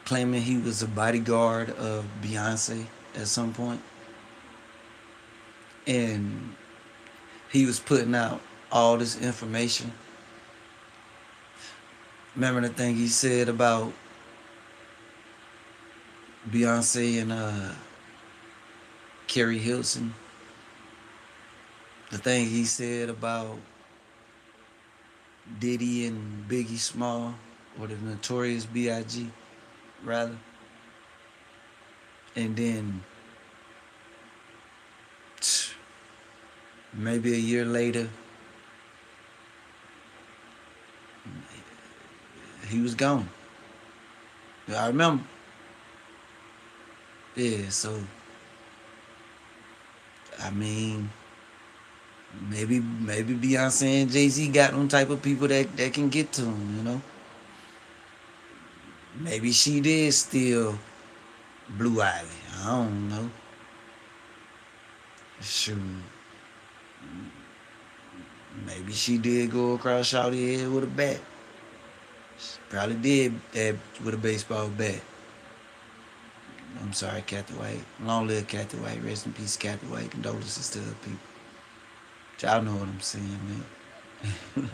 claiming he was a bodyguard of Beyonce at some point, and he was putting out all this information. Remember the thing he said about Beyonce and Carrie Hilson? The thing he said about Diddy and Biggie Small, or the Notorious B.I.G., rather. And then maybe a year later, he was gone. I remember. Yeah, so I mean, maybe Beyonce and Jay-Z got them type of people that can get to him, you know. Maybe she did steal Blue Ivy. I don't know. Shoot. Maybe she did go across Shawty's head with a bat. She probably did that with a baseball bat. I'm sorry, Kathy White. Long live Kathy White. Rest in peace, Kathy White. Condolences to the people. Y'all know what I'm saying, man.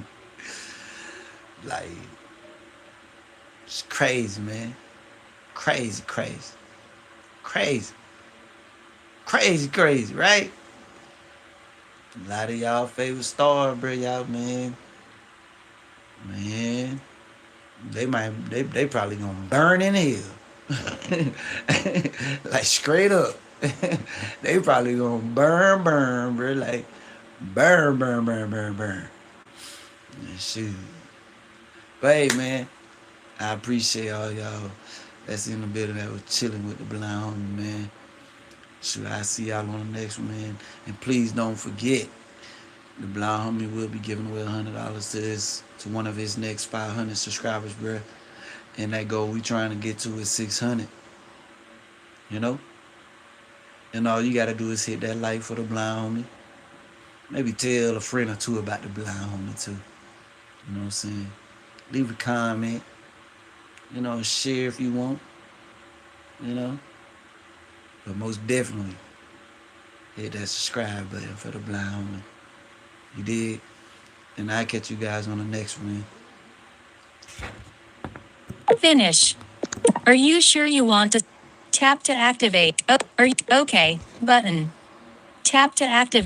Like, it's crazy, man. Crazy, right? A lot of y'all favorite stars, bro, y'all, man. They probably gonna burn in hell. Like, straight up. They probably gonna burn, bro. Like, burn. Shoot. But hey, man, I appreciate all y'all that's in the building that was chilling with the blind homie, man. Shoot, I see y'all on the next one, man. And please don't forget, the blind homie will be giving away $100 to one of his next 500 subscribers, bro. And that goal we trying to get to is 600. You know? And all you gotta do is hit that like for the blind homie. Maybe tell a friend or two about the blind homie too. You know what I'm saying? Leave a comment. You know, share if you want. You know? But most definitely, hit that subscribe button for the blind homie. You did? And I'll catch you guys on the next one. Finish. Are you sure you want to tap to activate? Okay, button. Tap to activate.